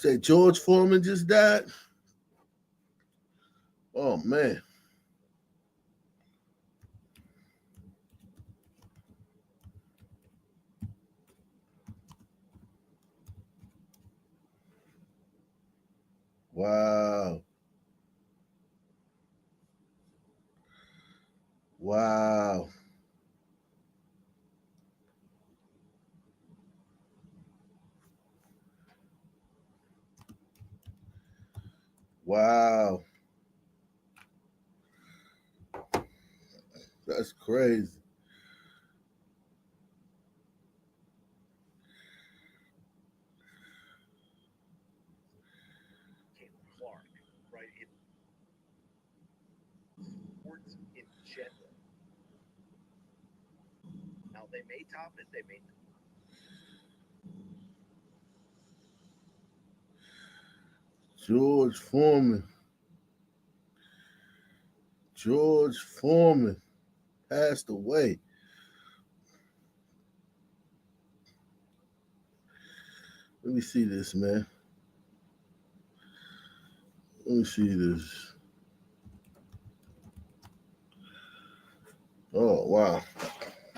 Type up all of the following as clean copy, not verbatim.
Say George Foreman just died. Oh man. Wow. Wow. Wow. That's crazy. Now they may top it, they may. George Foreman. George Foreman passed away. Let me see this, man. Let me see this. Oh, wow.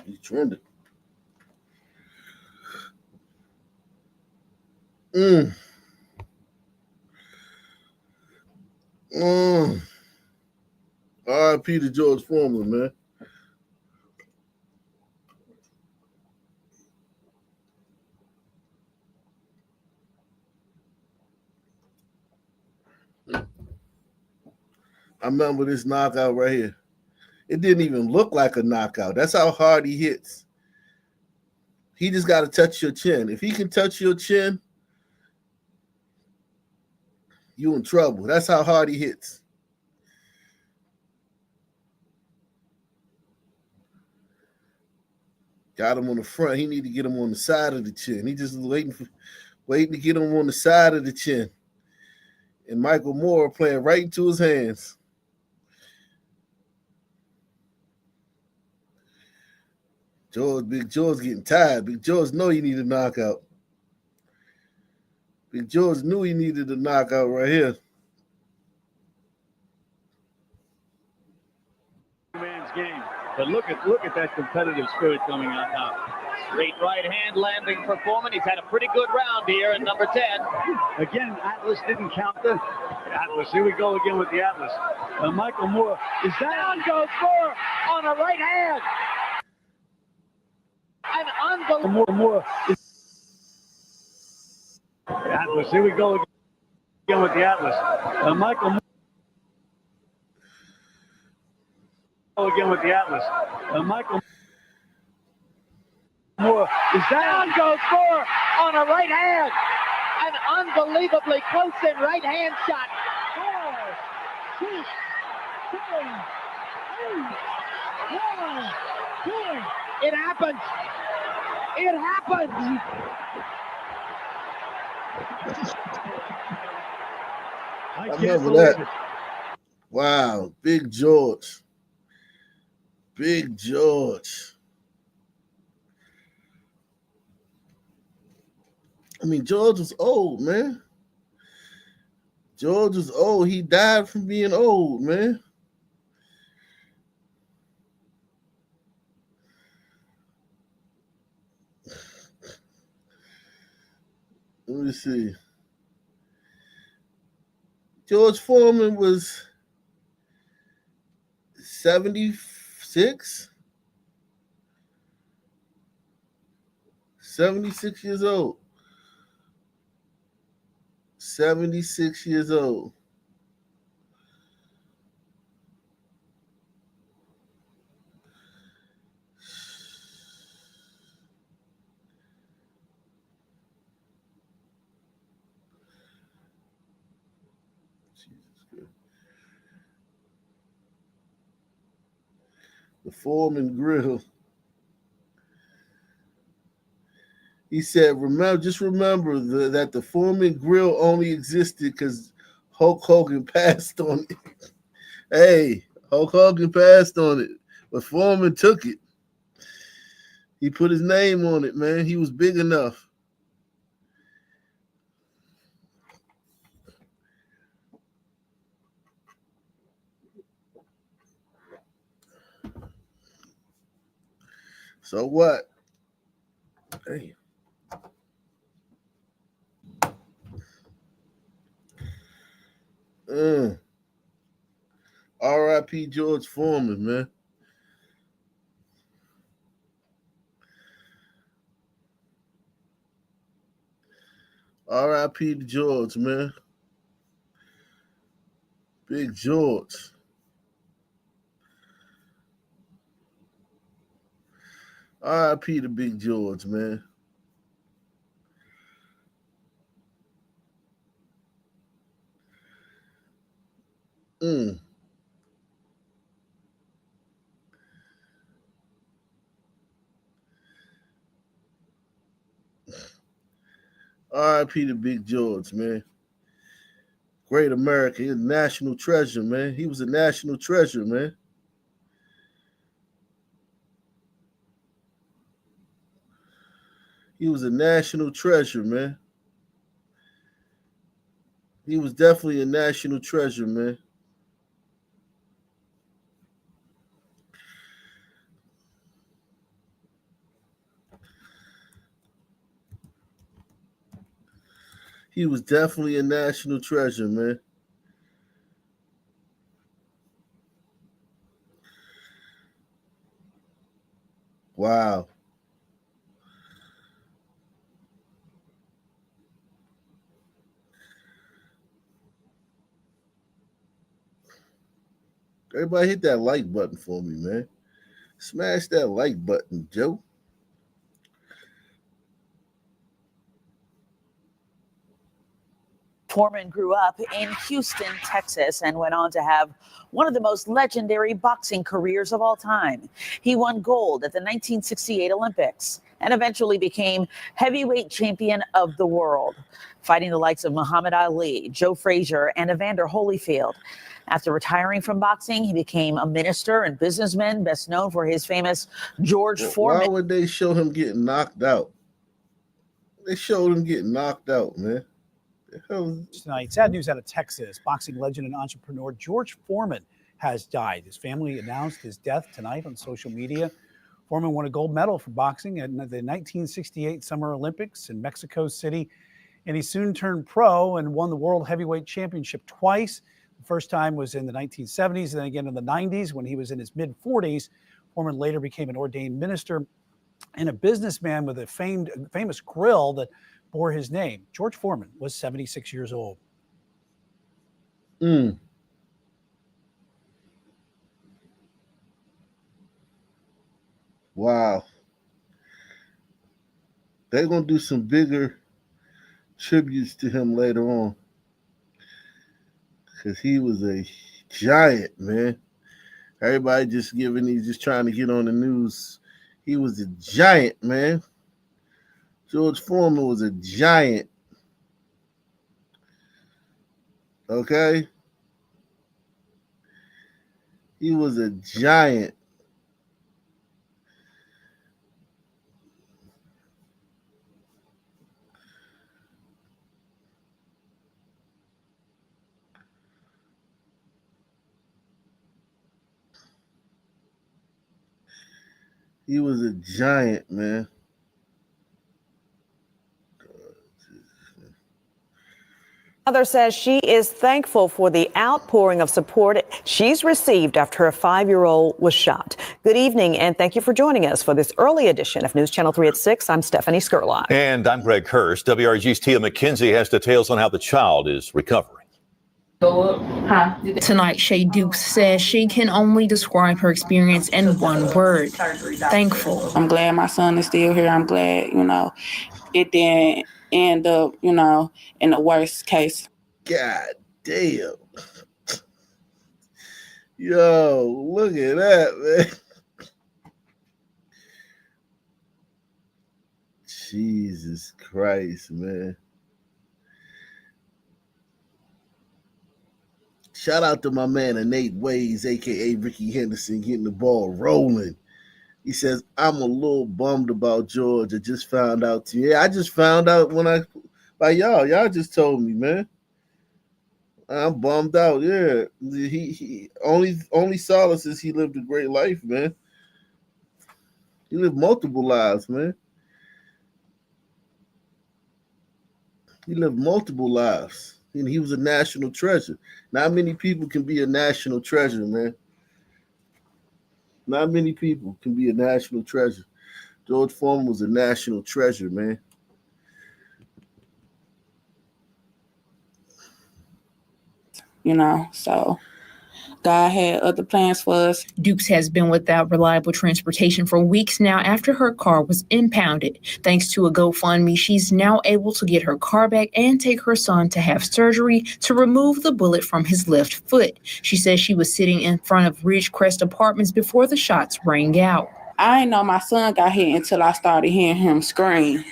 He trended. Mm. R.I.P. to George Foreman, man. I remember this knockout right here. It didn't even look like a knockout. That's how hard he hits. He just got to touch your chin. If he can touch your chin, you in trouble. That's how hard he hits. Got him on the front. He need to get him on the side of the chin. He just waiting to get him on the side of the chin. And Michael Moore playing right into his hands. Big George getting tired. Big George know he needed a knockout. Big George knew he needed a knockout right here. Man's game. But look at that competitive spirit coming out now. Straight right hand landing for Foreman. He's had a pretty good round here in number 10. Again, Atlas didn't count the Atlas. Here we go again with the Atlas. Michael Moore is down, goes Moore on a right hand. An unbelievable. Moore is Atlas. Here we go again with the Atlas. Michael Moore. Again with the Atlas. Michael Moore is down, goes Moore on a right hand. An unbelievably close and right hand shot. 4, 6, 7, 8, 9, 10. It happened. It happened. I remember that. Wow, Big George. Big George. I mean, George was old, man. George was old. He died from being old, man. Let me see. George Foreman was 76? 76 years old. 76 years old. The Foreman Grill. He said, remember that the Foreman Grill only existed because Hulk Hogan passed on it. Hey, Hulk Hogan passed on it, but Foreman took it. He put his name on it, man. He was big enough. So what? Hey. R.I.P. George Foreman, man. R.I.P. to George, man. Big George. R.I.P. to Big George, man. R.I.P. to Big George, man. Great America. He's a national treasure, man. He was a national treasure, man. He was a national treasure, man. He was definitely a national treasure, man. He was definitely a national treasure, man. Wow. Everybody hit that like button for me, man. Smash that like button, Joe. Foreman grew up in Houston, Texas, and went on to have one of the most legendary boxing careers of all time. He won gold at the 1968 Olympics and eventually became heavyweight champion of the world, fighting the likes of Muhammad Ali, Joe Frazier, and Evander Holyfield. After retiring from boxing, he became a minister and businessman, best known for his famous George Foreman. Why would they show him getting knocked out? They showed him getting knocked out, man. Tonight, sad news out of Texas. Boxing legend and entrepreneur George Foreman has died. His family announced his death tonight on social media. Foreman won a gold medal for boxing at the 1968 Summer Olympics in Mexico City, and he soon turned pro and won the World Heavyweight Championship twice. The first time was in the 1970s and then again in the 90s when he was in his mid-40s. Foreman later became an ordained minister and a businessman with a famous grill that bore his name. George Foreman was 76 years old. Wow. They're going to do some bigger tributes to him later on. Because he was a giant, man. Everybody just trying to get on the news. He was a giant, man. George Foreman was a giant. Okay? He was a giant. He was a giant, man. Mother says she is thankful for the outpouring of support she's received after her 5-year-old was shot. Good evening, and thank you for joining us for this early edition of News Channel 3 at 6. I'm Stephanie Skurlock. And I'm Greg Hurst. WRG's Tia McKenzie has details on how the child is recovering. Tonight, Shay Dukes says she can only describe her experience in one word: thankful. I'm glad my son is still here. I'm glad, it didn't end up, in the worst case. God damn. Yo, look at that, man. Jesus Christ, man. Shout out to my man, Nate Ways, a.k.a. Ricky Henderson, getting the ball rolling. He says, I'm a little bummed about George. I just found out too. Yeah, I just found out by y'all. Y'all just told me, man. I'm bummed out. Yeah. He only solace is he lived a great life, man. He lived multiple lives, man. He lived multiple lives. And he was a national treasure. Not many people can be a national treasure, man. Not many people can be a national treasure. George Foreman was a national treasure, man. You know, so God had other plans for us. Dukes has been without reliable transportation for weeks now after her car was impounded. Thanks to a GoFundMe, she's now able to get her car back and take her son to have surgery to remove the bullet from his left foot. She says she was sitting in front of Ridgecrest Apartments before the shots rang out. I didn't know my son got hit until I started hearing him scream.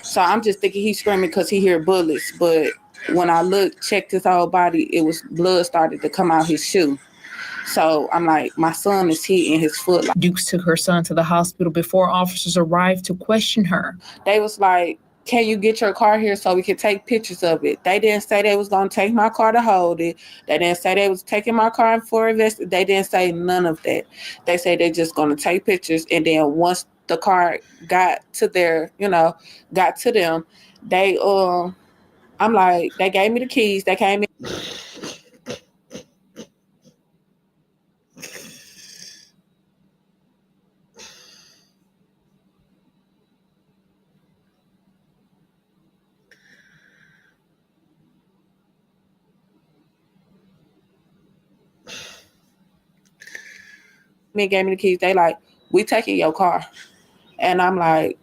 So I'm just thinking he's screaming because he heard bullets. But when I checked his whole body, it was blood started to come out his shoe. So I'm like, my son is hit in his foot. Dukes took her son to the hospital before officers arrived to question her. They was like, can you get your car here so we can take pictures of it? They didn't say they was going to take my car to hold it. They didn't say they was taking my car for investigation. They didn't say none of that. They say they're just going to take pictures. And then once the car got to their, got to them, they, I'm like, they gave me the keys. They came in. Gave me the keys. They like, we taking your car. And I'm like,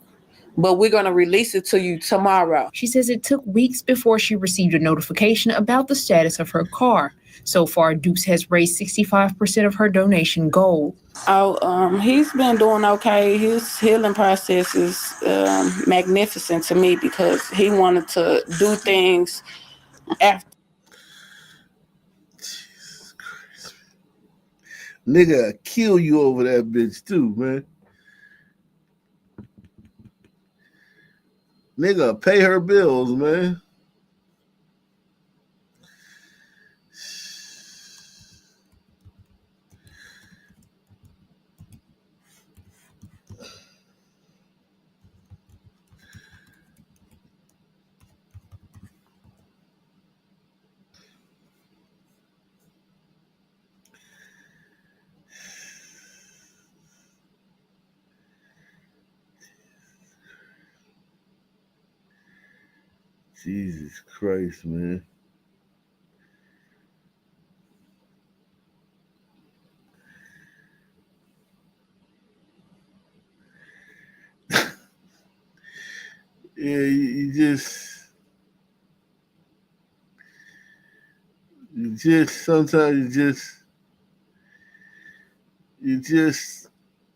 but we're going to release it to you tomorrow. She says it took weeks before she received a notification about the status of her car. So far, Dukes has raised 65% of her donation goal. He's been doing okay. His healing process is magnificent to me because he wanted to do things after. Nigga, kill you over that bitch too, man. Nigga, pay her bills, man. Jesus Christ, man. Yeah, you just sometimes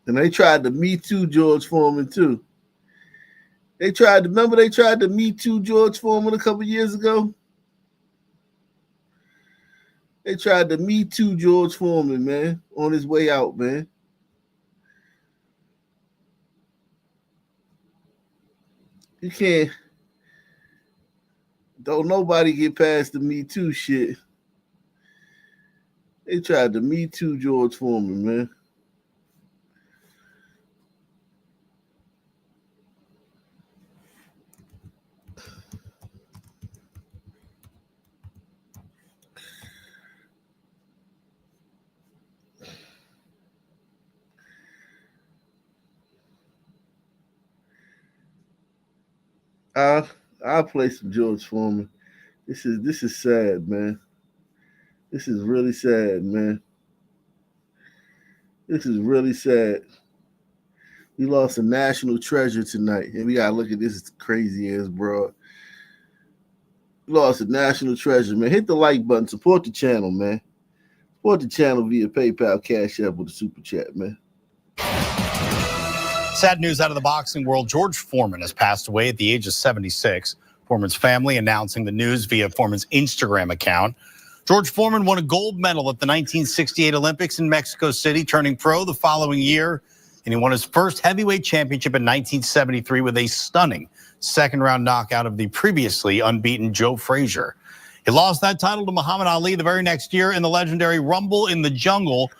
and they tried to Me Too George Foreman too. They tried to Me Too George Foreman a couple years ago? They tried to Me Too George Foreman, man, on his way out, man. You can't, don't nobody get past the Me Too shit. They tried to Me Too George Foreman, man. I'll play some George Foreman. This is sad, man. This is really sad, man. This is really sad. We lost a national treasure tonight, and we gotta look at this crazy ass broad. We lost a national treasure, man. Hit the like button, support the channel, man. Support the channel via PayPal, Cash App, or the Super Chat, man. Sad news out of the boxing world. George Foreman has passed away at the age of 76. Foreman's family announcing the news via Foreman's Instagram account. George Foreman won a gold medal at the 1968 Olympics in Mexico City, turning pro the following year. And he won his first heavyweight championship in 1973 with a stunning second-round knockout of the previously unbeaten Joe Frazier. He lost that title to Muhammad Ali the very next year in the legendary Rumble in the Jungle.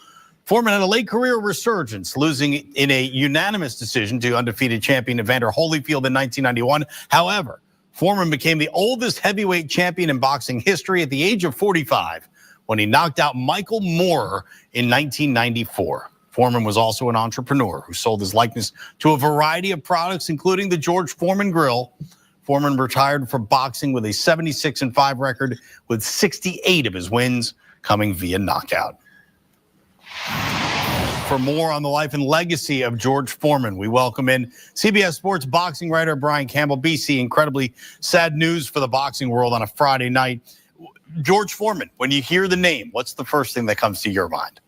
Foreman had a late career resurgence, losing in a unanimous decision to undefeated champion Evander Holyfield in 1991. However, Foreman became the oldest heavyweight champion in boxing history at the age of 45 when he knocked out Michael Moore in 1994. Foreman was also an entrepreneur who sold his likeness to a variety of products, including the George Foreman Grill. Foreman retired from boxing with a 76-5 record, with 68 of his wins coming via knockout. For more on the life and legacy of George Foreman, we welcome in CBS Sports boxing writer Brian Campbell. BC, incredibly sad news for the boxing world on a Friday night. George Foreman, when you hear the name, what's the first thing that comes to your mind?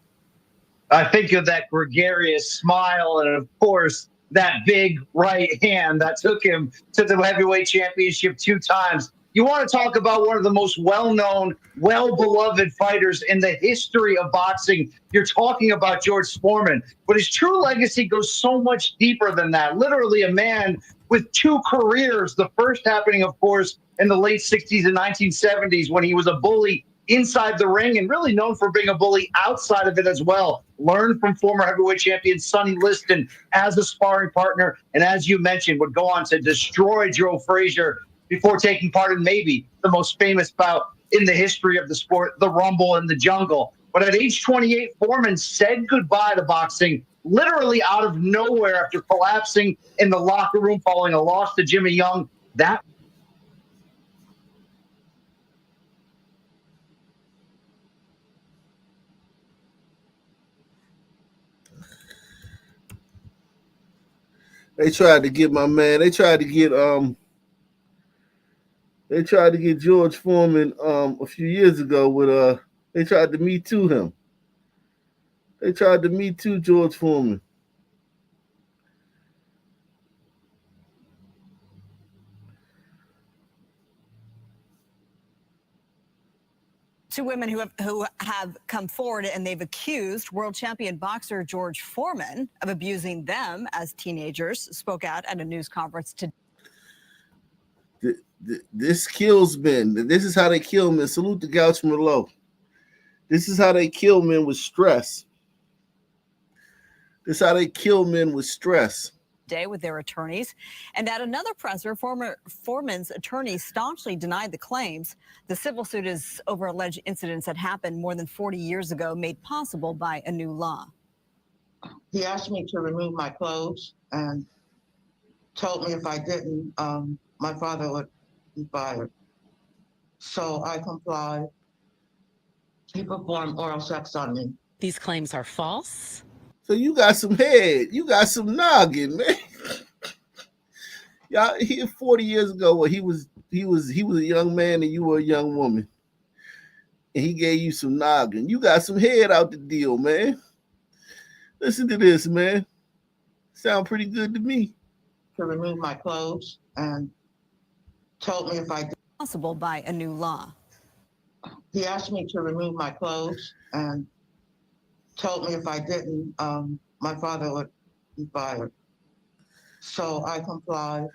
I think of that gregarious smile and, of course, that big right hand that took him to the heavyweight championship 2 times. You want to talk about one of the most well-known, well-beloved fighters in the history of boxing. You're talking about George Foreman. But his true legacy goes so much deeper than that. Literally a man with 2 careers, the first happening, of course, in the late 60s and 1970s when he was a bully inside the ring and really known for being a bully outside of it as well. Learned from former heavyweight champion Sonny Liston as a sparring partner. And as you mentioned, would go on to destroy Joe Frazier before taking part in maybe the most famous bout in the history of the sport, the Rumble in the Jungle. But at age 28, Foreman said goodbye to boxing literally out of nowhere after collapsing in the locker room following a loss to Jimmy Young. That They tried to get my man. They tried to get George Foreman a few years ago with they tried to Me Too him. They tried to Me Too George Foreman. Two women who have come forward and they've accused world champion boxer George Foreman of abusing them as teenagers spoke out at a news conference today. This kills men. This is how they kill men. Salute the Gouch from below. This is how they kill men with stress. This is how they kill men with stress. Day with their attorneys, and at another presser, Foreman's attorney staunchly denied the claims. The civil suit is over alleged incidents that happened more than 40 years ago, made possible by a new law. He asked me to remove my clothes and told me if I didn't, my father would be fired. So I complied. He performed oral sex on me. These claims are false. So you got some head, you got some noggin, man. Y'all, 40 years ago, well, he was a young man and you were a young woman, and he gave you some noggin. You got some head out the deal, man. Listen to this, man. Sound pretty good to me. To remove my clothes and told me if I did. Possible by a new law. He asked me to remove my clothes and told me if I didn't, my father would be fired. So I complied.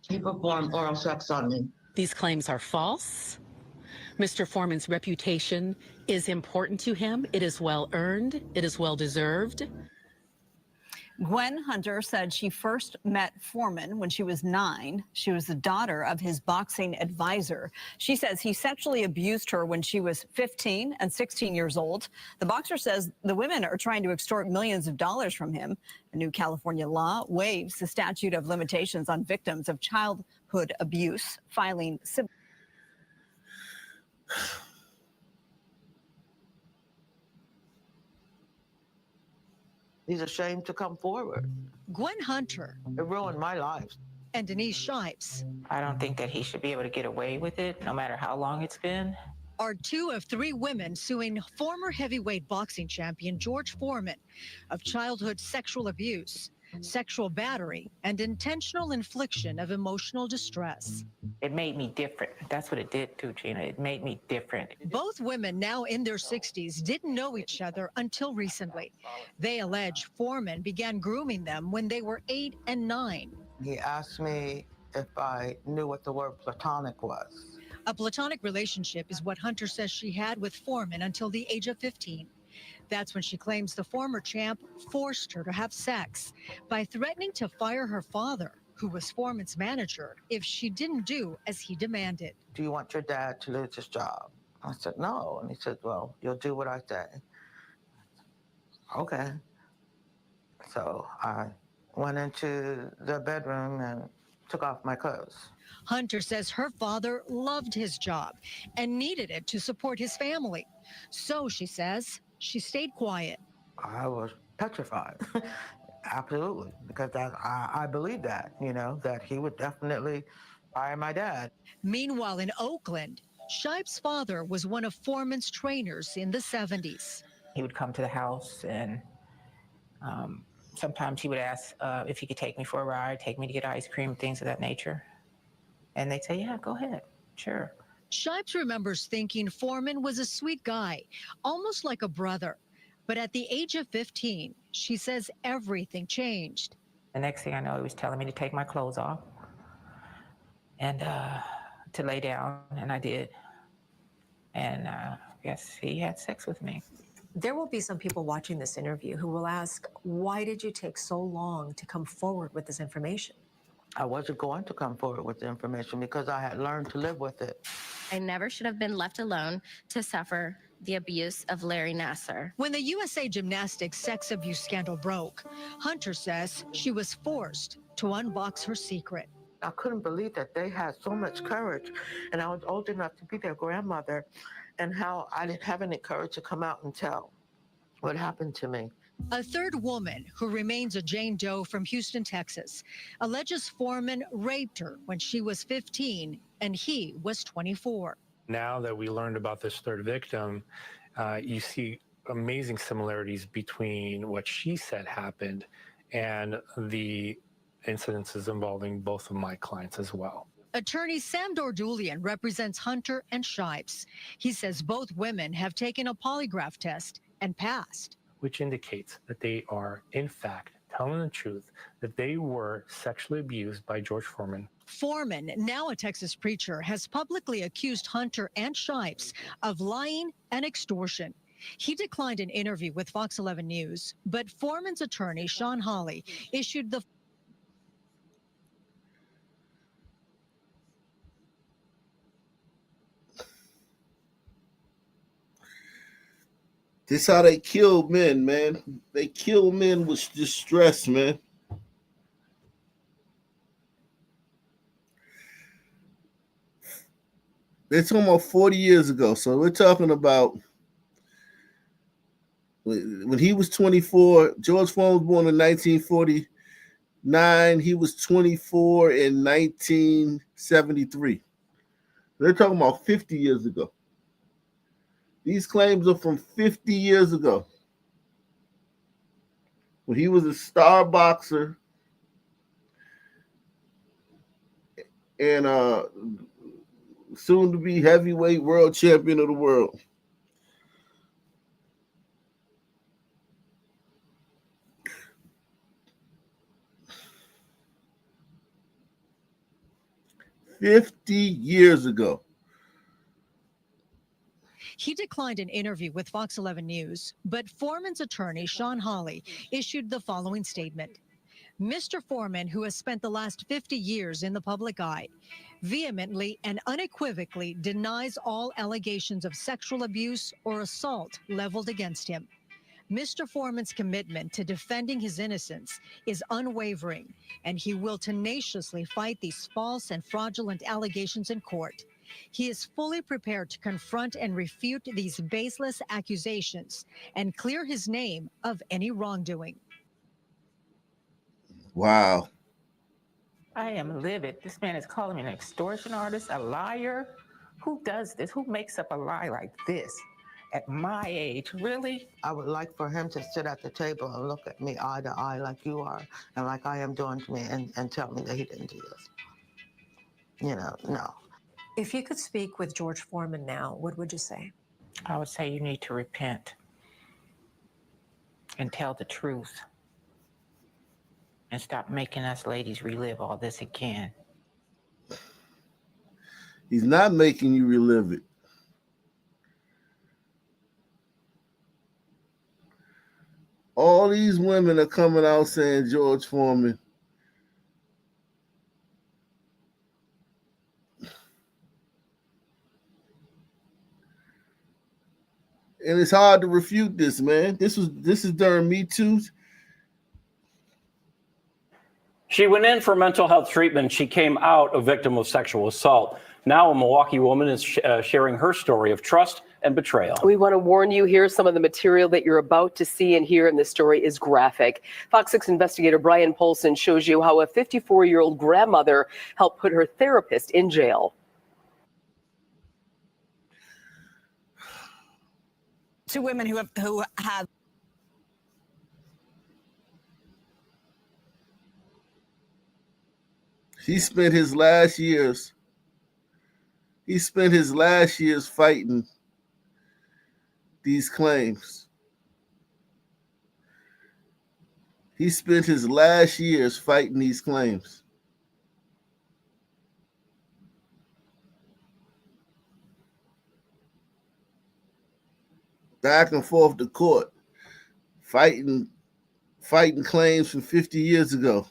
He performed oral sex on me. These claims are false. Mr. Foreman's reputation is important to him. It is well earned. It is well deserved. Gwen Hunter said she first met Foreman when she was 9. She was the daughter of his boxing advisor. She says he sexually abused her when she was 15 and 16 years old. The boxer says the women are trying to extort millions of dollars from him. A new California law waives the statute of limitations on victims of childhood abuse, filing civil. He's ashamed to come forward. Gwen Hunter. It ruined my life. And Denise Shipes. I don't think that he should be able to get away with it, no matter how long it's been. Are 2 of 3 women suing former heavyweight boxing champion George Foreman of childhood sexual abuse, sexual battery, and intentional infliction of emotional distress. It made me different. That's what it did too, Gina. It made me different. Both women, now in their 60s, didn't know each other until recently. They allege Foreman began grooming them when they were 8 and 9. He asked me if I knew what the word platonic was. A platonic relationship is what Hunter says she had with Foreman until the age of 15. That's when she claims the former champ forced her to have sex by threatening to fire her father, who was Foreman's manager, if she didn't do as he demanded. Do you want your dad to lose his job? I said, no. And he said, well, you'll do what I say. Okay. So I went into the bedroom and took off my clothes. Hunter says her father loved his job and needed it to support his family. So, she says, she stayed quiet. I was petrified. Absolutely. Because I believe that, that he would definitely fire my dad. Meanwhile, in Oakland, Shipe's father was one of Foreman's trainers in the 70s. He would come to the house and sometimes he would ask if he could take me for a ride, take me to get ice cream, things of that nature. And they'd say, yeah, go ahead. Sure. Shipes remembers thinking Foreman was a sweet guy, almost like a brother. But at the age of 15, she says everything changed. The next thing I know, he was telling me to take my clothes off and to lay down, and I did. And yes, he had sex with me. There will be some people watching this interview who will ask, why did you take so long to come forward with this information? I wasn't going to come forward with the information because I had learned to live with it. I never should have been left alone to suffer the abuse of Larry Nassar. When the USA Gymnastics sex abuse scandal broke, Hunter says she was forced to unbox her secret. I couldn't believe that they had so much courage, and I was old enough to be their grandmother, and how I didn't have any courage to come out and tell what happened to me. A third woman, who remains a Jane Doe from Houston, Texas, alleges Foreman raped her when she was 15 and he was 24. Now that we learned about this third victim, you see amazing similarities between what she said happened and the incidences involving both of my clients as well. Attorney Sam Dordulian represents Hunter and Shipes. He says both women have taken a polygraph test and passed. Which indicates that they are, in fact, telling the truth, that they were sexually abused by George Foreman. Foreman, now a Texas preacher, has publicly accused Hunter and Shipes of lying and extortion. He declined an interview with Fox 11 News, but Foreman's attorney, Sean Hawley, issued the This how they kill men, man. They kill men with distress, man. They're talking about 40 years ago. So we're talking about when he was 24. George Foreman was born in 1949. He was 24 in 1973. They're talking about 50 years ago. These claims are from 50 years ago, when he was a star boxer and soon to be heavyweight world champion of the world. "50 years ago." He declined an interview with Fox 11 News, but Foreman's attorney, Sean Hawley, issued the following statement. Mr. Foreman, who has spent the last 50 years in the public eye, vehemently and unequivocally denies all allegations of sexual abuse or assault leveled against him. Mr. Foreman's commitment to defending his innocence is unwavering, and he will tenaciously fight these false and fraudulent allegations in court. He is fully prepared to confront and refute these baseless accusations and clear his name of any wrongdoing. Wow. I am livid. This man is calling me an extortion artist, a liar. Who does this? Who makes up a lie like this at my age? Really? I would like for him to sit at the table and look at me eye to eye like you are and like I am doing to me and tell me that he didn't do this. No. If you could speak with George Foreman now, what would you say? I would say you need to repent and tell the truth and stop making us ladies relive all this again. He's not making you relive it. these women are coming out saying George Foreman. And it's hard to refute this, man. This is during Me Too. She went in for mental health treatment. She came out a victim of sexual assault. Now a Milwaukee woman is sharing her story of trust and betrayal. We want to warn you here, some of the material that you're about to see and hear in this story is graphic. Fox 6 investigator Brian Polson shows you how a 54-year-old grandmother helped put her therapist in jail. Two women who have He spent his last years fighting these claims. He spent his last years fighting these claims. Back and forth to court, fighting claims from 50 years ago.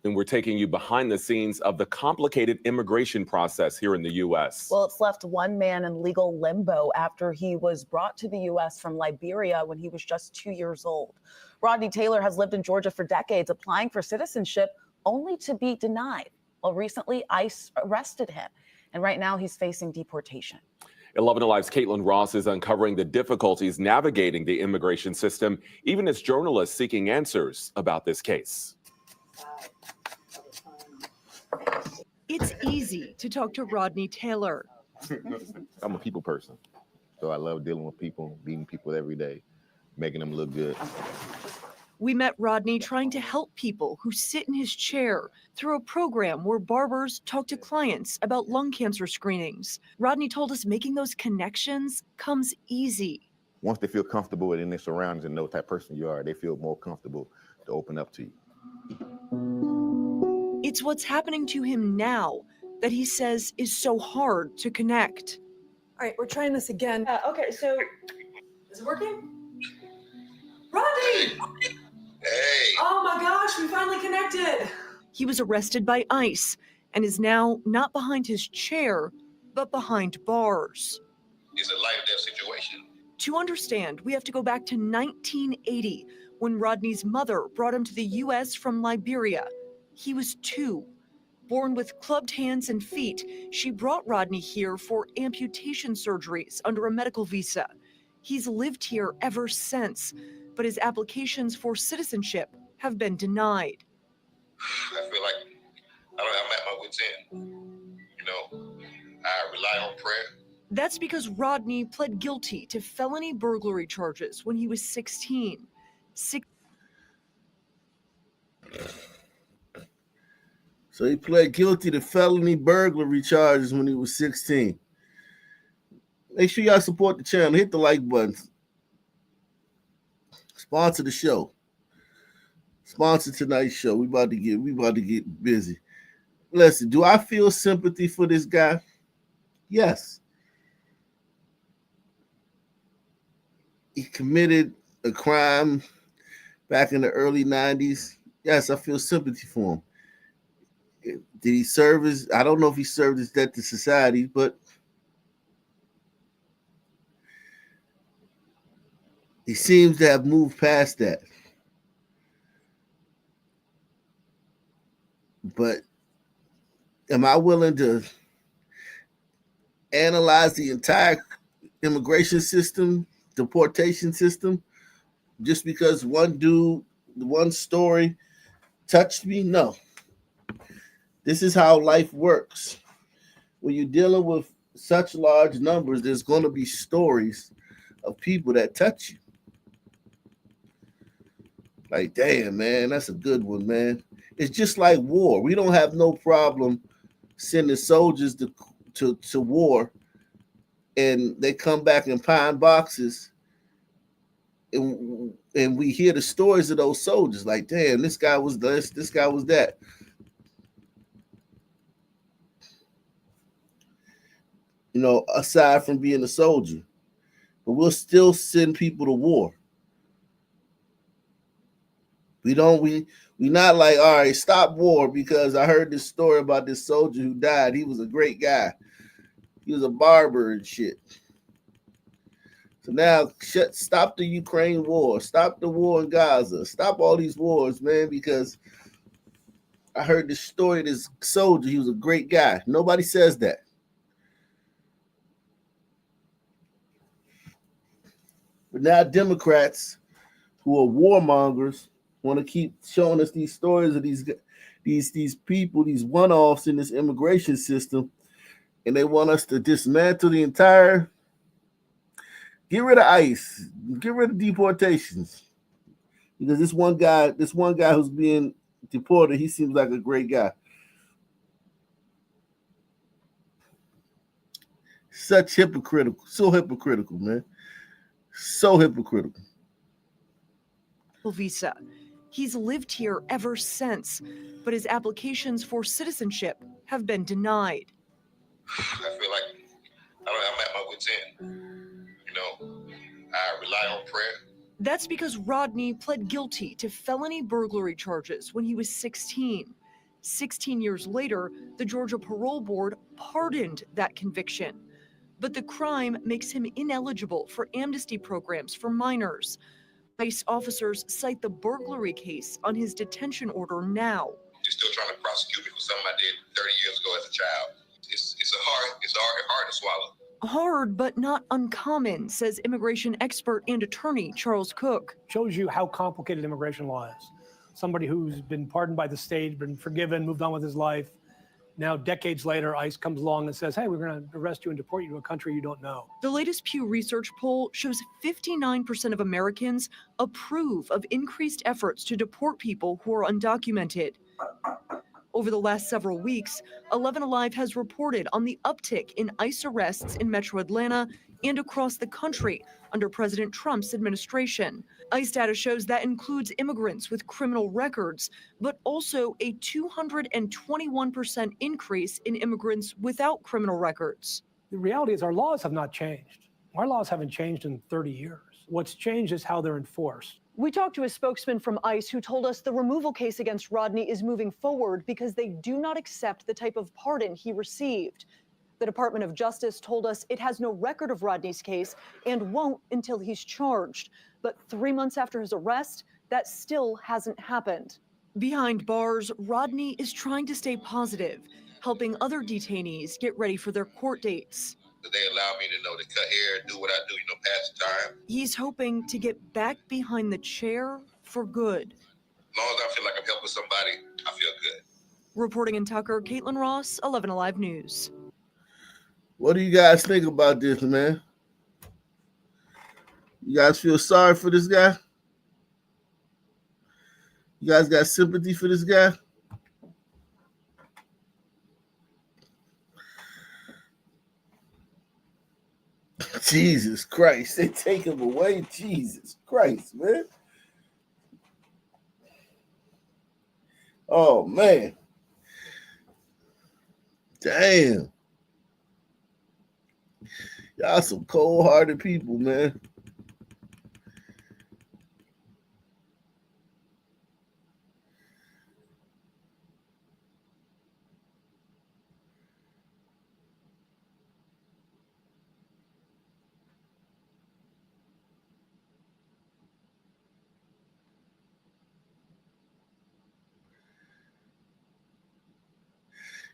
And we're taking you behind the scenes of the complicated immigration process here in the U.S. Well, it's left one man in legal limbo after he was brought to the U.S. from Liberia when he was just 2 years old. Rodney Taylor has lived in Georgia for decades, applying for citizenship only to be denied. Well, recently, ICE arrested him, and right now he's facing deportation. 11 Alive's Caitlin Ross is uncovering the difficulties navigating the immigration system, even as journalists seeking answers about this case. It's easy to talk to Rodney Taylor. I'm a people person, so I love dealing with people, meeting people every day, making them look good. We met Rodney trying to help people who sit in his chair through a program where barbers talk to clients about lung cancer screenings. Rodney told us making those connections comes easy. Once they feel comfortable in their surroundings and know what type of person you are, they feel more comfortable to open up to you. It's what's happening to him now that he says is so hard to connect. All right, we're trying this again. Okay, so is it working? Rodney! Hey! Oh my gosh, we finally connected. He was arrested by ICE and is now not behind his chair, but behind bars. It's a life or death situation. To understand, we have to go back to 1980 when Rodney's mother brought him to the U.S. from Liberia. He was 2. Born with clubbed hands and feet, she brought Rodney here for amputation surgeries under a medical visa. He's lived here ever since, but his applications for citizenship have been denied. I feel like I'm at my wit's end. You know, I rely on prayer. That's because Rodney pled guilty to felony burglary charges when he was 16. So he pled guilty to felony burglary charges when he was 16. Make sure y'all support the channel. Hit the like button. Sponsor the show. Sponsor tonight's show. We about to get busy. Listen, do I feel sympathy for this guy? Yes. He committed a crime back in the early 90s. Yes, I feel sympathy for him. Did he serve his, I don't know if he served his debt to society, but he seems to have moved past that. But am I willing to analyze the entire immigration system, deportation system, just because one dude, one story touched me? No. This is how life works. When you're dealing with such large numbers, there's going to be stories of people that touch you. Like, damn, man, that's a good one, man. It's just like war. We don't have no problem sending soldiers to war, and they come back in pine boxes, and we hear the stories of those soldiers. Like, damn, this guy was this guy was that. You know, aside from being a soldier, but we'll still send people to war. We not like, all right, stop war because I heard this story about this soldier who died. He was a great guy. He was a barber and shit. So now stop the Ukraine war. Stop the war in Gaza. Stop all these wars, man, because I heard this story of this soldier. He was a great guy. Nobody says that. But now Democrats who are warmongers want to keep showing us these stories of these people, these one-offs in this immigration system, and they want us to dismantle the entire, get rid of ICE, get rid of deportations. Because this one guy who's being deported, he seems like a great guy. Such hypocritical, so hypocritical, man. So hypocritical. Visa. He's lived here ever since, but his applications for citizenship have been denied. I feel like I'm at my wit's end. You know, I rely on prayer. That's because Rodney pled guilty to felony burglary charges when he was 16. 16 years later, the Georgia Parole Board pardoned that conviction. But the crime makes him ineligible for amnesty programs for minors. ICE officers cite the burglary case on his detention order now. They're still trying to prosecute me for something I did 30 years ago as a child. It's hard to swallow. Hard, but not uncommon, says immigration expert and attorney Charles Cook. Shows you how complicated immigration law is. Somebody who's been pardoned by the state, been forgiven, moved on with his life. Now, decades later, ICE comes along and says, hey, we're going to arrest you and deport you to a country you don't know. The latest Pew Research poll shows 59% of Americans approve of increased efforts to deport people who are undocumented. Over the last several weeks, 11 Alive has reported on the uptick in ICE arrests in metro Atlanta and across the country under President Trump's administration. ICE data shows that includes immigrants with criminal records, but also a 221% increase in immigrants without criminal records. The reality is our laws have not changed. Our laws haven't changed in 30 years. What's changed is how they're enforced. We talked to a spokesman from ICE who told us the removal case against Rodney is moving forward because they do not accept the type of pardon he received. The Department of Justice told us it has no record of Rodney's case and won't until he's charged. But 3 months after his arrest, that still hasn't happened. Behind bars, Rodney is trying to stay positive, helping other detainees get ready for their court dates. They allow me to cut hair, do what I do, pass the time. He's hoping to get back behind the chair for good. As long as I feel like I'm helping somebody, I feel good. Reporting in Tucker, Caitlin Ross, 11 Alive News. What do you guys think about this, man? You guys feel sorry for this guy? You guys got sympathy for this guy? Jesus Christ, they take him away. Jesus Christ, man. Oh, man. Damn. Y'all some cold-hearted people, man.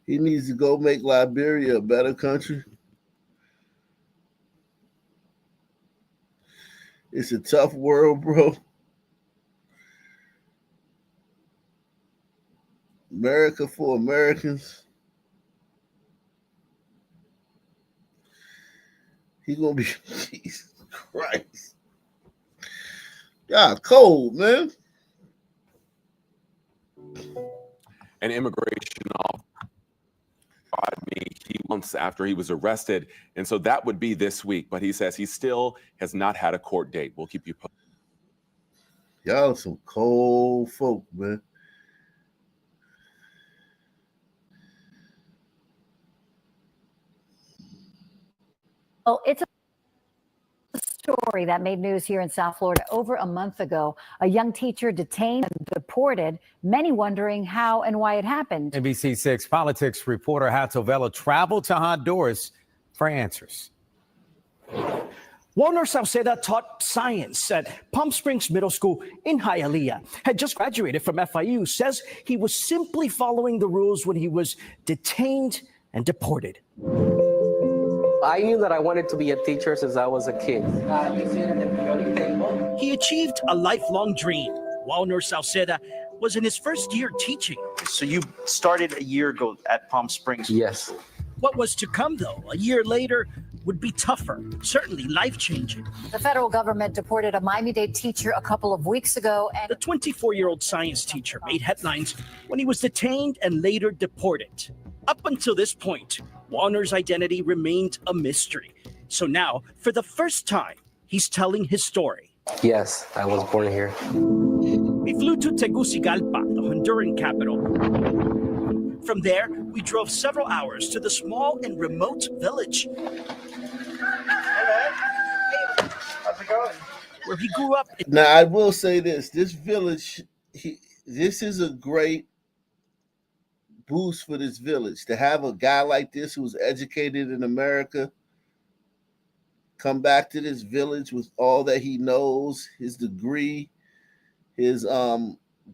He needs to go make Liberia a better country. It's a tough world, bro. America for Americans. He gonna be Jesus Christ. God, cold, man. An immigration officer months after he was arrested, and so that would be this week. But he says he still has not had a court date. We'll keep you posted. Y'all some cold folk, man. Well, it's a story that made news here in South Florida over a month ago. A young teacher detained and deported, many wondering how and why it happened. NBC6 politics reporter Hato Vela traveled to Honduras for answers. Warner Salceda taught science at Palm Springs Middle School in Hialeah. Had just graduated from FIU, says he was simply following the rules when he was detained and deported. I knew that I wanted to be a teacher since I was a kid. He achieved a lifelong dream. Warner Salceda was in his first year teaching. So you started a year ago at Palm Springs? Yes. What was to come, though, a year later, would be tougher, certainly life-changing. The federal government deported a Miami-Dade teacher a couple of weeks ago. And the 24-year-old science teacher made headlines when he was detained and later deported. Up until this point, Warner's identity remained a mystery. So now, for the first time, he's telling his story. Yes, I was born here. We flew to Tegucigalpa, the Honduran capital. From there, we drove several hours to the small and remote village. How's it going? Where he grew up. Now, I will say this. This village, this is a great boost for this village. To have a guy like this who's educated in America come back to this village with all that he knows, his degree, his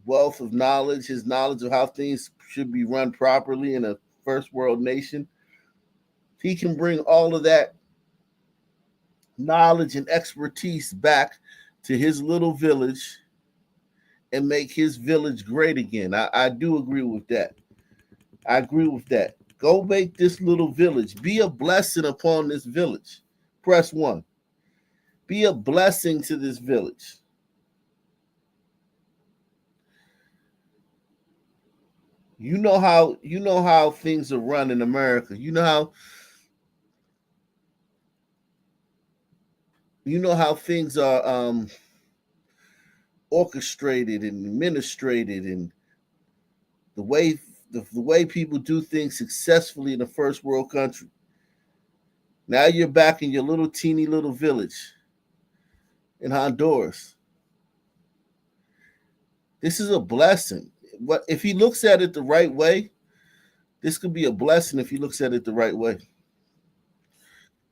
wealth of knowledge, his knowledge of how things should be run properly in a first world nation. He can bring all of that knowledge and expertise back to his little village and make his village great again. I do agree with that. I agree with that. Go make this little village. Be a blessing upon this village. Press 1. Be a blessing to this village. You know how things are run in America. You know how things are orchestrated and administrated, and the way people do things successfully in a first world country. Now you're back in your little teeny little village in Honduras. This is a blessing. What if he looks at it the right way? This could be a blessing if he looks at it the right way.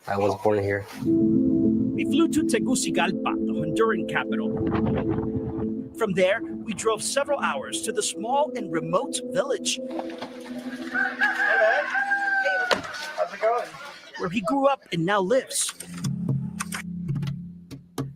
I was born here. We flew to Tegucigalpa, the Honduran capital. From there, we drove several hours to the small and remote village. How's it going? Where he grew up and now lives.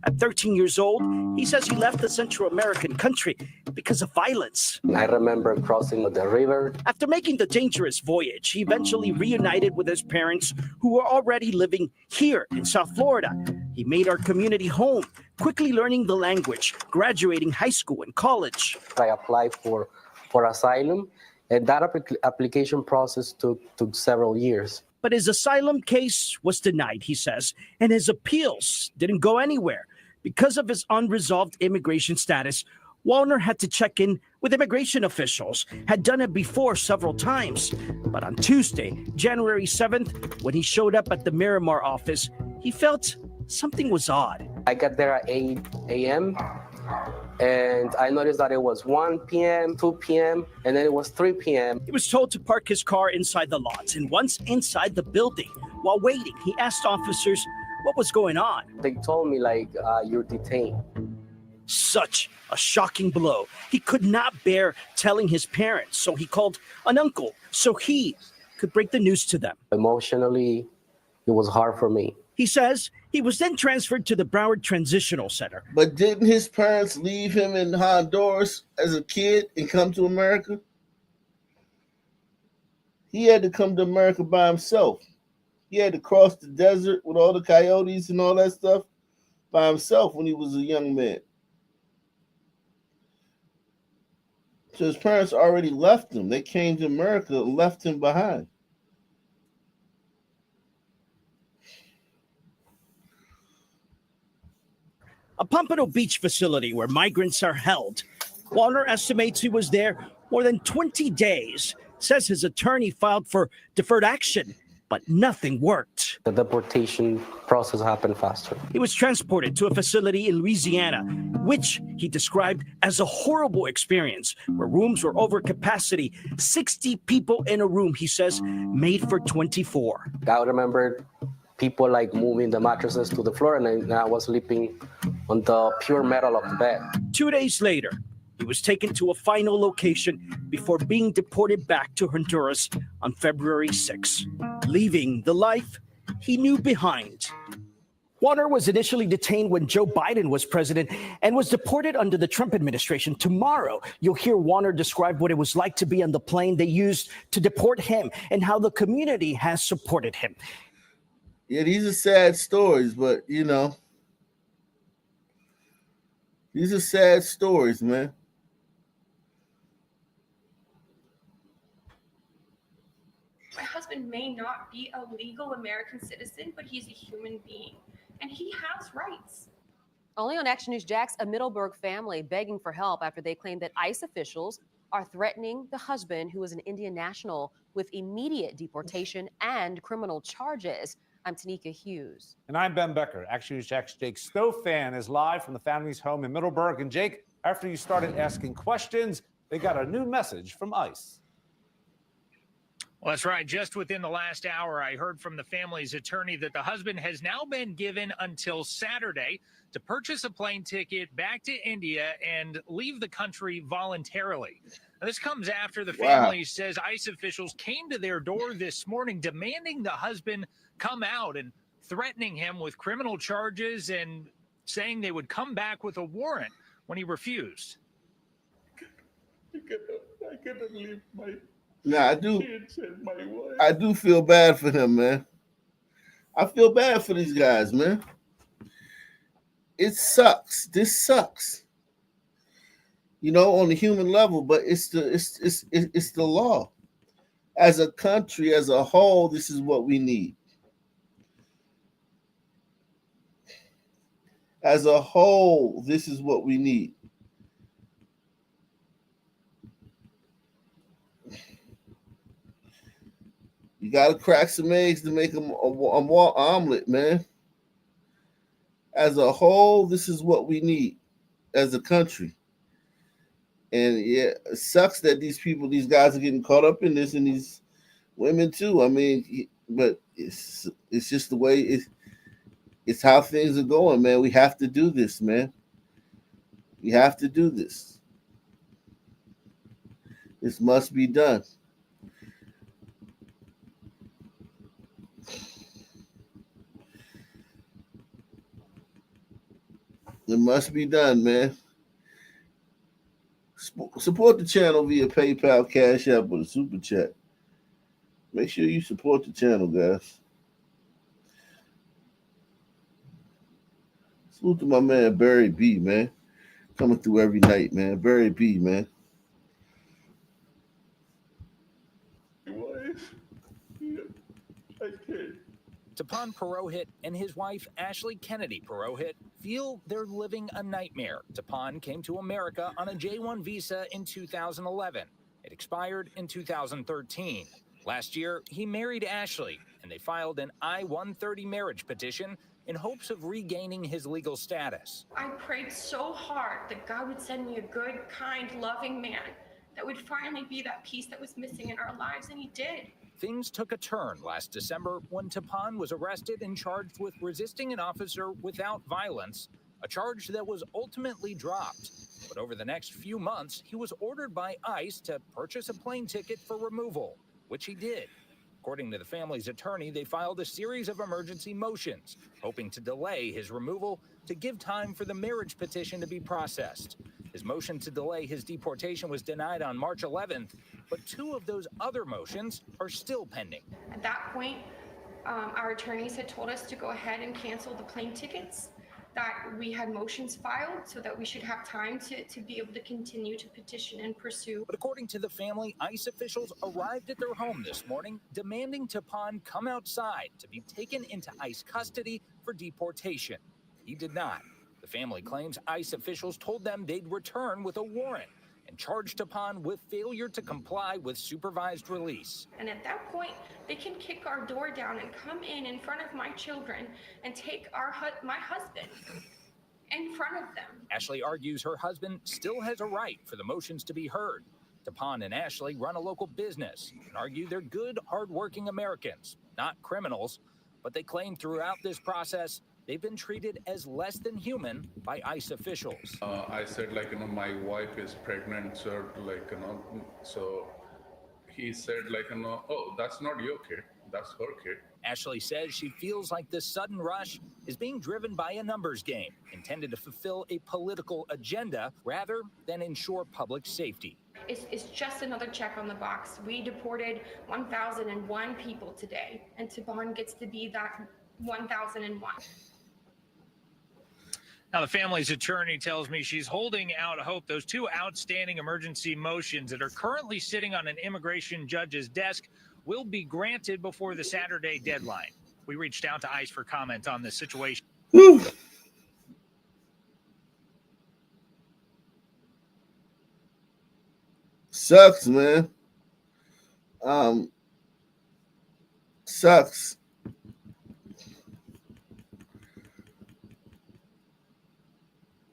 At 13 years old, he says he left the Central American country because of violence. I remember crossing the river. After making the dangerous voyage, he eventually reunited with his parents who were already living here in South Florida. He made our community home, quickly learning the language, graduating high school and college. I applied for asylum, and that application process took several years. But his asylum case was denied, he says, and his appeals didn't go anywhere. Because of his unresolved immigration status, Warner had to check in with immigration officials, had done it before several times. But on Tuesday, January 7th, when he showed up at the Miramar office, he felt something was odd. I got there at 8 a.m. and I noticed that it was 1 p.m., 2 p.m., and then it was 3 p.m. He was told to park his car inside the lots, and once inside the building, while waiting, he asked officers what was going on. They told me, you're detained. Such a shocking blow. He could not bear telling his parents, so he called an uncle so he could break the news to them. Emotionally, it was hard for me. He says he was then transferred to the Broward Transitional Center. But didn't his parents leave him in Honduras as a kid and come to America? He had to come to America by himself. He had to cross the desert with all the coyotes and all that stuff by himself when he was a young man. So his parents already left him. They came to America and left him behind. A Pompano Beach facility where migrants are held. Warner estimates he was there more than 20 days, says his attorney filed for deferred action, but nothing worked. The deportation process happened faster. He was transported to a facility in Louisiana, which he described as a horrible experience, where rooms were over capacity. 60 people in a room, he says, made for 24. I remember people like moving the mattresses to the floor, and I was sleeping on the pure metal of the bed. 2 days later, he was taken to a final location before being deported back to Honduras on February 6, leaving the life he knew behind. Warner was initially detained when Joe Biden was president and was deported under the Trump administration. Tomorrow, you'll hear Warner describe what it was like to be on the plane they used to deport him and how the community has supported him. Yeah, these are sad stories, but, you know, these are sad stories, man. My husband may not be a legal American citizen, but he's a human being, and he has rights. Only on Action News Jax, a Middleburg family begging for help after they claim that ICE officials are threatening the husband, who is an Indian national, with immediate deportation and criminal charges. I'm Tanika Hughes. And I'm Ben Becker. Action News Jax Jake Stofan is live from the family's home in Middleburg. And Jake, after you started asking questions, they got a new message from ICE. Well, that's right. Just within the last hour, I heard from the family's attorney that the husband has now been given until Saturday to purchase a plane ticket back to India and leave the country voluntarily. Now, this comes after the family says ICE officials came to their door this morning demanding the husband come out and threatening him with criminal charges and saying they would come back with a warrant when he refused. I couldn't leave my kids and my wife. I do feel bad for them, man. I feel bad for these guys, man. It sucks. This sucks. You know, on the human level, but it's the law. As a country, as a whole, this is what we need. As a whole, this is what we need. You got to crack some eggs to make them a omelet, man. As a whole, this is what we need as a country. And yeah, it sucks that these guys are getting caught up in this, and these women too. I mean, but it's just the way it's how things are going, man. We have to do this, man. We have to do this. This must be done. It must be done, man. Support the channel via PayPal, Cash App, or the Super Chat. Make sure you support the channel, guys. Salute to my man, Barry B, man. Coming through every night, man. Barry B, man. Tapan Purohit and his wife, Ashley Kennedy Purohit, feel they're living a nightmare. Tapan came to America on a J-1 visa in 2011. It expired in 2013. Last year, he married Ashley, and they filed an I-130 marriage petition in hopes of regaining his legal status. I prayed so hard that God would send me a good, kind, loving man that would finally be that piece that was missing in our lives, and he did. Things took a turn last December when Tapan was arrested and charged with resisting an officer without violence, a charge that was ultimately dropped. But over the next few months, he was ordered by ICE to purchase a plane ticket for removal, which he did. According to the family's attorney, they filed a series of emergency motions, hoping to delay his removal to give time for the marriage petition to be processed. His motion to delay his deportation was denied on March 11th, but two of those other motions are still pending. At that point, Our attorneys had told us to go ahead and cancel the plane tickets, that we had motions filed so that we should have time to be able to continue to petition and pursue. But according to the family, ICE officials arrived at their home this morning demanding Tapan come outside to be taken into ICE custody for deportation. He did not. The family claims ICE officials told them they'd return with a warrant and charged Tapan with failure to comply with supervised release. And at that point, they can kick our door down and come in front of my children and take my husband in front of them. Ashley argues her husband still has a right for the motions to be heard. Tapan and Ashley run a local business and argue they're good, hardworking Americans, not criminals. But they claim throughout this process, they've been treated as less than human by ICE officials. I said, my wife is pregnant, sir, so he said, oh, that's not your kid, that's her kid. Ashley says she feels like this sudden rush is being driven by a numbers game intended to fulfill a political agenda rather than ensure public safety. It's just another check on the box. We deported 1,001 people today, and Tapan gets to be that 1,001. Now, the family's attorney tells me she's holding out hope those two outstanding emergency motions that are currently sitting on an immigration judge's desk will be granted before the Saturday deadline. We reached out to ICE for comment on this situation. Whew. Sucks, man. Sucks.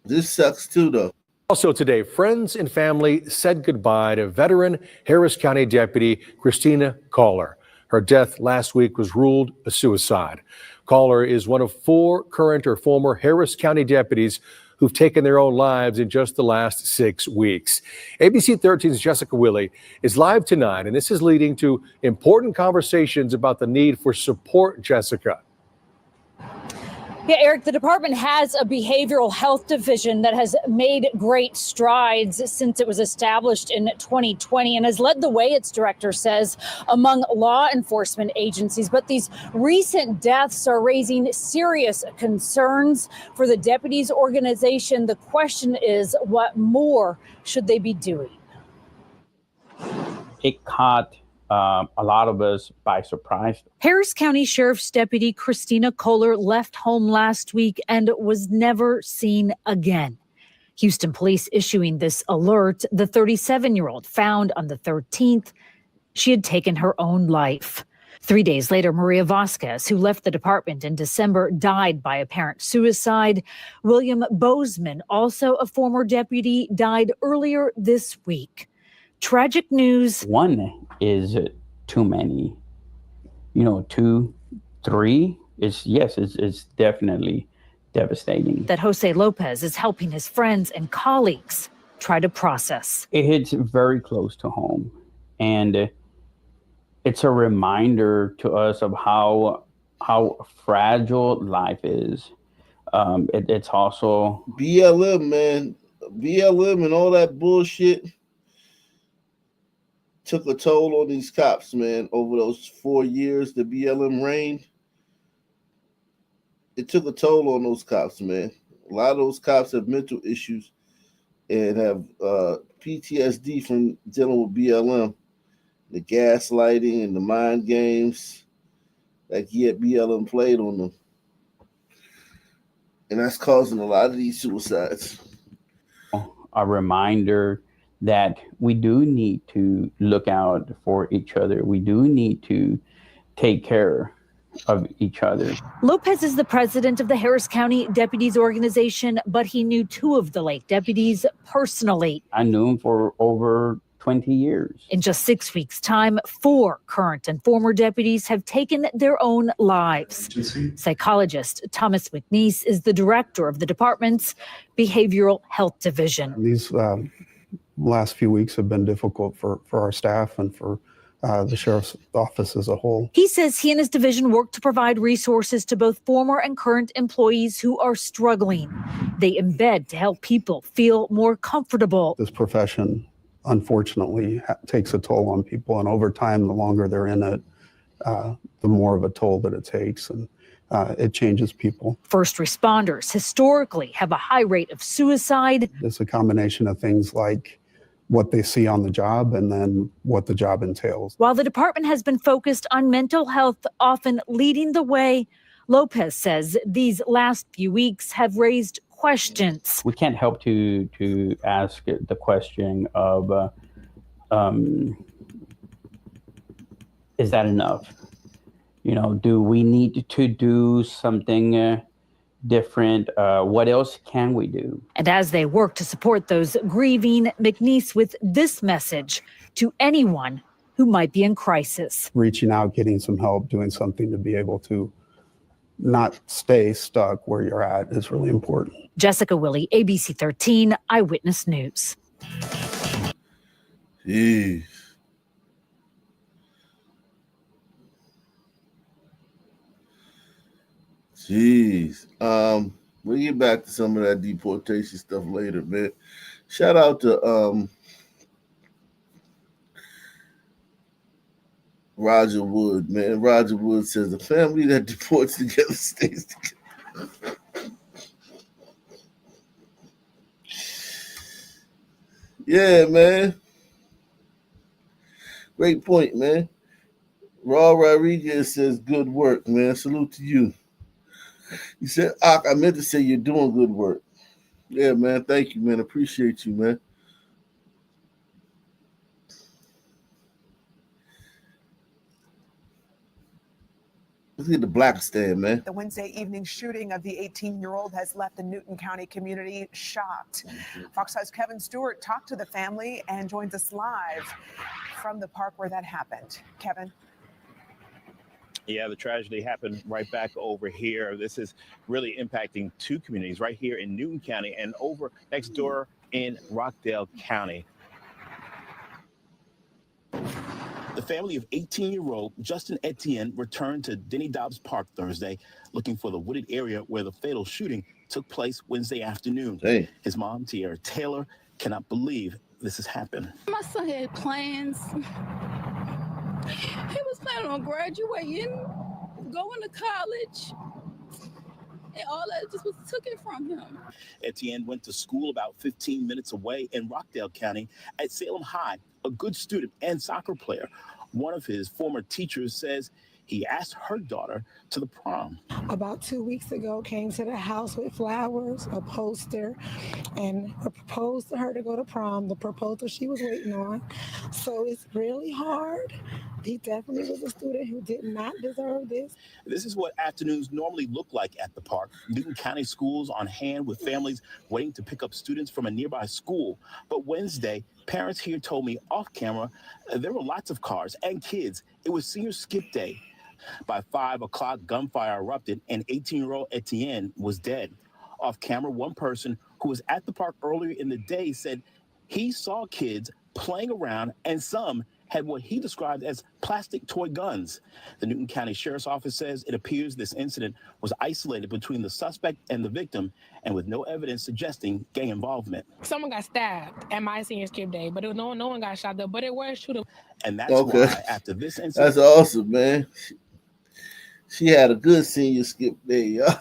This sucks too, though. Also today, friends and family said goodbye to veteran Harris County Deputy Christina Kohler. Her death last week was ruled a suicide. Kohler is one of 4 current or former Harris County deputies who've taken their own lives in just the last 6 weeks. ABC 13's Jessica Willey is live tonight, and this is leading to important conversations about the need for support, Jessica. Yeah, Eric, the department has a behavioral health division that has made great strides since it was established in 2020 and has led the way, its director says, among law enforcement agencies. But these recent deaths are raising serious concerns for the deputies organization. The question is, what more should they be doing? It caught a lot of us by surprise. Harris County Sheriff's Deputy Christina Kohler left home last week and was never seen again. Houston police issuing this alert. The 37-year-old found on the 13th. She had taken her own life. 3 days later, Maria Vasquez, who left the department in December, died by apparent suicide. William Bozeman, also a former deputy, died earlier this week. Tragic news. One is too many. 2, 3, it's definitely devastating. That Jose Lopez is helping his friends and colleagues try to process. It hits very close to home. And it's a reminder to us of how fragile life is. It's also BLM, man. BLM and all that bullshit took a toll on these cops, man, over those 4 years the BLM reigned. It took a toll on those cops, man. A lot of those cops have mental issues and have PTSD from dealing with BLM. The gaslighting and the mind games that BLM played on them. And that's causing a lot of these suicides. A reminder that we do need to look out for each other. We do need to take care of each other. Lopez is the president of the Harris County Deputies Organization, but he knew 2 of the late deputies personally. I knew him for over 20 years. In just 6 weeks' time, 4 current and former deputies have taken their own lives. Psychologist Thomas McNeese is the director of the department's Behavioral Health Division. These last few weeks have been difficult for our staff and for the sheriff's office as a whole. He says he and his division work to provide resources to both former and current employees who are struggling. They embed to help people feel more comfortable. This profession, unfortunately, takes a toll on people, and over time, the longer they're in it, the more of a toll that it takes, and it changes people. First responders historically have a high rate of suicide. It's a combination of things like what they see on the job and then what the job entails. While the department has been focused on mental health, often leading the way, Lopez says these last few weeks have raised questions. We can't help to ask the question of, is that enough? You know, do we need to do something different? What else can we do? And as they work to support those grieving, McNeese with this message to anyone who might be in crisis. Reaching out, getting some help, doing something to be able to not stay stuck where you're at is really important. Jessica Willey, ABC 13 Eyewitness News. Jeez. Jeez. We'll get back to some of that deportation stuff later, man. Shout out to Roger Wood, man. Roger Wood says the family that deports together stays together. Yeah, man. Great point, man. Raul Rodriguez says good work, man. Salute to you. He said, I meant to say you're doing good work. Yeah, man. Thank you, man. Appreciate you, man. Let's get the black stand, man. The Wednesday evening shooting of the 18-year-old has left the Newton County community shocked. Fox 5's Kevin Stewart talked to the family and joins us live from the park where that happened. Kevin. Yeah, the tragedy happened right back over here. This is really impacting two communities right here in Newton County and over next door in Rockdale County. The family of 18-year-old Justin Etienne returned to Denny Dobbs Park Thursday, looking for the wooded area where the fatal shooting took place Wednesday afternoon. Hey. His mom, Tierra Taylor, cannot believe this has happened. My son had plans. He was planning on graduating, going to college, and all that just was taken from him. Etienne went to school about 15 minutes away in Rockdale County at Salem High, a good student and soccer player. One of his former teachers says he asked her daughter to the prom. About 2 weeks ago, came to the house with flowers, a poster, and proposed to her to go to prom, the proposal she was waiting on. So it's really hard. He definitely was a student who did not deserve this. This is what afternoons normally look like at the park. Newton County schools on hand with families waiting to pick up students from a nearby school. But Wednesday, parents here told me off camera there were lots of cars and kids. It was senior skip day. By 5 o'clock, gunfire erupted and 18-year-old Etienne was dead. Off camera, one person who was at the park earlier in the day said he saw kids playing around and some had what he described as plastic toy guns. The Newton County Sheriff's Office says it appears this incident was isolated between the suspect and the victim and with no evidence suggesting gang involvement. Someone got stabbed at my senior skip day, but no one got shot up, but it was shooter. And that's Okay. why after this incident... That's awesome, man. She had a good senior skip day, y'all.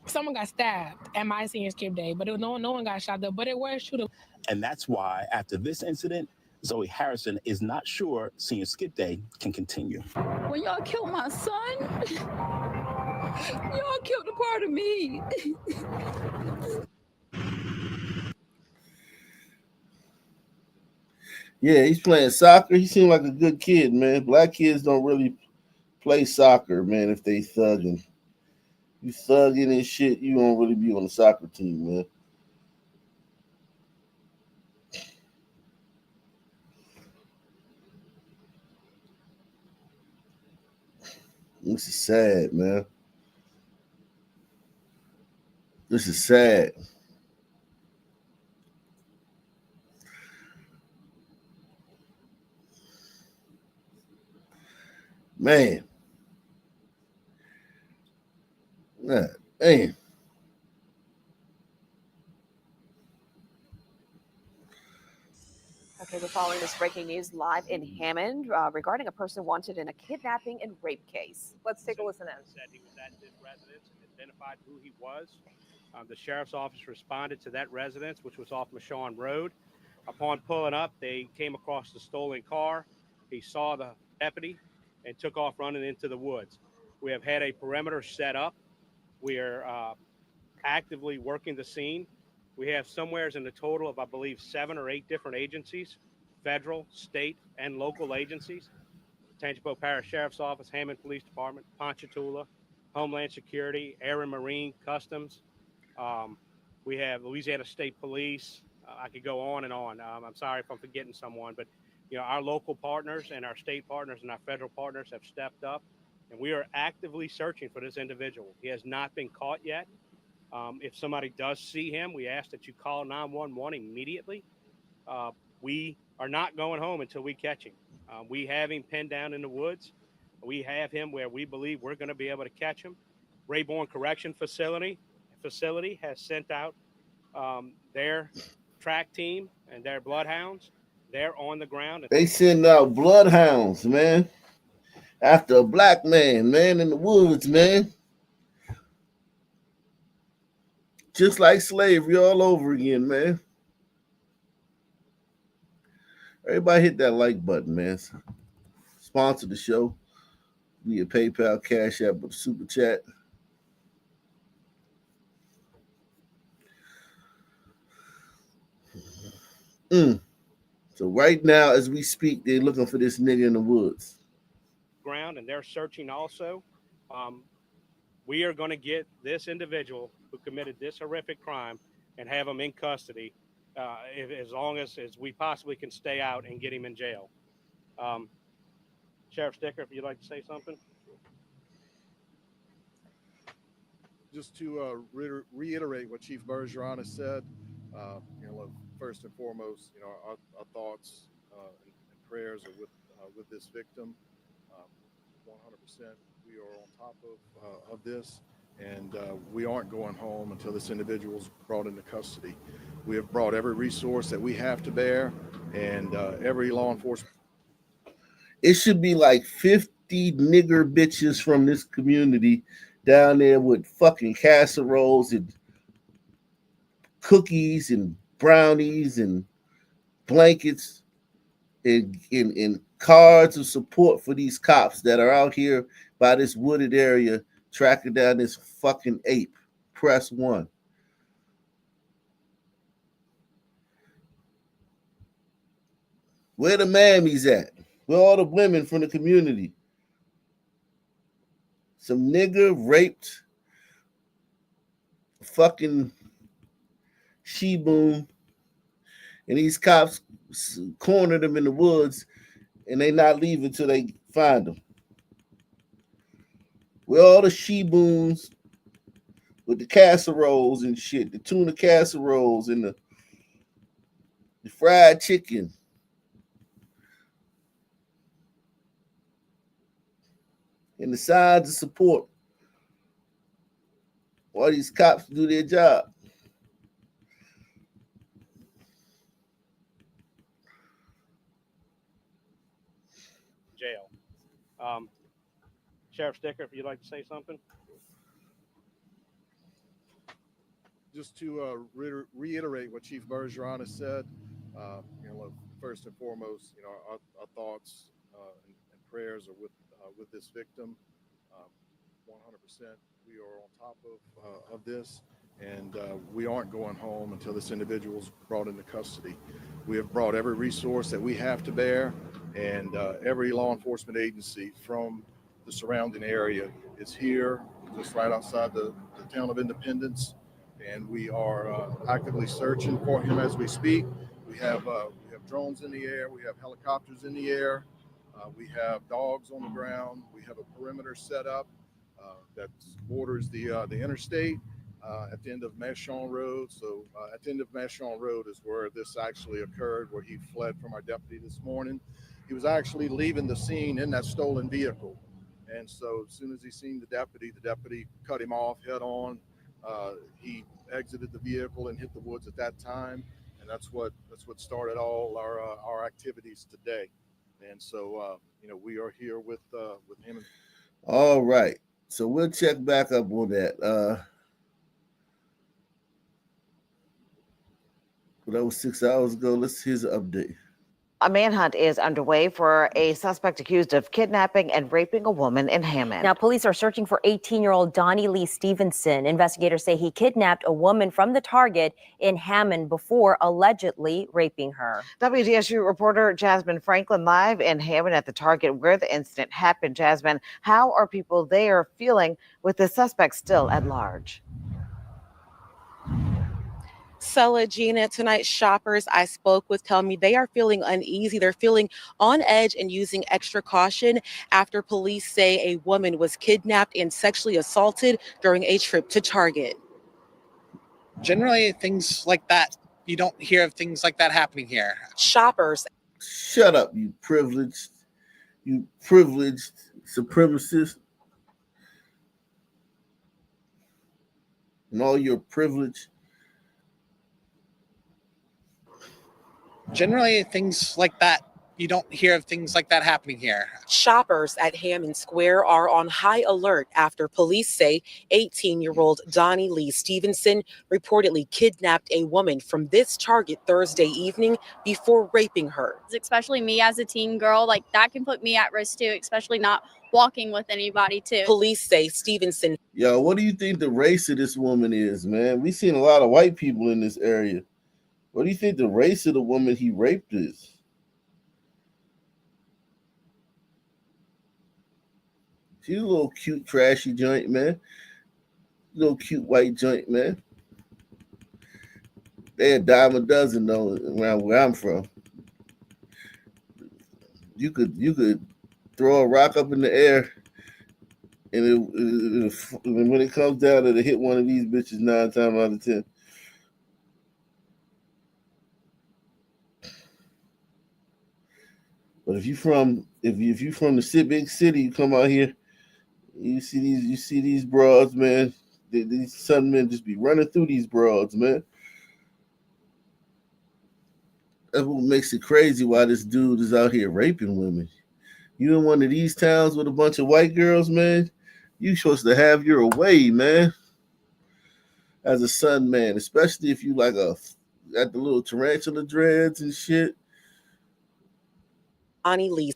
Someone got stabbed at my senior skip day, but no one got shot up, but it was shooter. And that's why after this incident, Zoe Harrison is not sure senior skip day can continue. When y'all killed my son, y'all killed a part of me. Yeah, he's playing soccer. He seemed like a good kid, man. Black kids don't really play soccer, man, if they thugging. You thugging and shit, you don't really be on the soccer team, man. This is sad, man. This is sad. Man. God damn. Okay, we're following this breaking news live in Hammond regarding a person wanted in a kidnapping and rape case. Let's take a listen in. Said he was at this residence and identified who he was. The sheriff's office responded to that residence, which was off Michon Road. Upon pulling up, they came across the stolen car. He saw the deputy and took off running into the woods. We have had a perimeter set up. We are actively working the scene. We have somewheres in the total of, I believe, 7 or 8 different agencies, federal, state, and local agencies. Tangipahoa Parish Sheriff's Office, Hammond Police Department, Ponchatoula, Homeland Security, Air and Marine, Customs. We have Louisiana State Police. I could go on and on. I'm sorry if I'm forgetting someone, but our local partners and our state partners and our federal partners have stepped up, and we are actively searching for this individual. He has not been caught yet. If somebody does see him, we ask that you call 911 immediately. We are not going home until we catch him. We have him pinned down in the woods. We have him where we believe we're going to be able to catch him. Rayborn Correction Facility has sent out their track team and their bloodhounds. They're on the ground. They send out bloodhounds, man, after a black man in the woods, man. Just like slavery all over again, man. Everybody hit that like button, man. Sponsor the show via PayPal, Cash App, or Super Chat. So right now, as we speak, they're looking for this nigga in the woods. Ground, and they're searching also. We are going to get this individual who committed this horrific crime and have him in custody as long as we possibly can stay out and get him in jail. Sheriff Sticker, if you'd like to say something. Just to reiterate what Chief Bergeron has said, first and foremost, our thoughts and prayers are with this victim. 100%, we are on top of this, and we aren't going home until this individual is brought into custody. We have brought every resource that we have to bear, and every law enforcement. It should be like 50 nigger bitches from this community down there with fucking casseroles and cookies and brownies and blankets and cards of support for these cops that are out here by this wooded area tracking down this fucking ape. Press 1. Where the mammies at? Where all the women from the community? Some nigger raped fucking she-boom, and these cops cornered them in the woods, and they not leaving until they find them. Where all the she-booms with the casseroles and shit, the tuna casseroles and the fried chicken. And the signs of support while these cops do their job. Jail. Sheriff Sticker, if you'd like to say something. Just to reiterate what Chief Bergeron has said, first and foremost, our thoughts and prayers are with this victim. 100%, we are on top of this, and we aren't going home until this individual is brought into custody. We have brought every resource that we have to bear, and every law enforcement agency from the surrounding area is here, just right outside the town of Independence, and we are actively searching for him as we speak. We have drones in the air, we have helicopters in the air, we have dogs on the ground, we have a perimeter set up that borders the interstate at the end of Mashon Road. So at the end of Mashon Road is where this actually occurred, where he fled from our deputy this morning. He was actually leaving the scene in that stolen vehicle. And so as soon as he seen the deputy cut him off head on. He exited the vehicle and hit the woods at that time. And that's what started all our activities today. And so we are here with him. All right. So we'll check back up on that. That was 6 hours ago. Let's here's an update. A manhunt is underway for a suspect accused of kidnapping and raping a woman in Hammond. Now, police are searching for 18-year-old Donnie Lee Stevenson. Investigators say he kidnapped a woman from the Target in Hammond before allegedly raping her. WDSU reporter Jasmine Franklin live in Hammond at the Target where the incident happened. Jasmine, how are people there feeling with the suspect still at large? Sella, Gina, tonight's shoppers I spoke with tell me they are feeling uneasy. They're feeling on edge and using extra caution after police say a woman was kidnapped and sexually assaulted during a trip to Target. Generally, things like that, you don't hear of things like that happening here. Shoppers. Shut up, you privileged supremacist. And all your privilege. Generally, things like that, you don't hear of things like that happening here. Shoppers at Hammond Square are on high alert after police say 18-year-old Donnie Lee Stevenson reportedly kidnapped a woman from this Target Thursday evening before raping her. Especially me as a teen girl, like that can put me at risk too, especially not walking with anybody too. Police say Stevenson. Yo, what do you think the race of this woman is, man? We've seen a lot of white people in this area. What do you think the race of the woman he raped is? She's a little cute, trashy joint, man. Little cute white joint, man. They a dime a dozen though around where I'm from. You could throw a rock up in the air, and when it comes down, it'll hit one of these bitches 9 times out of 10. But if you from the big city, you come out here, you see these broads, man. These Southern men just be running through these broads, man. That's what makes it crazy why this dude is out here raping women. You in one of these towns with a bunch of white girls, man, you supposed to have your way, man. As a Southern man, especially if you got the little tarantula dreads and shit. Donnie Lee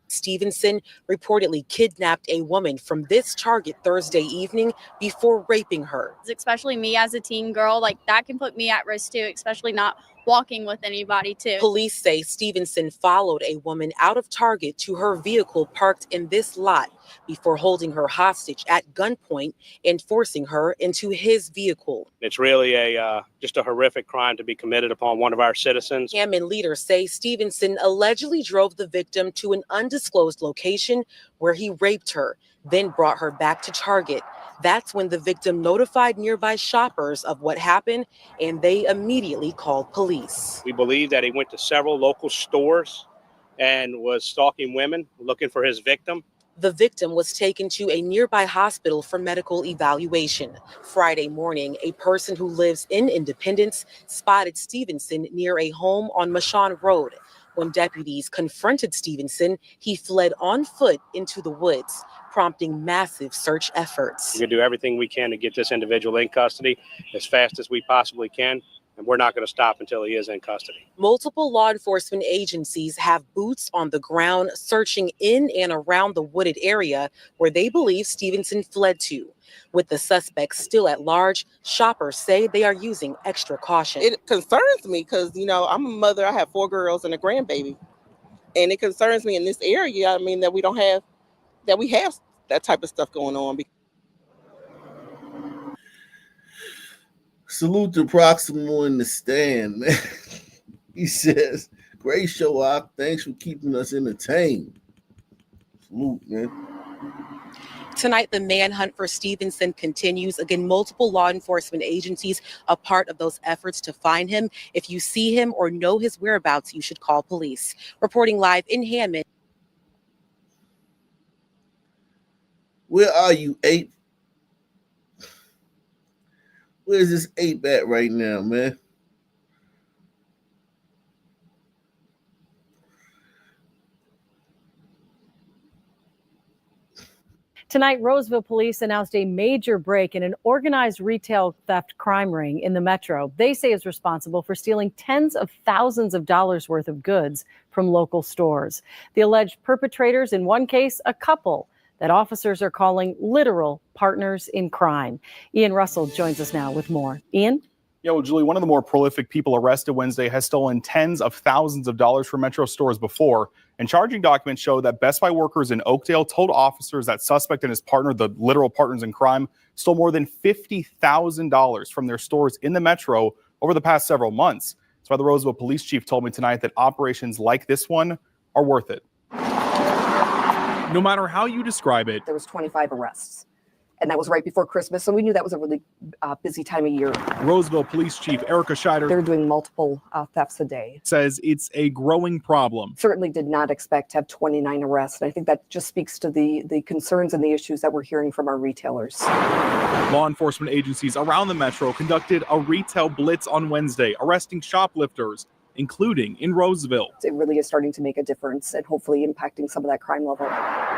Stevenson reportedly kidnapped a woman from this Target Thursday evening before raping her. Especially me as a teen girl, like that can put me at risk too, especially not walking with anybody too. Police say Stevenson followed a woman out of Target to her vehicle parked in this lot before holding her hostage at gunpoint and forcing her into his vehicle. It's really just a horrific crime to be committed upon one of our citizens. Hammond leaders say Stevenson allegedly drove the victim to an undisclosed location where he raped her, then brought her back to Target. That's when the victim notified nearby shoppers of what happened, and they immediately called police. We believe that he went to several local stores and was stalking women looking for his victim. The victim was taken to a nearby hospital for medical evaluation. Friday morning, a person who lives in Independence spotted Stevenson near a home on Mashon Road. When deputies confronted Stevenson, he fled on foot into the woods, prompting massive search efforts. We're going to do everything we can to get this individual in custody as fast as we possibly can, and we're not going to stop until he is in custody. Multiple law enforcement agencies have boots on the ground searching in and around the wooded area where they believe Stevenson fled to. With the suspects still at large, shoppers say they are using extra caution. It concerns me because, I'm a mother. I have 4 girls and a grandbaby. And it concerns me in this area, that we have that type of stuff going on. Salute to Proximo in the stand, man. He says, great show, Op. Thanks for keeping us entertained. Salute, man. Tonight, the manhunt for Stevenson continues. Again, multiple law enforcement agencies are part of those efforts to find him. If you see him or know his whereabouts, you should call police. Reporting live in Hammond. Where are you, ape? Where's this ape at right now, man? Tonight, Roseville police announced a major break in an organized retail theft crime ring in the metro. They say is responsible for stealing tens of thousands of dollars worth of goods from local stores. The alleged perpetrators, in one case, a couple that officers are calling literal partners in crime. Ian Russell joins us now with more. Ian? Yeah, well, Julie, one of the more prolific people arrested Wednesday has stolen tens of thousands of dollars from Metro stores before. And charging documents show that Best Buy workers in Oakdale told officers that suspect and his partner, the literal partners in crime, stole more than $50,000 from their stores in the Metro over the past several months. That's why the Roseville police chief told me tonight that operations like this one are worth it. No matter how you describe it, there was 25 arrests. And that was right before Christmas, so we knew that was a really busy time of year. Roseville Police Chief Erica Scheider, they're doing multiple thefts a day, says it's a growing problem. Certainly did not expect to have 29 arrests. And I think that just speaks to the concerns and the issues that we're hearing from our retailers. Law enforcement agencies around the Metro conducted a retail blitz on Wednesday, arresting shoplifters, including in Roseville. It really is starting to make a difference and hopefully impacting some of that crime level.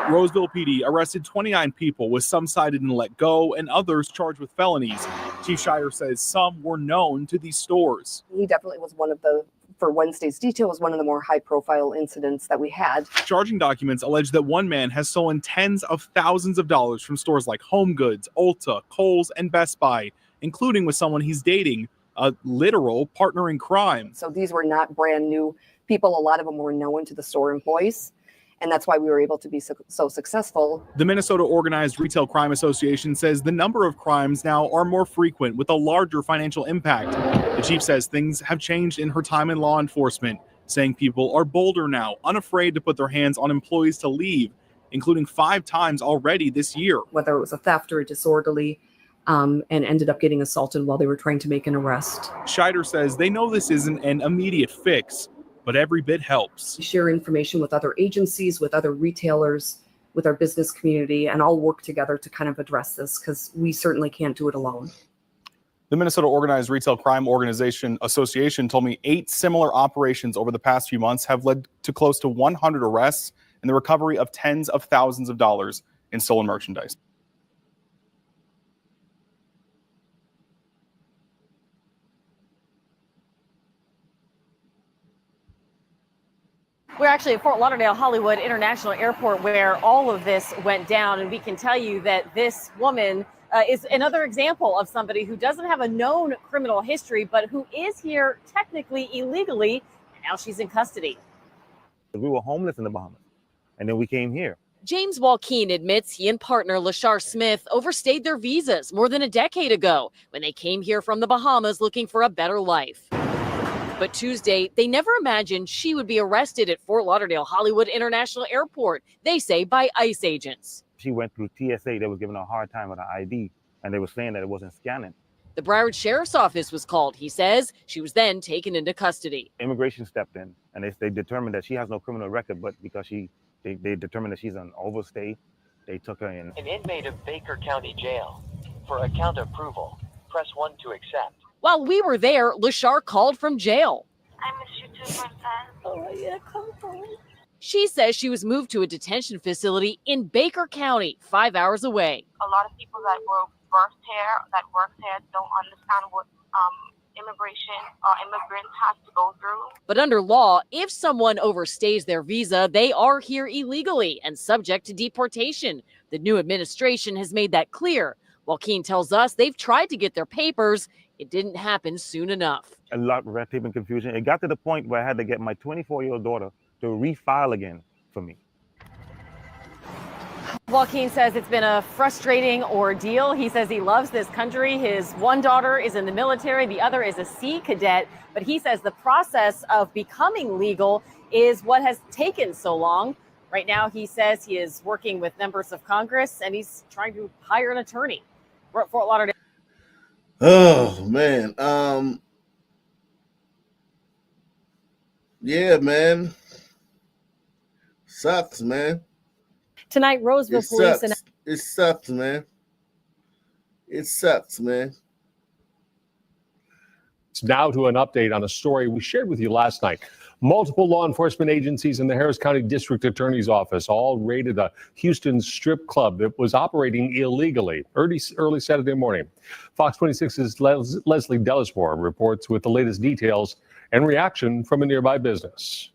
Roseville PD arrested 29 people, with some cited and let go and others charged with felonies. Chief Shire says some were known to these stores. He definitely was one of the, for Wednesday's detail, was one of the more high-profile incidents that we had. Charging documents allege that one man has stolen tens of thousands of dollars from stores like Home Goods, Ulta, Kohl's, and Best Buy, including with someone he's dating, a literal partner in crime. So these were not brand new people. A lot of them were known to the store employees. And that's why we were able to be so successful. The Minnesota Organized Retail Crime Association says the number of crimes now are more frequent with a larger financial impact. The chief says things have changed in her time in law enforcement, saying people are bolder now, unafraid to put their hands on employees to leave, including 5 times already this year. Whether it was a theft or a disorderly, and ended up getting assaulted while they were trying to make an arrest. Scheider says they know this isn't an immediate fix, but every bit helps. We share information with other agencies, with other retailers, with our business community, and all work together to kind of address this because we certainly can't do it alone. The Minnesota Organized Retail Crime Association told me 8 similar operations over the past few months have led to close to 100 arrests and the recovery of tens of thousands of dollars in stolen merchandise. We're actually at Fort Lauderdale Hollywood International Airport where all of this went down. And we can tell you that this woman is another example of somebody who doesn't have a known criminal history, but who is here technically illegally. And now she's in custody. We were homeless in the Bahamas, and then we came here. James Walkeen admits he and partner Lashar Smith overstayed their visas more than a decade ago when they came here from the Bahamas looking for a better life. But Tuesday, they never imagined she would be arrested at Fort Lauderdale Hollywood International Airport, they say by ICE agents. She went through TSA. They was giving her a hard time with her ID, and they were saying that it wasn't scanning. The Broward Sheriff's Office was called, he says. She was then taken into custody. Immigration stepped in, and they determined that she has no criminal record, but because they determined that she's an overstay, they took her in. An inmate of Baker County Jail. For account approval, press 1 to accept. While we were there, Lashar called from jail. I miss you too, princess. Oh, yeah, come home. She says she was moved to a detention facility in Baker County, 5 hours away. A lot of people that were birthed here, that worked here, don't understand what immigration or immigrants have to go through. But under law, if someone overstays their visa, they are here illegally and subject to deportation. The new administration has made that clear. Walkeen tells us they've tried to get their papers. It didn't happen soon enough. A lot of red tape and confusion. It got to the point where I had to get my 24-year-old daughter to refile again for me. Walkeen says it's been a frustrating ordeal. He says he loves this country. His one daughter is in the military. The other is a Sea Cadet. But he says the process of becoming legal is what has taken so long. Right now, he says he is working with members of Congress and he's trying to hire an attorney. We're at Fort Lauderdale. Oh, man. Yeah, man. Sucks, man. Tonight, Roseville police sucks. It sucks, man. It sucks, man. Now to an update on a story we shared with you last night. Multiple law enforcement agencies in the Harris County District Attorney's Office all raided a Houston strip club that was operating illegally early Saturday morning. Fox 26's Leslie Delismore reports with the latest details and reaction from a nearby business.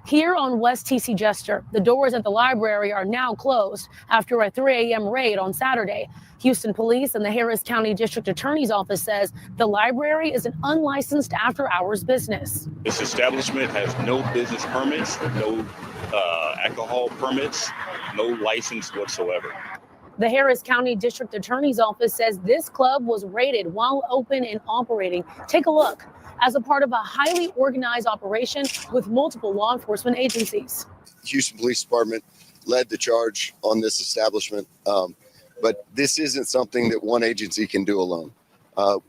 Here on West TC Jester, the doors at the library are now closed after a 3 a.m. raid on Saturday. Houston Police and the Harris County District Attorney's Office says the library is an unlicensed after-hours business. This establishment has no business permits, no alcohol permits, no license whatsoever. The Harris County District Attorney's Office says this club was raided while open and operating. Take a look. As a part of a highly organized operation with multiple law enforcement agencies. Houston Police Department led the charge on this establishment, but this isn't something that one agency can do alone.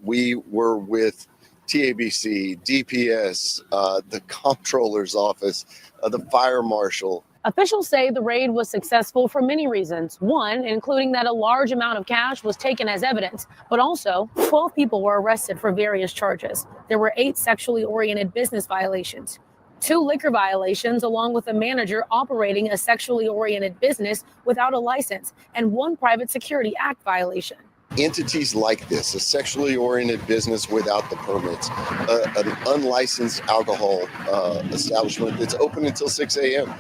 We were with TABC, DPS, the Comptroller's Office, the Fire Marshal. Officials say the raid was successful for many reasons. One, including that a large amount of cash was taken as evidence, but also 12 people were arrested for various charges. There were 8 sexually oriented business violations, 2 liquor violations, along with a manager operating a sexually oriented business without a license, and 1 Private Security Act violation. Entities like this, a sexually oriented business without the permits, an unlicensed alcohol establishment that's open until 6 a.m.,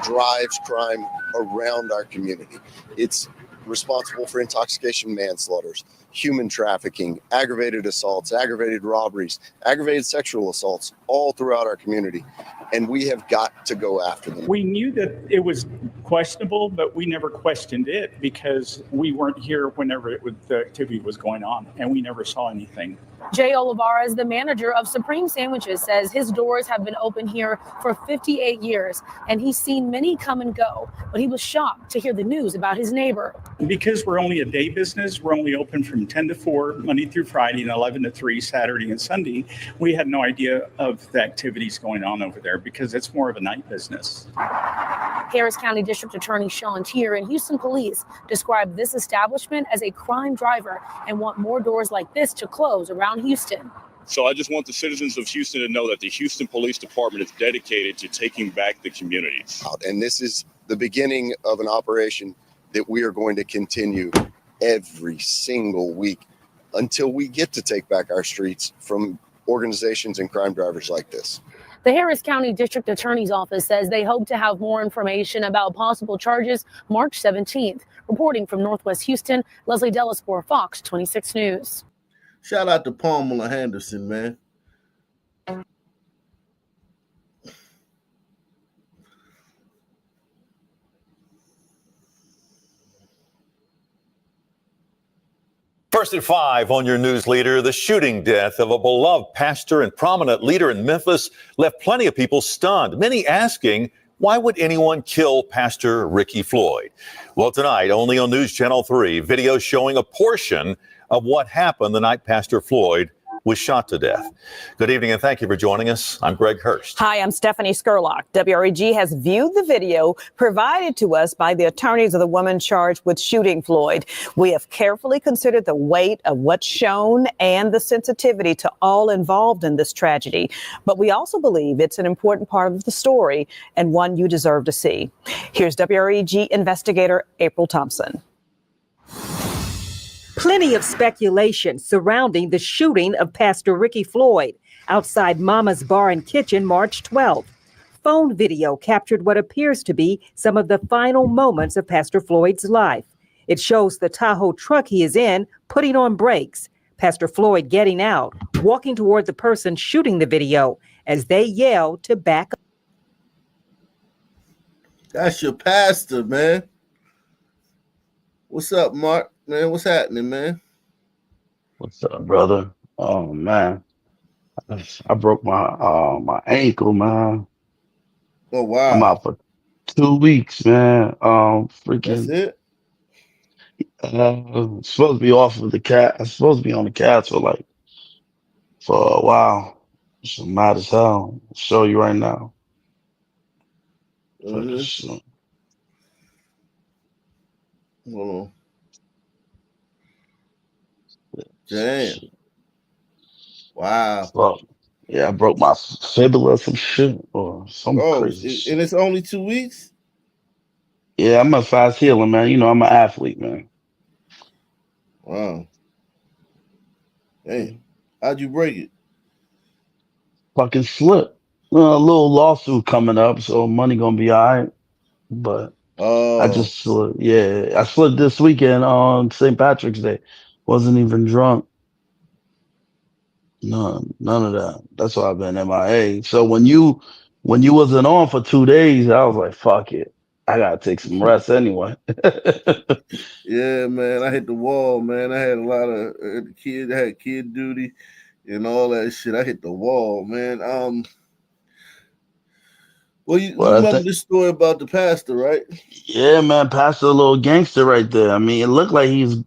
drives crime around our community. It's responsible for intoxication manslaughters, human trafficking, aggravated assaults, aggravated robberies, aggravated sexual assaults all throughout our community. And we have got to go after them. We knew that it was questionable, but we never questioned it because we weren't here whenever the activity was going on, and we never saw anything. Jay Olivares, the manager of Supreme Sandwiches, says his doors have been open here for 58 years, and he's seen many come and go, but he was shocked to hear the news about his neighbor. Because we're only a day business, we're only open from 10 to 4, Monday through Friday, and 11 to 3, Saturday and Sunday. We had no idea of the activities going on over there because it's more of a night business. Harris County District Attorney Sean Tier and Houston Police described this establishment as a crime driver and want more doors like this to close around Houston. So I just want the citizens of Houston to know that the Houston Police Department is dedicated to taking back the communities. And this is the beginning of an operation that we are going to continue every single week until we get to take back our streets from organizations and crime drivers like this. The Harris County District Attorney's Office says they hope to have more information about possible charges March 17th. Reporting from Northwest Houston, Leslie Delismore, Fox 26 News. Shout out to Pamela Henderson, man. First at 5 on your news leader, the shooting death of a beloved pastor and prominent leader in Memphis left plenty of people stunned, many asking, why would anyone kill Pastor Ricky Floyd? Well, tonight, only on News Channel 3, video showing a portion of what happened the night Pastor Floyd was shot to death. Good evening and thank you for joining us. I'm Greg Hurst. Hi, I'm Stephanie Skurlock. WREG has viewed the video provided to us by the attorneys of the woman charged with shooting Floyd. We have carefully considered the weight of what's shown and the sensitivity to all involved in this tragedy. But we also believe it's an important part of the story and one you deserve to see. Here's WREG investigator April Thompson. Plenty of speculation surrounding the shooting of Pastor Ricky Floyd outside Mama's Bar and Kitchen March 12th. Phone video captured what appears to be some of the final moments of Pastor Floyd's life. It shows the Tahoe truck he is in putting on brakes, Pastor Floyd getting out, walking toward the person shooting the video as they yell to back up. That's your pastor, man. What's up, Mark? Man, what's happening, man? What's up, brother? Oh man, I broke my ankle, man. Oh wow! I'm out for 2 weeks, man. That's it. Supposed to be off of the cat. I'm supposed to be on the cats for a while. It's mad as hell. I'll show you right now. Mm-hmm. Hold on. Damn. Wow. Well, yeah, I broke my fibula or some shit or some Oh, crazy shit. and it's only 2 weeks? Yeah, I'm a fast healer, man. You know, I'm an athlete, man. Wow. Hey, how'd you break it? Fucking slip. A little lawsuit coming up, so money gonna be all right. But I Oh, just slipped. Yeah, I slipped this weekend on St. Patrick's Day. Wasn't even drunk. None of that. That's why I've been MIA. So when you wasn't on for 2 days, I was like, fuck it. I gotta take some rest anyway. yeah, man. I hit the wall, man. I had a lot of I had kid duty and all that shit. I hit the wall, man. Well, you Well, I remember think, this story about the pastor, right? yeah, man, Pastor, a little gangster right there. I mean, it looked like he's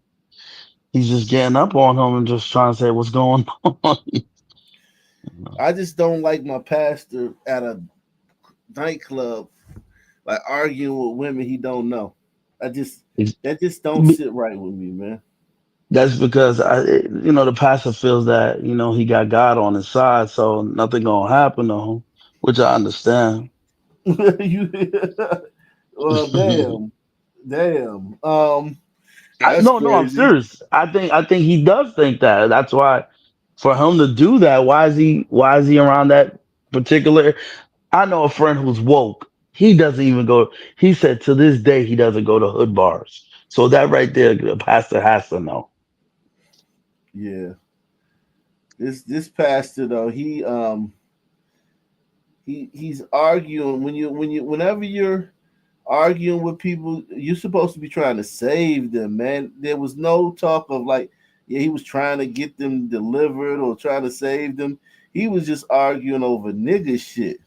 just getting up on him and just trying to say what's going on. I just don't like my pastor at a nightclub, like arguing with women he don't know. That just don't sit right with me, man. That's because the pastor feels that he got God on his side, so nothing gonna happen to him, which I understand. Well, damn. That's No, I'm crazy. serious. I think he does think that. That's why for him to do that, why is he around that particular? I know a friend who's woke. He doesn't even go. He said to this day he doesn't go to hood bars. So that right there, the pastor has to know. Yeah, this pastor though, he's arguing whenever you're arguing with people, you're supposed to be trying to save them, man. There was no talk of like, yeah, he was trying to get them delivered or trying to save them. He was just arguing over nigga shit.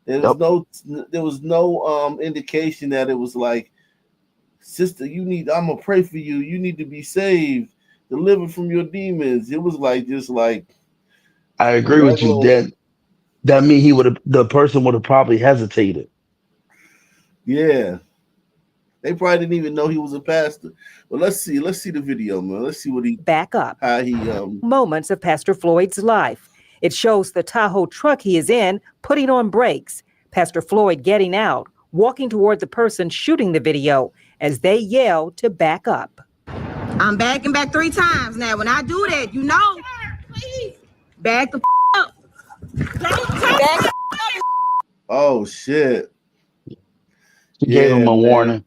Yep. There was no indication that it was like, sister, I'm gonna pray for you. You need to be saved, delivered from your demons. It was like just like I a agree with you. regular. That mean the person would have probably hesitated. Yeah. They probably didn't even know he was a pastor. But let's see the video, man. Let's see what he Back up. how he Moments of Pastor Floyd's life. It shows the Tahoe truck he is in putting on brakes. Pastor Floyd getting out, walking toward the person shooting the video as they yell to back up. I'm backing back 3 times now. When I do that, please back the up. Back oh shit. She gave him a man. warning.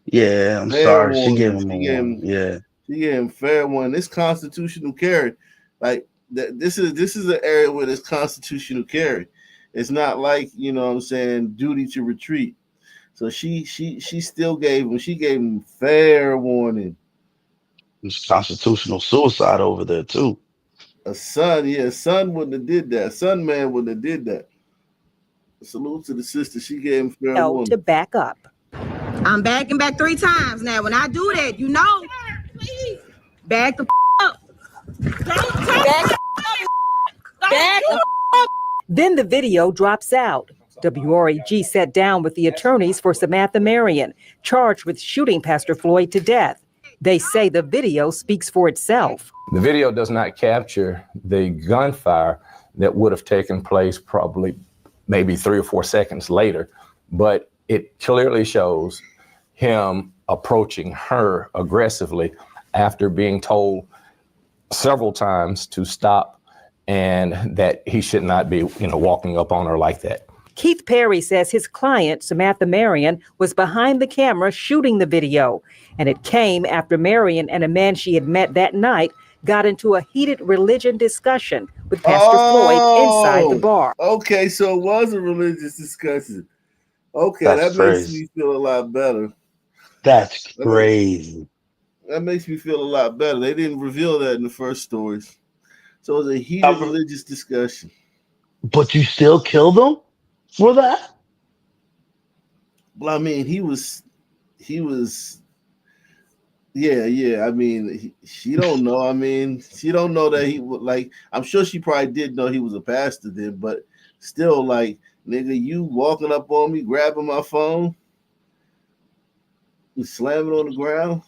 Yeah, I'm Fair sorry. She gave warning. him a warning. Yeah. She gave him fair warning. This constitutional carry, like this is an area where there's constitutional carry. It's not like, what I'm saying, duty to retreat. So she still gave him fair warning. It's constitutional suicide over there too. A son wouldn't have did that. Son man wouldn't have did that. Salute to the sister. She gave him fair warning. To back up. I'm backing back 3 times now. When I do that, please back the up. Back up. Then the video drops out. WREG sat down with the attorneys for Samantha Marion, charged with shooting Pastor Floyd to death. They say the video speaks for itself. The video does not capture the gunfire that would have taken place probably maybe 3 or 4 seconds later, but it clearly shows him approaching her aggressively after being told several times to stop and that he should not be, walking up on her like that. Keith Perry says his client, Samantha Marion, was behind the camera shooting the video. And it came after Marion and a man she had met that night got into a heated religion discussion with Pastor Floyd inside the bar. Okay, so it was a religious discussion. Okay, That's that makes crazy. me feel a lot better. That's crazy. That makes me feel a lot better. They didn't reveal that in the first stories. So it was a heated religious discussion. But you still killed him for that? Well, I mean, he was yeah. I mean, she don't know. I mean, she don't know that he would, like, I'm sure she probably did know he was a pastor then, but still, like, nigga, you walking up on me, grabbing my phone, you slamming on the ground.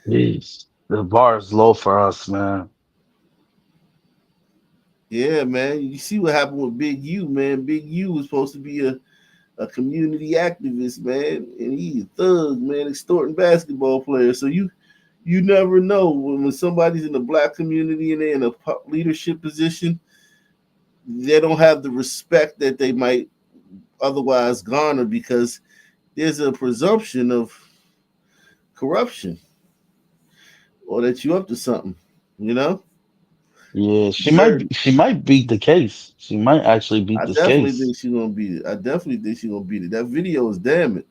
Jeez. The bar is low for us, man. Yeah, man. You see what happened with Big U, man. Big U was supposed to be a community activist, man, and he's a thug, man, extorting basketball players. So you never know when somebody's in the black community and they're in a leadership position, they don't have the respect that they might otherwise garner because there's a presumption of corruption or that you up to something, you know? Yeah, she might beat the case. She might actually beat I this definitely case. think she's gonna beat it. I definitely think she's gonna beat it. That video is damn it.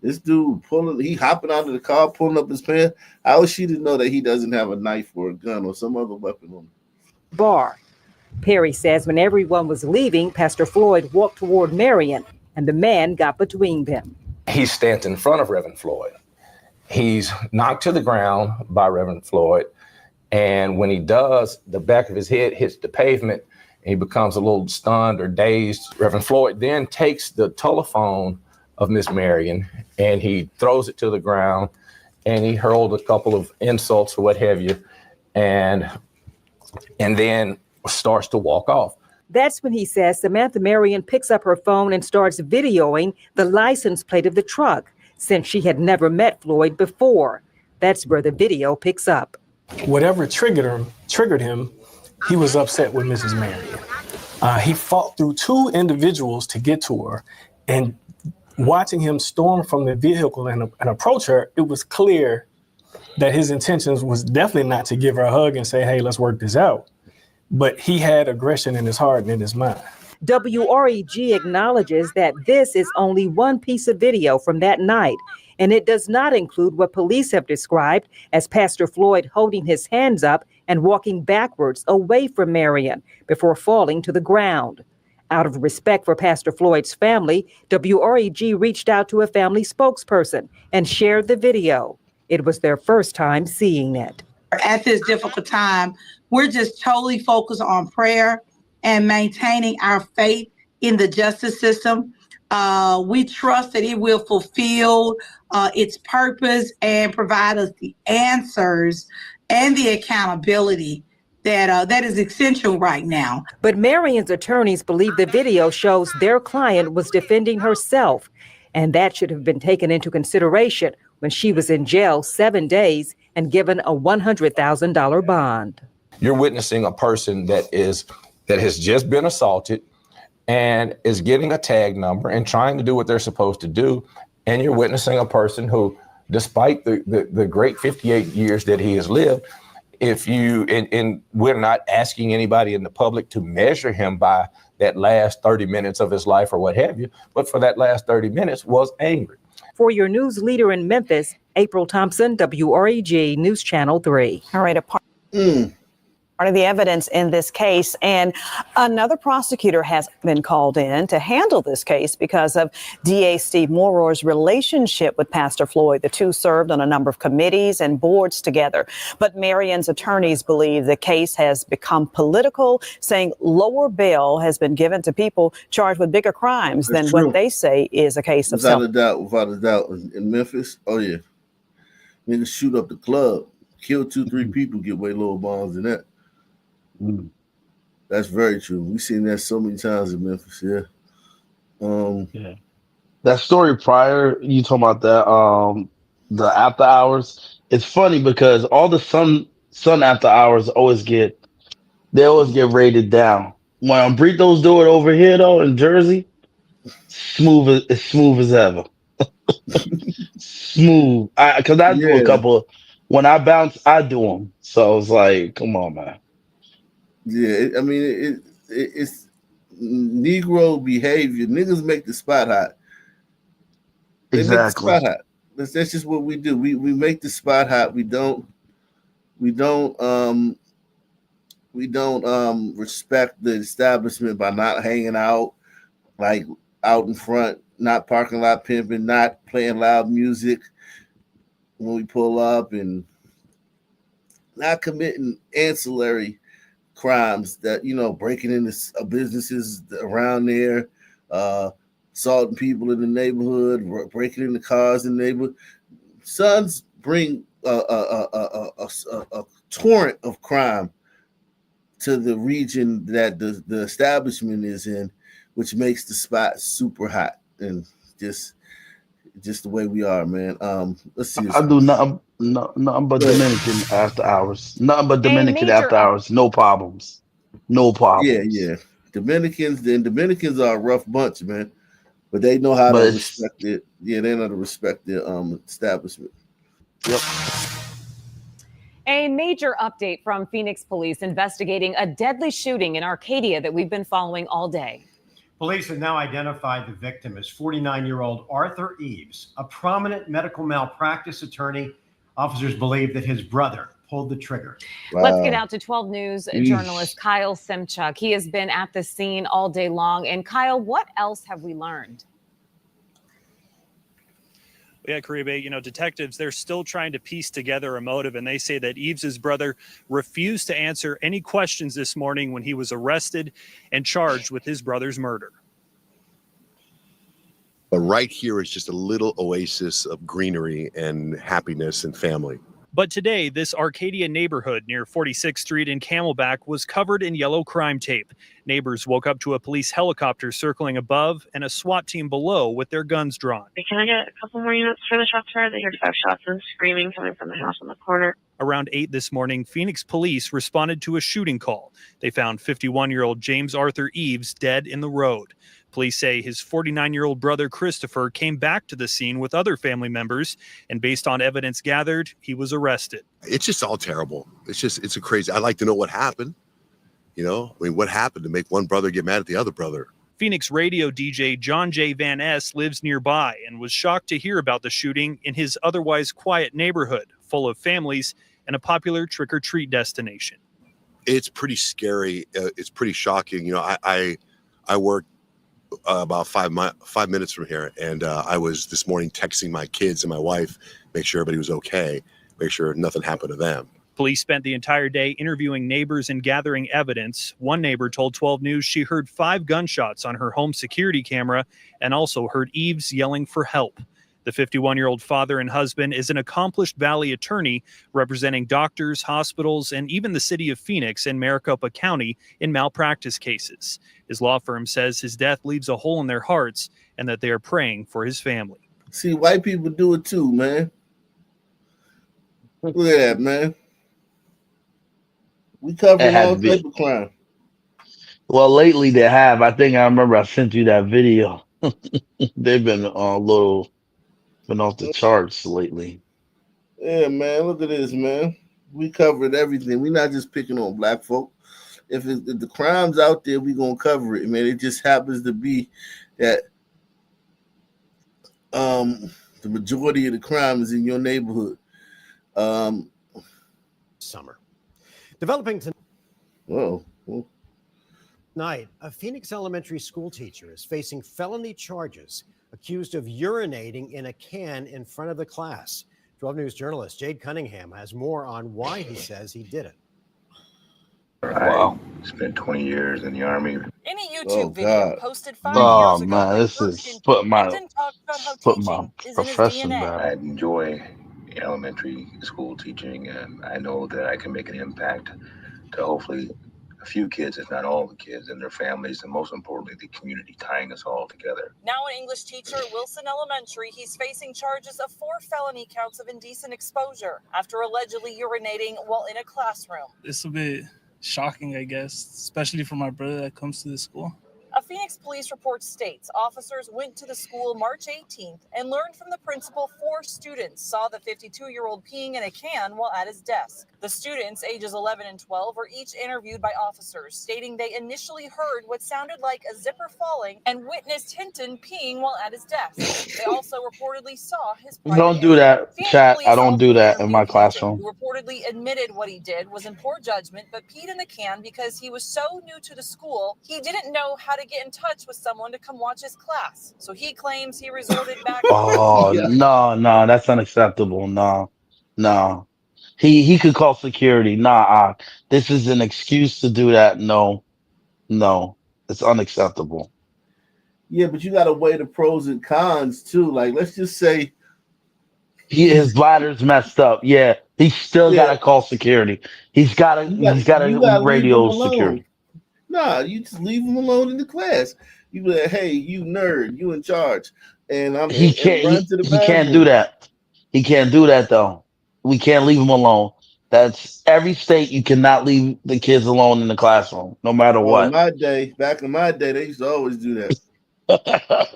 This dude he hopping out of the car, pulling up his pants. How is she to know that he doesn't have a knife or a gun or some other weapon on him? Bar. Perry says when everyone was leaving, Pastor Floyd walked toward Marion, and the man got between them. He stands in front of Reverend Floyd. He's knocked to the ground by Reverend Floyd. And when he does, the back of his head hits the pavement and he becomes a little stunned or dazed. Reverend Floyd then takes the telephone of Miss Marion and he throws it to the ground and he hurled a couple of insults or what have you. And then starts to walk off. That's when he says Samantha Marion picks up her phone and starts videoing the license plate of the truck, since she had never met Floyd before. That's where the video picks up. Whatever triggered him, he was upset with Mrs. Marion. He fought through two individuals to get to her, and watching him storm from the vehicle and approach her, it was clear that his intentions was definitely not to give her a hug and say, hey, let's work this out. But he had aggression in his heart and in his mind. WREG acknowledges that this is only one piece of video from that night, and it does not include what police have described as Pastor Floyd holding his hands up and walking backwards away from Marion before falling to the ground. Out of respect for Pastor Floyd's family, WREG reached out to a family spokesperson and shared the video. It was their first time seeing it. At this difficult time, we're just totally focused on prayer and maintaining our faith in the justice system. We trust that it will fulfill its purpose and provide us the answers and the accountability that is essential right now. But Marion's attorneys believe the video shows their client was defending herself, and that should have been taken into consideration when she was in jail 7 days and given a $100,000 bond. You're witnessing a person that has just been assaulted and is getting a tag number and trying to do what they're supposed to do. And you're witnessing a person who, despite the great 58 years that he has lived, and we're not asking anybody in the public to measure him by that last 30 minutes of his life or what have you, but for that last 30 minutes was angry. For your news leader in Memphis, April Thompson, WREG News Channel 3. All right, part of the evidence in this case, and another prosecutor has been called in to handle this case because of DA Steve Moro's relationship with Pastor Floyd. The two served on a number of committees and boards together. But Marion's attorneys believe the case has become political, saying lower bail has been given to people charged with bigger crimes than what they say is a case of without a doubt. In Memphis, oh yeah, niggas shoot up the club, kill 2-3 people, get way lower bonds than that. That's very true. We've seen that so many times in Memphis. Yeah. That story prior, you talking about that, the after hours. It's funny because all the sun after hours always get rated down. When Britos do it over here though in Jersey, smooth as ever. Smooth. Because I do a couple. When I bounce, I do them. So it's like, come on, man. Yeah, it's Negro behavior. Niggas make the spot hot. They make the spot hot. That's just what we do. We make the spot hot. We don't respect the establishment by not hanging out, like out in front, not parking lot pimping, not playing loud music when we pull up, and not committing ancillary crimes that, breaking into businesses around there, assaulting people in the neighborhood, breaking into cars in the neighborhood. Sons bring a torrent of crime to the region that the establishment is in, which makes the spot super hot and just the way we are, man. Let's see. I do nothing but Dominican after hours. Nothing but Dominican major after hours. No problems. No problems. Yeah. Dominicans are a rough bunch, man. But they know how to But respect it. Yeah, they know how to respect their establishment. Yep. A major update from Phoenix police investigating a deadly shooting in Arcadia that we've been following all day. Police have now identified the victim as 49-year-old Arthur Eves, a prominent medical malpractice attorney. Officers believe that his brother pulled the trigger. Wow. Let's get out to 12 News journalist Kyle Semchuk. He has been at the scene all day long. And Kyle, what else have we learned? Yeah, Karibe, detectives, they're still trying to piece together a motive, and they say that Eves' brother refused to answer any questions this morning when he was arrested and charged with his brother's murder. But right here is just a little oasis of greenery and happiness and family. But today, this Arcadia neighborhood near 46th Street in Camelback was covered in yellow crime tape. Neighbors woke up to a police helicopter circling above and a SWAT team below with their guns drawn. Can I get a couple more units for the shots fired? They heard 5 shots and screaming coming from the house on the corner. Around 8 this morning, Phoenix police responded to a shooting call. They found 51-year-old James Arthur Eves dead in the road. Police say his 49-year-old brother Christopher came back to the scene with other family members, and based on evidence gathered, he was arrested. It's just all terrible. It's a crazy. I'd like to know what happened. What happened to make one brother get mad at the other brother? Phoenix radio DJ John J. Van S. lives nearby and was shocked to hear about the shooting in his otherwise quiet neighborhood, full of families and a popular trick-or-treat destination. It's pretty scary. It's pretty shocking. I work about 5 minutes from here, and I was this morning texting my kids and my wife, make sure everybody was okay, make sure nothing happened to them. Police spent the entire day interviewing neighbors and gathering evidence. One neighbor told 12 News she heard 5 gunshots on her home security camera and also heard Eves yelling for help. The 51-year-old father and husband is an accomplished Valley attorney representing doctors, hospitals, and even the city of Phoenix and Maricopa County in malpractice cases. His law firm says his death leaves a hole in their hearts and that they are praying for his family. See, white people do it too, man. Look at that, man. We cover all type of crime. Well, lately they have. I remember I sent you that video. They've been been off the charts lately. Yeah, man. Look at this, man. We covered everything. We're not just picking on black folk. If the crime's out there, we're going to cover it, man. It just happens to be that the majority of the crime is in your neighborhood. Summer. Developing tonight. Whoa. Night, a Phoenix elementary school teacher is facing felony charges, accused of urinating in a can in front of the class. 12 News journalist Jade Cunningham has more on why he says he did it. Wow. I spent 20 years in the Army. In a YouTube video posted 5 years ago, man, this is putting my profession down. I enjoy elementary school teaching, and I know that I can make an impact to hopefully a few kids, if not all the kids and their families, and most importantly, the community, tying us all together. Now an English teacher at Wilson Elementary, he's facing charges of 4 felony counts of indecent exposure after allegedly urinating while in a classroom. It's a bit shocking, I guess, especially for my brother that comes to the school. A Phoenix police report states officers went to the school March 18th and learned from the principal 4 students saw the 52-year-old peeing in a can while at his desk. The students, ages 11 and 12, were each interviewed by officers, stating they initially heard what sounded like a zipper falling and witnessed Hinton peeing while at his desk. They also reportedly saw his private Don't do that, chat. I don't do that in my classroom. who reportedly admitted what he did was in poor judgment, but peed in the can because he was so new to the school, he didn't know how to get in touch with someone to come watch his class. So he claims he resorted back. Oh, no, that's unacceptable. No. He could call security. This is an excuse to do that. No, it's unacceptable. Yeah, but you got to weigh the pros and cons too. Like, let's just say his bladder's messed up. Yeah, He still Yeah, gotta call security. He's gotta you gotta leave them radio alone. security. Nah, you just leave them alone in the class. You be like, hey, you nerd, you in charge, and I'm He and can't run to the he can't do bathroom. that. He can't do that though. We can't leave him alone. That's every state. You cannot leave the kids alone in the classroom, no matter Oh, in what. my day, back in my day, they used to always do that.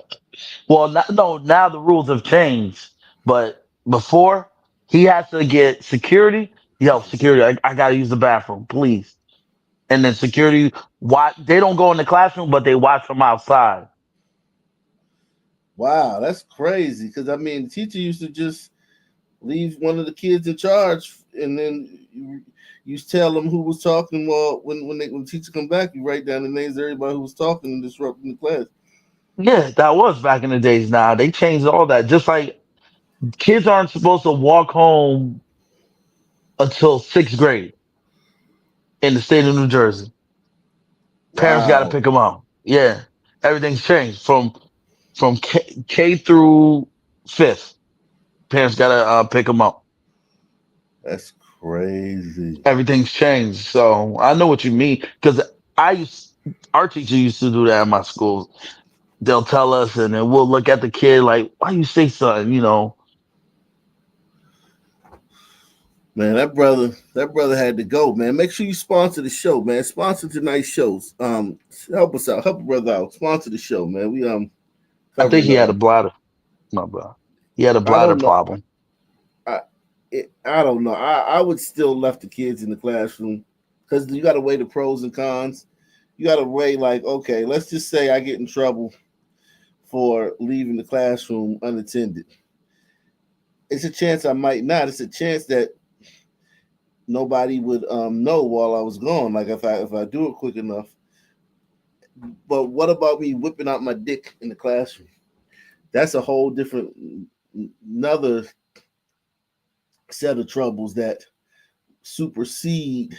Well, no, now the rules have changed. But before, he has to get security. Yo, security, I gotta use the bathroom, please. And then security, watch. They don't go in the classroom, but they watch from outside. Wow, that's crazy. Because I mean, the teacher used to just leave one of the kids in charge, and then you tell them who was talking. Well, when the teacher come back, you write down the names of everybody who was talking and disrupting the class. Yeah, that was back in the days. Now they changed all that. Just like kids aren't supposed to walk home until sixth grade in the state of New Jersey. Parents got to Wow, pick them up. Yeah, everything's changed from K through fifth. Parents got to pick them up. that's crazy. Everything's changed. So I know what you mean because our teacher used to do that in my school. They'll tell us, and then we'll look at the kid like, "Why you say something?" Man, that brother had to go, man. Make sure you sponsor the show, man. Sponsor tonight's shows. Help us out, help a brother out. Sponsor the show, man. We I think covering he had a bladder. No, bro. He had a I bladder don't know. problem. I don't know. I would still left the kids in the classroom because you got to weigh the pros and cons. You got to weigh like, okay, let's just say I get in trouble for leaving the classroom unattended. It's a chance I might not. It's a chance that nobody would know while I was gone. Like if I do it quick enough. But what about me whipping out my dick in the classroom? That's a whole different another set of troubles that supersede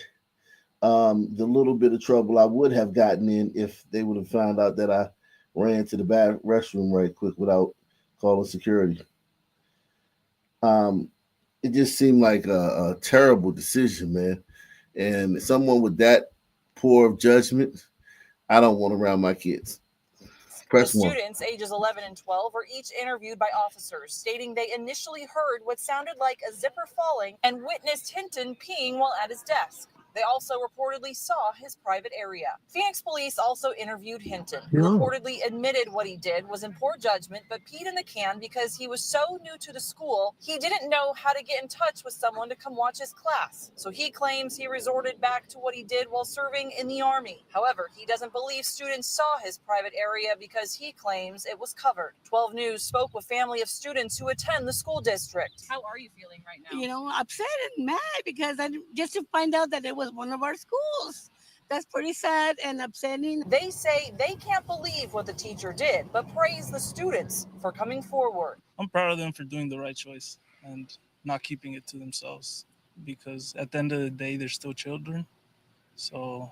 the little bit of trouble I would have gotten in if they would have found out that I ran to the restroom right quick without calling security. It just seemed like a terrible decision, man. And someone with that poor of judgment, I don't want around my kids. Press The one. students, ages 11 and 12, were each interviewed by officers, stating they initially heard what sounded like a zipper falling and witnessed Hinton peeing while at his desk. They also reportedly saw his private area. Phoenix police also interviewed Hinton, who reportedly admitted what he did was in poor judgment, but peed in the can because he was so new to the school, he didn't know how to get in touch with someone to come watch his class. So he claims he resorted back to what he did while serving in the Army. However, he doesn't believe students saw his private area because he claims it was covered. 12 News spoke with family of students who attend the school district. How are you feeling right now? Upset and mad because just to find out that it was one of our schools. That's pretty sad and upsetting. They say they can't believe what the teacher did, but praise the students for coming forward. I'm proud of them for doing the right choice and not keeping it to themselves, because at the end of the day, they're still children. So,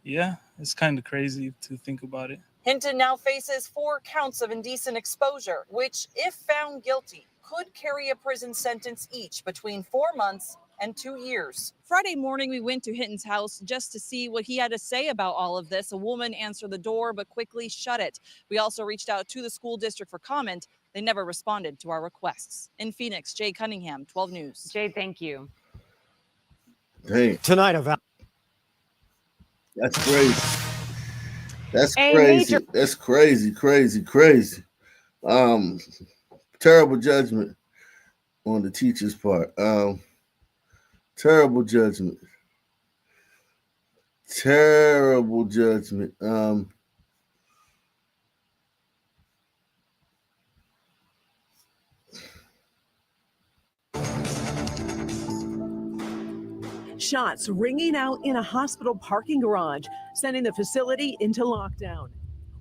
yeah, it's kind of crazy to think about it. Hinton now faces 4 counts of indecent exposure, which, if found guilty, could carry a prison sentence each between 4 months and 2 years. Friday morning, we went to Hinton's house just to see what he had to say about all of this. A woman answered the door, but quickly shut it. We also reached out to the school district for comment. They never responded to our requests. In Phoenix, Jay Cunningham, 12 News. Jay, thank you. Hey, Tonight, that's crazy. That's A crazy. major- That's crazy. Terrible judgment on the teacher's part. Terrible judgment. Shots ringing out in a hospital parking garage, sending the facility into lockdown.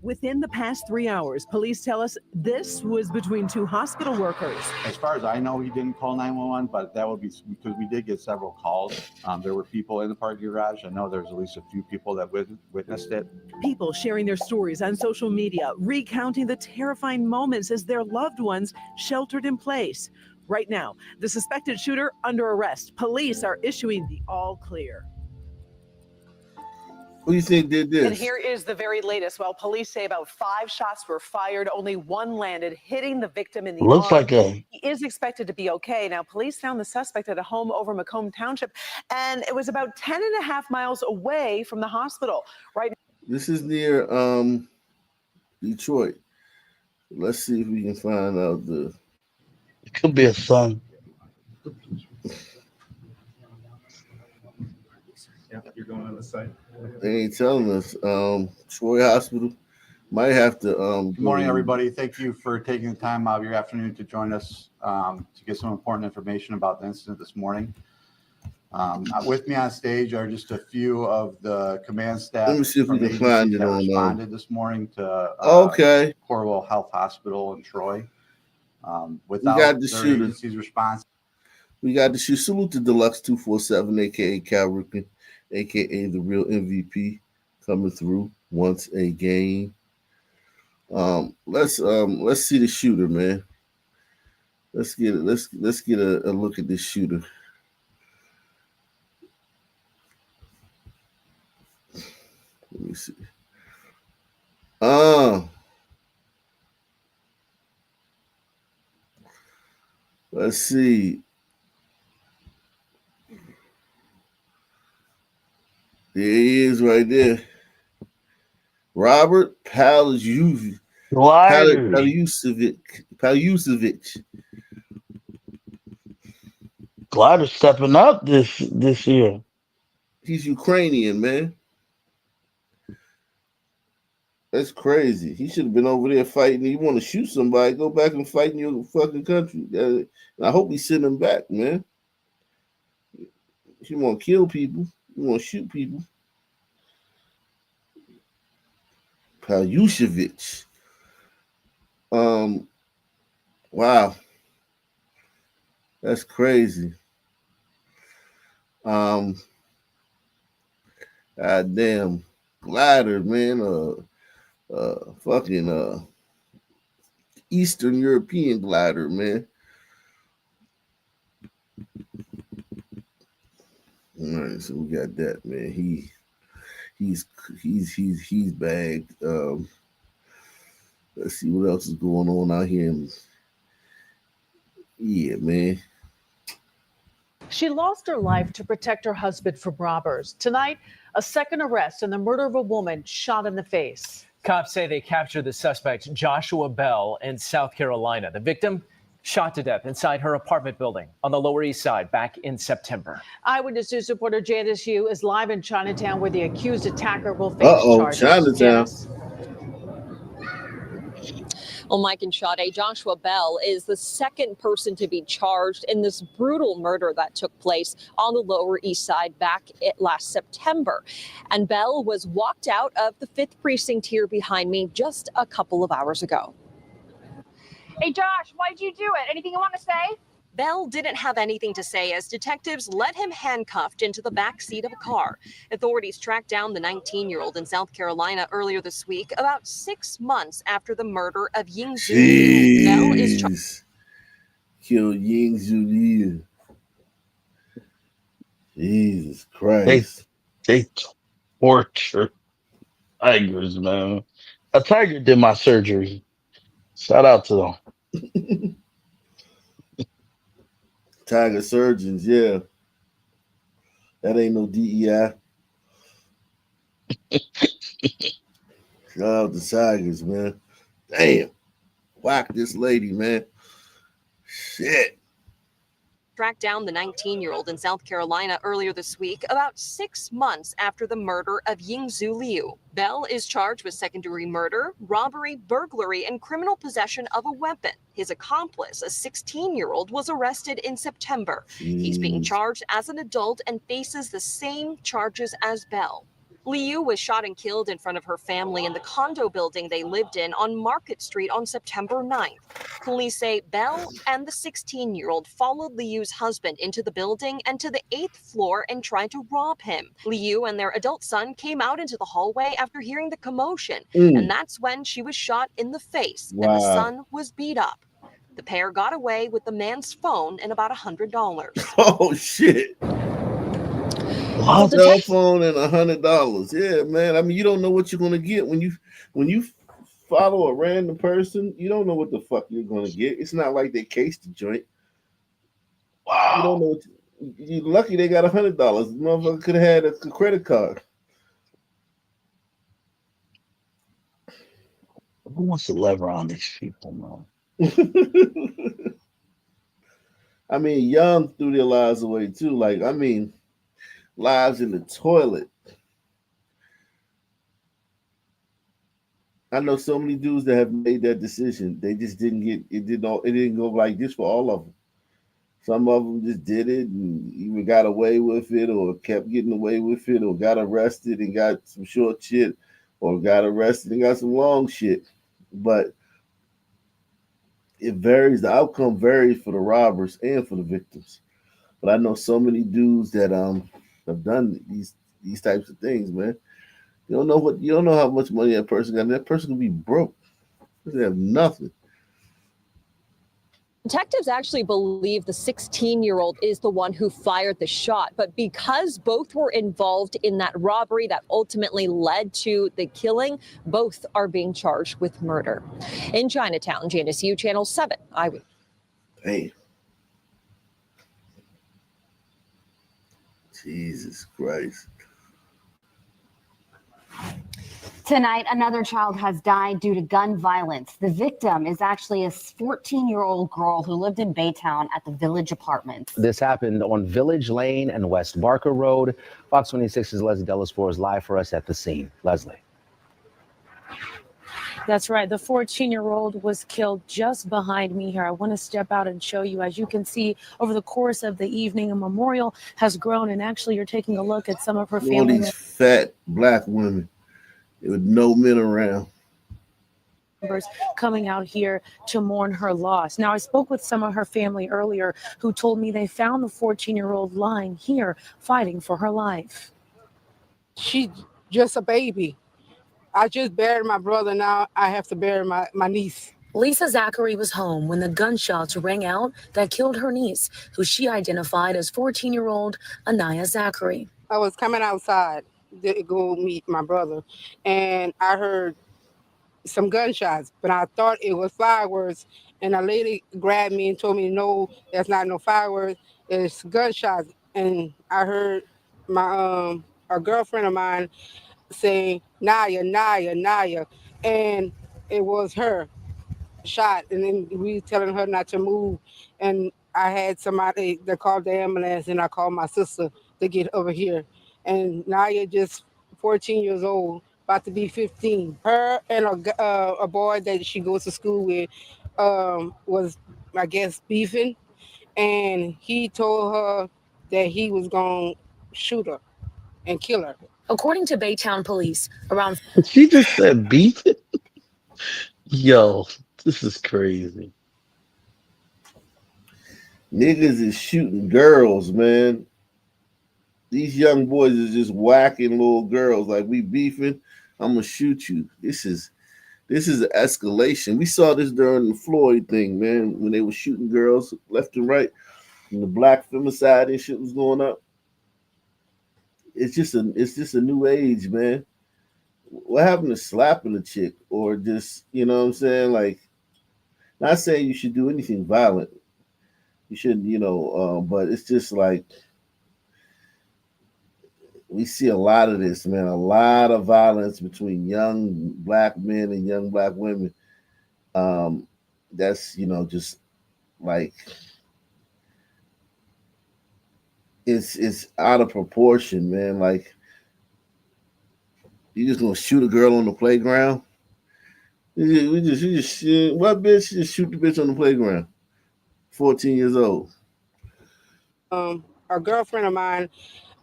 Within the past 3 hours, police tell us this was between 2 hospital workers. As far as I know, he didn't call 911, but that would be because we did get several calls. There were people in the parking garage. I know there's at least a few people that witnessed it. People sharing their stories on social media, recounting the terrifying moments as their loved ones sheltered in place. Right now, the suspected shooter under arrest. Police are issuing the all clear. Who do you think did this? And here is the very latest. While police say about 5 shots were fired, only 1 landed, hitting the victim in the Looks arm. like a He is expected to be okay. Now, police found the suspect at a home over Macomb Township, and it was about 10.5 miles away from the hospital. Right. This is near Detroit. Let's see if we can find out the. it could be a son. Yeah, you're going on the site. They ain't telling us. Troy Hospital might have to. Good morning, everybody. Thank you for taking the time out of your afternoon to join us to get some important information about the incident this morning. With me on stage are just a few of the command staff. Let me see if we from the can find agencies it that on. responded this morning to Okay. Corwell Health Hospital in Troy. We Without got the their shooter. agency's response. We got the shoot. Salute to Deluxe 247, aka Cal Ripken, aka the real MVP, coming through once again. Let's see the shooter, man. Let's get it. Let's get a look at this shooter. Let me see. Let's see. There he is right there. Robert Palyusevich. Glider stepping up this year. He's Ukrainian, man. That's crazy. He should have been over there fighting. You want to shoot somebody, go back and fight in your fucking country. And I hope he send him back, man. You want to kill people. You want to shoot people. Palyusevich. Wow. That's crazy. God damn. Glider, man. Fucking Eastern European glider, man. All right, so we got that, man. He's bagged. Let's see what else is going on out here. Yeah, man. She lost her life to protect her husband from robbers. Tonight, a second arrest in the murder of a woman shot in the face. Cops say they captured the suspect, Joshua Bell, in South Carolina. The victim shot to death inside her apartment building on the Lower East Side back in September. Eyewitness News reporter Janice Yu is live in Chinatown, where the accused attacker will face charges. Chinatown. Janice? Well, Mike and Sade, Joshua Bell is the second person to be charged in this brutal murder that took place on the Lower East Side back last September. And Bell was walked out of the 5th Precinct here behind me just a couple of hours ago. Hey, Josh, why'd you do it? Anything you want to say? Bell didn't have anything to say as detectives led him handcuffed into the back seat of a car. Authorities tracked down the 19-year-old in South Carolina earlier this week, about 6 months after the murder of Ying Zhu. Bell is charged. Killed Ying Zhu. Jesus Christ. They torture tigers, man. A tiger did my surgery. Shout out to them. Tiger surgeons, yeah. That ain't no DEI. Shout out to Tigers, man. Damn. Whack this lady, man. Shit. Tracked down the 19-year-old in South Carolina earlier this week, about 6 months after the murder of Yingzhu Liu. Bell is charged with second-degree murder, robbery, burglary, and criminal possession of a weapon. His accomplice, a 16-year-old, was arrested in September. He's being charged as an adult and faces the same charges as Bell. Liu was shot and killed in front of her family in the condo building they lived in on Market Street on September 9th. Police say Bell and the 16-year-old followed Liu's husband into the building and to the 8th floor and tried to rob him. Liu and their adult son came out into the hallway after hearing the commotion, and that's when she was shot in the face and the son was beat up. The pair got away with the man's phone and about $100. Oh shit! What? Cell phone and $100. Yeah, man. I mean, you don't know what you're gonna get when you follow a random person. You don't know what the fuck you're gonna get. It's not like they cased the joint. You don't know. You're lucky they got $100. The motherfucker could have had a credit card. Who wants to lever on these people, man? I mean, Young threw their lives away too. Like, I mean, lives in the toilet. I know so many dudes that have made that decision. They just didn't get it. It didn't go like this for all of them. Some of them just did it and either got away with it, or kept getting away with it, or got arrested and got some short shit, or got arrested and got some long shit. But it varies. The outcome varies for the robbers and for the victims. But I know so many dudes that have done these types of things, man. You don't know how much money that person got. That person could be broke. They have nothing. Detectives actually believe the 16-year-old is the one who fired the shot, but because both were involved in that robbery that ultimately led to the killing, both are being charged with murder. In Chinatown, Janice Yu, Channel 7 Eyewitness. Hey. Jesus Christ. Tonight, another child has died due to gun violence. The victim is actually a 14-year-old girl who lived in Baytown at the Village Apartments. This happened on Village Lane and West Barker Road. Fox 26's Leslie Delaspore is live for us at the scene. Leslie. That's right. The 14-year-old was killed just behind me here. I want to step out and show you. As you can see, over the course of the evening, a memorial has grown. And actually, you're taking a look at some of her All family these fat black women with no men around. members coming out here to mourn her loss. Now, I spoke with some of her family earlier who told me they found the 14-year-old lying here fighting for her life. She's just a baby. I just buried my brother. Now I have to bury my niece. Lisa Zachary was home when the gunshots rang out that killed her niece, who she identified as 14-year-old Anaya Zachary. I was coming outside to go meet my brother, and I heard some gunshots, but I thought it was fireworks. And a lady grabbed me and told me, no, that's not no fireworks, it's gunshots. And I heard my a girlfriend of mine saying, Naya, Naya, Naya. And it was her shot. And then we telling her not to move. And I had somebody that called the ambulance, and I called my sister to get over here. And Naya just 14 years old, about to be 15. Her and a boy that she goes to school with was, I guess, beefing. And he told her that he was going to shoot her and kill her. According to Baytown police, around... She just said beef it? Yo, this is crazy. Niggas is shooting girls, man. These young boys is just whacking little girls like, we beefing, I'm gonna shoot you. This is an escalation. We saw this during the Floyd thing, man, when they were shooting girls left and right, and the black femicide and shit was going up. It's just a new age, man. What happened to slapping a chick or just, you know what I'm saying? Like, not saying you should do anything violent. You shouldn't, but it's just like, we see a lot of this, man. A lot of violence between young black men and young black women. That's, just like, it's out of proportion, man. Like, you just gonna shoot a girl on the playground? You just what bitch? You just shoot the bitch on the playground. 14 years old. A girlfriend of mine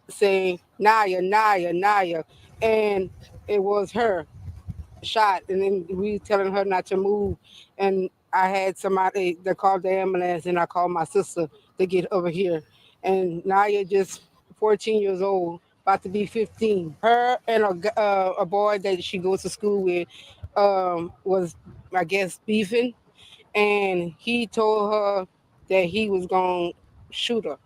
saying, Naya, Naya, Naya. And it was her shot. And then we telling her not to move. And I had somebody that called the ambulance, and I called my sister to get over here. And Naya just 14 years old, about to be 15. Her and a boy that she goes to school with was, I guess, beefing. and he told her that he was going to shoot her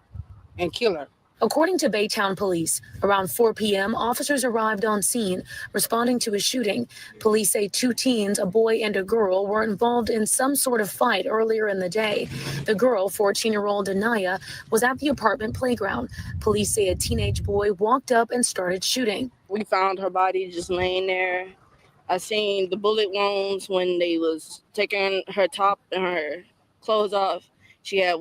and kill her. According to Baytown police, around 4 p.m., officers arrived on scene responding to a shooting. Police say 2 teens, a boy and a girl, were involved in some sort of fight earlier in the day. The girl, 14-year-old Anaya, was at the apartment playground. Police say a teenage boy walked up and started shooting. We found her body just laying there. I seen the bullet wounds when they was taking her top and her clothes off. She had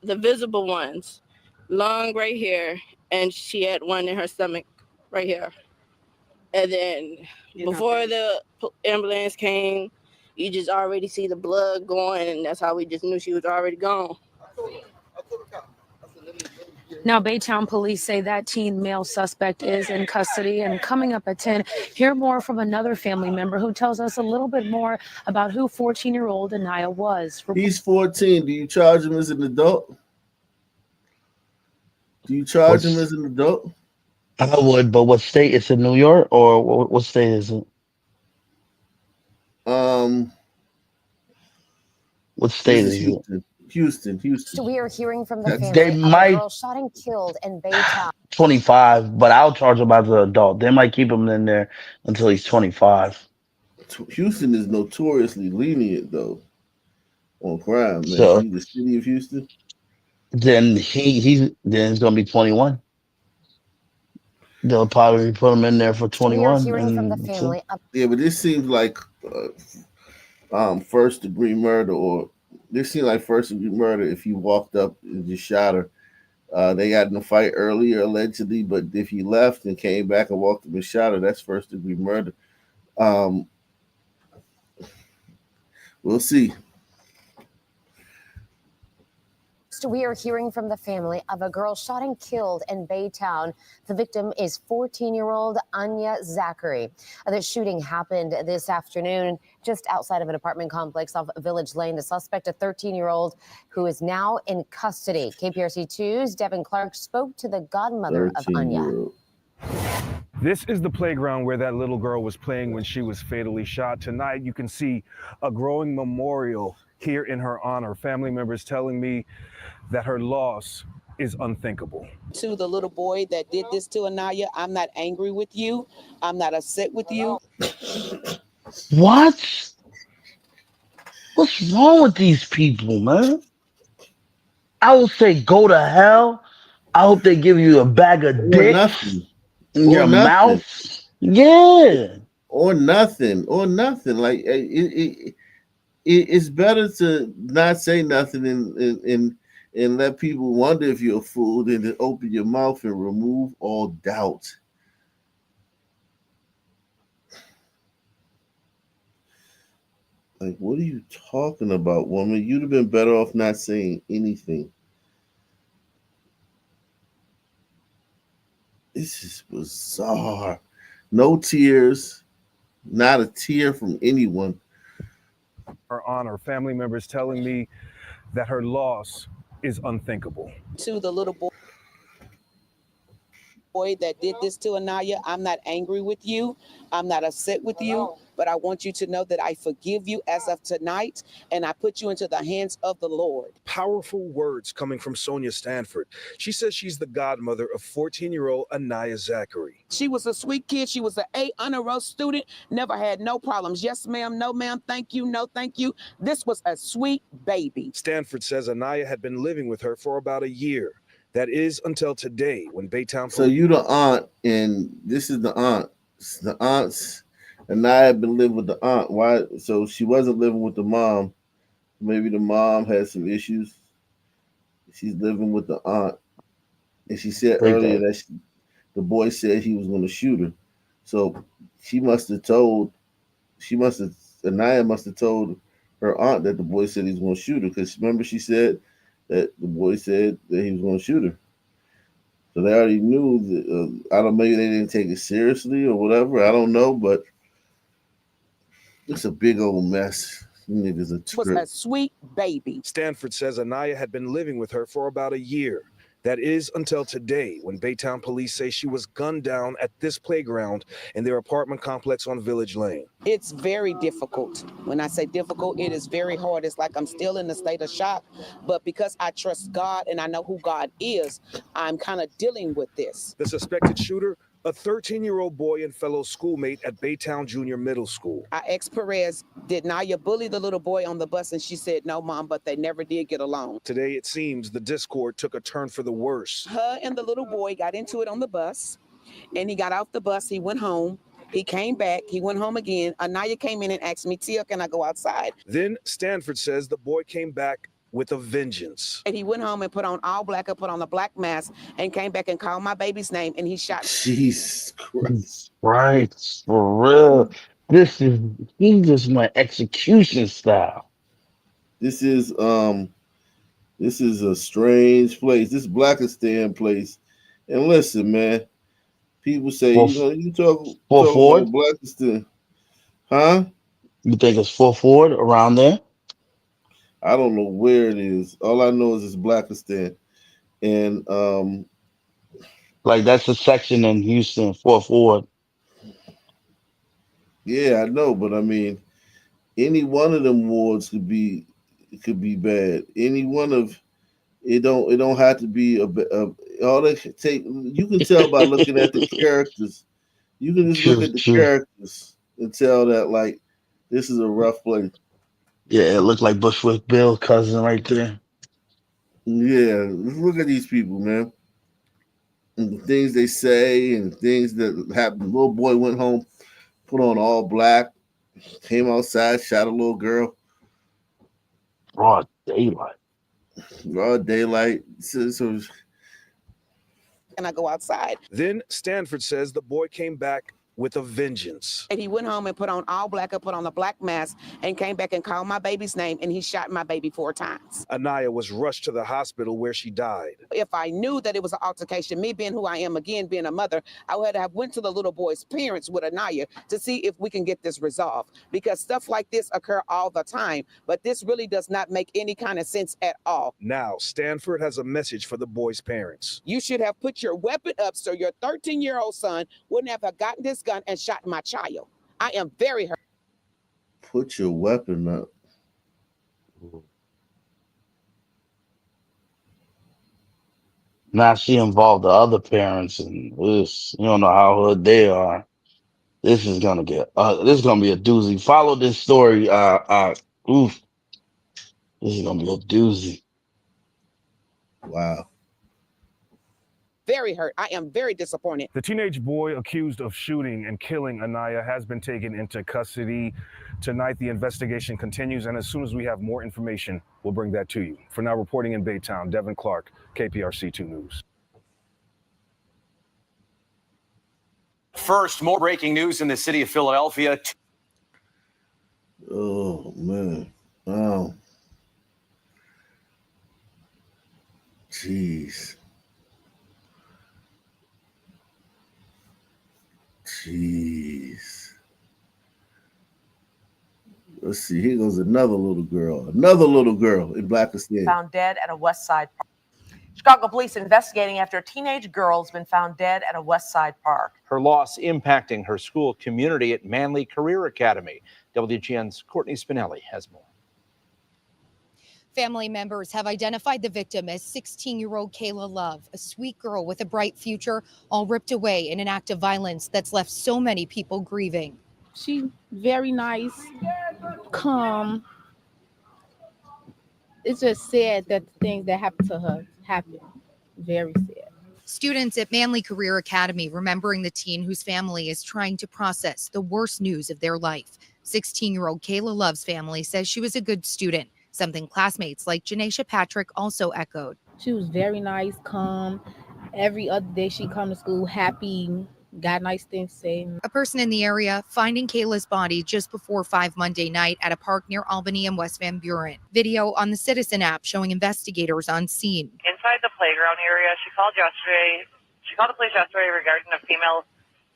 the visible ones, long right here, and she had one in her stomach right here. And then before the ambulance came, you just already see the blood going, and that's how we just knew she was already gone. Now, Baytown police say that teen male suspect is in custody. And coming up at 10, hear more from another family member who tells us a little bit more about who 14-year-old Anaya was. He's 14. Do you charge him as an adult? Do you charge him as an adult? I would, but what state? It's in New York, or what state is it? What state is it? Houston. So we are hearing from the family They of might a girl shot and killed in Baytown. 25, but I'll charge him as an adult. They might keep him in there until he's 25. Houston is notoriously lenient though on crime, man. So The city of Houston. then he's gonna be 21. They'll probably put him in there for 21. Yeah, but this seems like first degree murder, or this seems like first degree murder if he walked up and just shot her. They got in a fight earlier allegedly, but if he left and came back and walked up and shot her, that's first degree murder. We'll see. So we are hearing from the family of a girl shot and killed in Baytown. The victim is 14-year-old Anya Zachary. The shooting happened this afternoon just outside of an apartment complex off Village Lane. The suspect, a 13-year-old who is now in custody. KPRC 2's Devin Clark spoke to the godmother of Anya. This is the playground where that little girl was playing when she was fatally shot. Tonight, you can see a growing memorial here in her honor. Family members telling me that her loss is unthinkable. To the little boy that did this to Anaya, I'm not angry with you. I'm not upset with you. What? What's wrong with these people, man? I would say go to hell. I hope they give you a bag of dicks in your mouth. Yeah. Or nothing. Like it's better to not say nothing and let people wonder if you're a fool than to open your mouth and remove all doubt. Like, what are you talking about, woman? You'd have been better off not saying anything. This is bizarre. No tears, not a tear from anyone. Her honor, family members telling me that her loss is unthinkable. To the little boy that did this to Anaya, I'm not angry with you. I'm not upset with you, but I want you to know that I forgive you as of tonight, and I put you into the hands of the Lord. Powerful words coming from Sonia Stanford. She says she's the godmother of 14-year-old Anaya Zachary. She was a sweet kid. She was an A honor roll student, never had no problems. Yes, ma'am, no, ma'am, thank you, no, thank you. This was a sweet baby. Stanford says Anaya had been living with her for about a year. That is until today when Baytown... So you the aunt, and this is the aunt. The aunts, and I had been living with the aunt. Why? So she wasn't living with the mom. Maybe the mom had some issues. She's living with the aunt, and she said earlier that the boy said he was going to shoot her. So Anaya must have told her aunt that the boy said he was going to shoot her, because remember she said that the boy said that he was going to shoot her. So they already knew that. I don't know, maybe they didn't take it seriously or whatever. I don't know, but it's a big old mess. Niggas was a sweet baby. Stanford says Anaya had been living with her for about a year. That is until today, when Baytown police say she was gunned down at this playground in their apartment complex on Village Lane. It's very difficult. When I say difficult, it is very hard. It's like I'm still in a state of shock. But because I trust God and I know who God is, I'm kind of dealing with this. The suspected shooter, a 13-year-old boy and fellow schoolmate at Baytown Junior Middle School. I asked Perez, did Naya bully the little boy on the bus? And she said, no, Mom, but they never did get along. Today, it seems the discord took a turn for the worse. Her and the little boy got into it on the bus, and he got off the bus. He went home. He came back. He went home again. Anaya came in and asked me, Tia, can I go outside? Then Stanford says the boy came back with a vengeance. And he went home and put on all black, put on a black mask, and came back and called my baby's name, and he shot me. Jesus Christ. Right, for real. He just went execution style. This is a strange place. This Blackistan place. And listen, man, people say, you talk about Blackistan. Huh? You think it's 4th Ward around there? I don't know where it is. All I know is it's Blackistan. And like that's a section in Houston, 4th Ward. Yeah, I know, but I mean, any one of them wards could be bad. Any one of it don't have to be all that take. You can tell by looking at the characters. You can just look at the characters and tell that like this is a rough place. Yeah, it looked like Bushwick Bill cousin right there. Yeah, let's look at these people, man. And the things they say and things that happen. The little boy went home, put on all black, came outside, shot a little girl. Broad daylight. Broad daylight. So Can I go outside? Then Stanford says the boy came back with a vengeance. And he went home and put on all black, put on a black mask, and came back and called my baby's name, and he shot my baby 4 times. Anaya was rushed to the hospital where she died. If I knew that it was an altercation, me being who I am, again, being a mother, I would have went to the little boy's parents with Anaya to see if we can get this resolved. Because stuff like this occur all the time, but this really does not make any kind of sense at all. Now, Stanford has a message for the boy's parents. You should have put your weapon up so your 13-year-old son wouldn't have gotten this gun and shot my child. I am very hurt. Put your weapon up. Now she involved the other parents, and this, you don't know how hood they are. This is gonna be a doozy. Follow this story. This is gonna be a doozy. Wow. Very hurt. I am very disappointed. The teenage boy accused of shooting and killing Anaya has been taken into custody. Tonight, the investigation continues, and as soon as we have more information, we'll bring that to you. For now, reporting in Baytown, Devin Clark, KPRC2 News. First, more breaking news in the city of Philadelphia. Oh, man. Oh. Jeez. Let's see. Here goes another little girl. Another little girl in Blackistan. Found dead at a West Side park. Chicago police investigating after a teenage girl has been found dead at a West Side park. Her loss impacting her school community at Manley Career Academy. WGN's Courtney Spinelli has more. Family members have identified the victim as 16-year-old Kayla Love, a sweet girl with a bright future, all ripped away in an act of violence that's left so many people grieving. She's very nice, calm. It's just sad that the things that happened to her happened. Very sad. Students at Manley Career Academy remembering the teen whose family is trying to process the worst news of their life. 16-year-old Kayla Love's family says she was a good student, something classmates like Janesha Patrick also echoed. She was very nice, calm. Every other day she come to school happy, got nice things to say. A person in the area finding Kayla's body just before 5 Monday night at a park near Albany and West Van Buren. Video on the Citizen app showing investigators on scene. Inside the playground area, she called the police yesterday regarding a female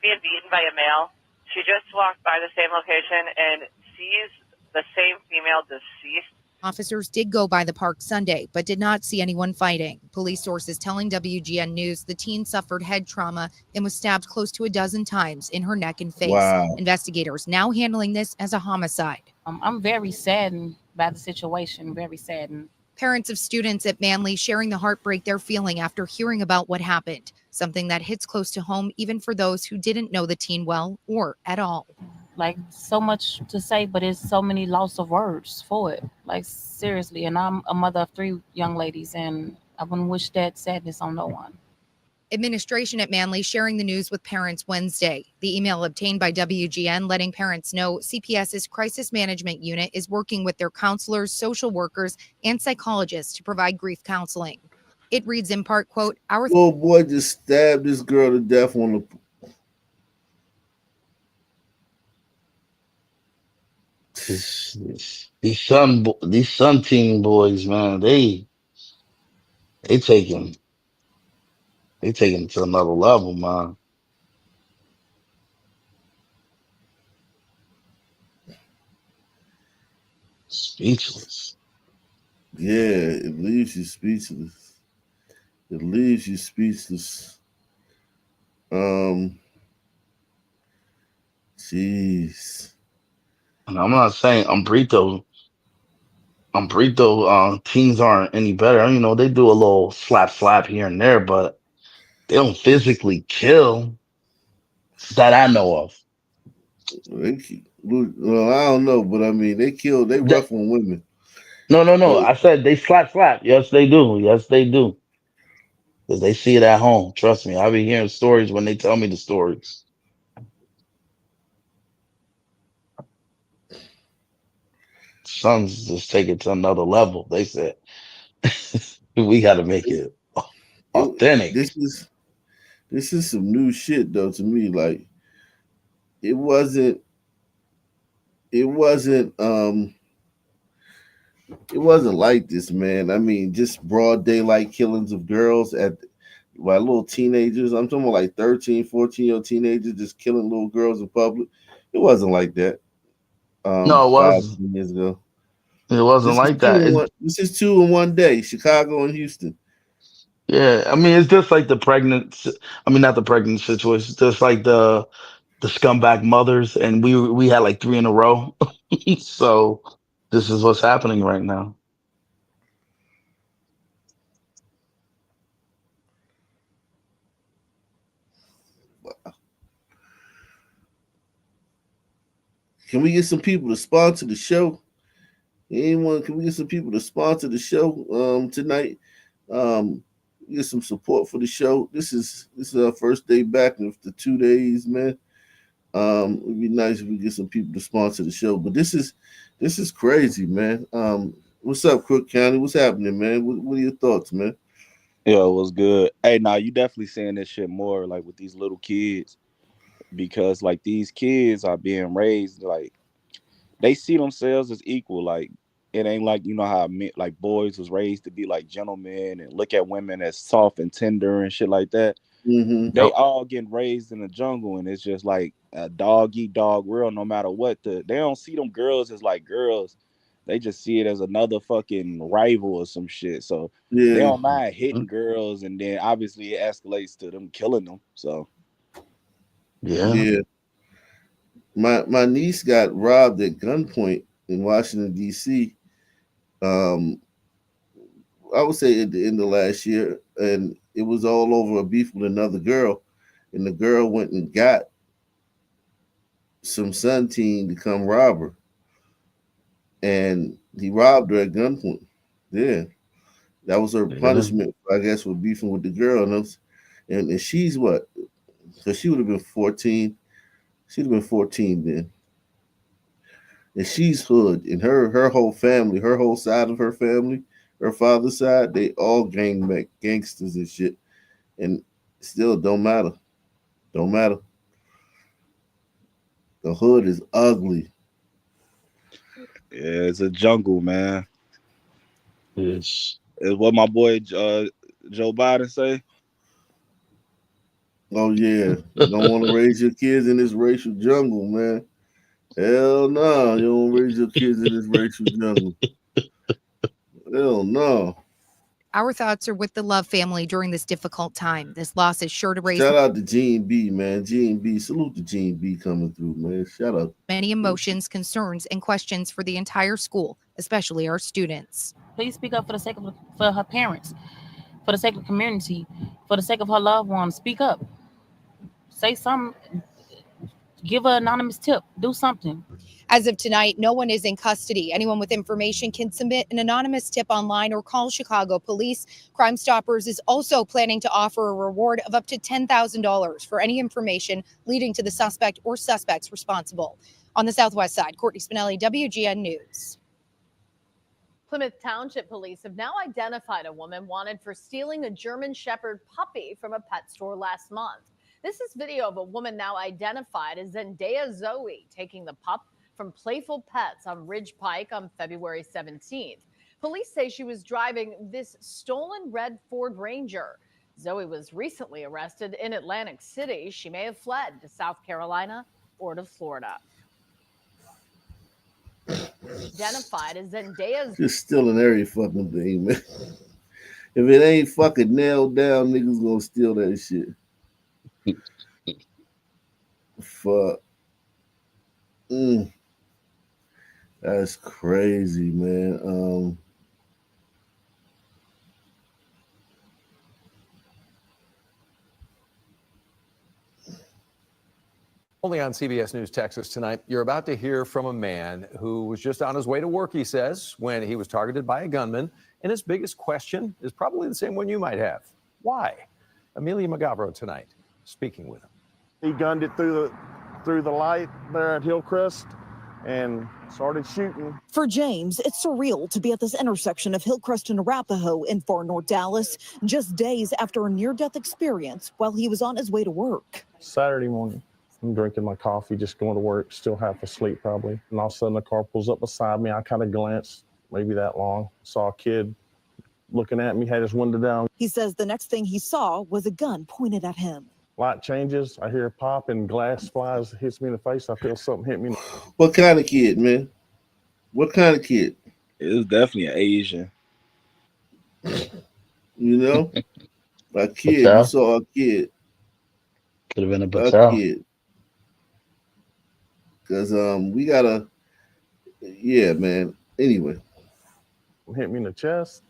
being beaten by a male. She just walked by the same location and sees the same female deceased Officers did go by the park Sunday, but did not see anyone fighting. Police sources telling WGN News the teen suffered head trauma and was stabbed close to a dozen times in her neck and face. Wow. Investigators now handling this as a homicide. I'm very saddened by the situation, very saddened. Parents of students at Manly sharing the heartbreak they're feeling after hearing about what happened, something that hits close to home even for those who didn't know the teen well or at all. Like, so much to say, but it's so many loss of words for it. Like, seriously. And I'm a mother of 3 young ladies, and I wouldn't wish that sadness on no one. Administration at Manly sharing the news with parents Wednesday. The email obtained by WGN letting parents know CPS's crisis management unit is working with their counselors, social workers, and psychologists to provide grief counseling. It reads in part, quote, our little boy just stabbed this girl to death on the. These sun team boys, man, they take him to another level, man. Speechless. Yeah, it leaves you speechless. It leaves you speechless. Jeez. And I'm not saying Umbrito teams aren't any better. You know, they do a little slap here and there, but they don't physically kill that I know of. Well, I don't know, but I mean, they rough on women. No. I said they slap. Yes, they do. Yes, they do. Because they see it at home. Trust me. I've been hearing stories when they tell me the stories. Sons just take it to another level. They said, we got to make it authentic. This is some new shit, though, to me. Like, it wasn't like this, man. I mean, just broad daylight killings of girls by little teenagers. I'm talking about like 13, 14-year-old teenagers just killing little girls in public. It wasn't like that. No, it 5 was. years ago. It wasn't like that. This is 2 in one day, Chicago and Houston. Yeah, I mean, it's just like not the pregnant situation, just like the scumbag mothers, and we had like 3 in a row. So this is what's happening right now. Can we get some people to sponsor the show? Can we get some people to sponsor the show tonight? Get some support for the show. This is our first day back after 2 days, man. It'd be nice if we get some people to sponsor the show. But this is crazy, man. What's up, Cook County? What's happening, man? What are your thoughts, man? Yeah, it was good. Hey, now you definitely seeing this shit more like with these little kids, because like these kids are being raised like they see themselves as equal. Like it ain't like, you know how like boys was raised to be like gentlemen and look at women as soft and tender and shit like that. Mm-hmm. They all getting raised in the jungle, and it's just like a dog eat dog world. No matter what, they don't see them girls as like girls. They just see it as another fucking rival or some shit. So they don't mind hitting girls, and then obviously it escalates to them killing them. So yeah. My niece got robbed at gunpoint in Washington, D.C. I would say at the end of last year, and it was all over a beef with another girl, and the girl went and got some Sun team to come rob her, and he robbed her at gunpoint. Yeah, that was her punishment, I guess, for beefing with the girl. And she's what? Because she would have been 14. She'd have been 14 then. And she's hood, and her whole family, her whole side of her family, her father's side, they all gangsters and shit. And still don't matter. Don't matter. The hood is ugly. yeah, it's a jungle, man. Yes. Is what my boy Joe Biden say. Oh yeah. You don't want to raise your kids in this racial jungle, man. Hell no, you don't raise your kids in this racial jungle. Hell no. Our thoughts are with the Love family during this difficult time. This loss is sure to raise Shout out to Gene B, man. Gene B. Salute to Gene B coming through, man. Shout out. many emotions, concerns, and questions for the entire school, especially our students. Please speak up for the sake of for her parents, for the sake of the community, for the sake of her loved ones. Speak up. Say something. Give an anonymous tip. Do something. As of tonight, no one is in custody. Anyone with information can submit an anonymous tip online or call Chicago police. Crime Stoppers is also planning to offer a reward of up to $10,000 for any information leading to the suspect or suspects responsible. On the Southwest Side, Courtney Spinelli, WGN News. Plymouth Township Police have now identified a woman wanted for stealing a German Shepherd puppy from a pet store last month. This is video of a woman now identified as Zendaya Zoe taking the pup from Playful Pets on Ridge Pike on February 17th. Police say she was driving this stolen red Ford Ranger. Zoe was recently arrested in Atlantic City. She may have fled to South Carolina or to Florida. Identified as Zendaya's. Just stealing every fucking thing, man. If it ain't fucking nailed down, niggas gonna steal that shit. Fuck. That's crazy, man. Only on CBS News Texas tonight, you're about to hear from a man who was just on his way to work, he says, when he was targeted by a gunman. And his biggest question is probably the same one you might have. Why? Amelia Magavro tonight, speaking with him. He gunned it through the light there at Hillcrest and started shooting. For James, it's surreal to be at this intersection of Hillcrest and Arapahoe in far north Dallas, just days after a near-death experience while he was on his way to work. Saturday morning, I'm drinking my coffee, just going to work, still half asleep probably. And all of a sudden a car pulls up beside me. I kind of glanced, maybe that long, saw a kid looking at me, had his window down. He says the next thing he saw was a gun pointed at him. Light changes, I hear a pop and glass flies, hits me in the face. I feel something hit me. What kind of kid, man? What kind of kid? It was definitely an Asian. You know? A kid. You saw a kid. Could have been a Patel. Kid. Because we gotta, yeah, man. Anyway. Hit me in the chest.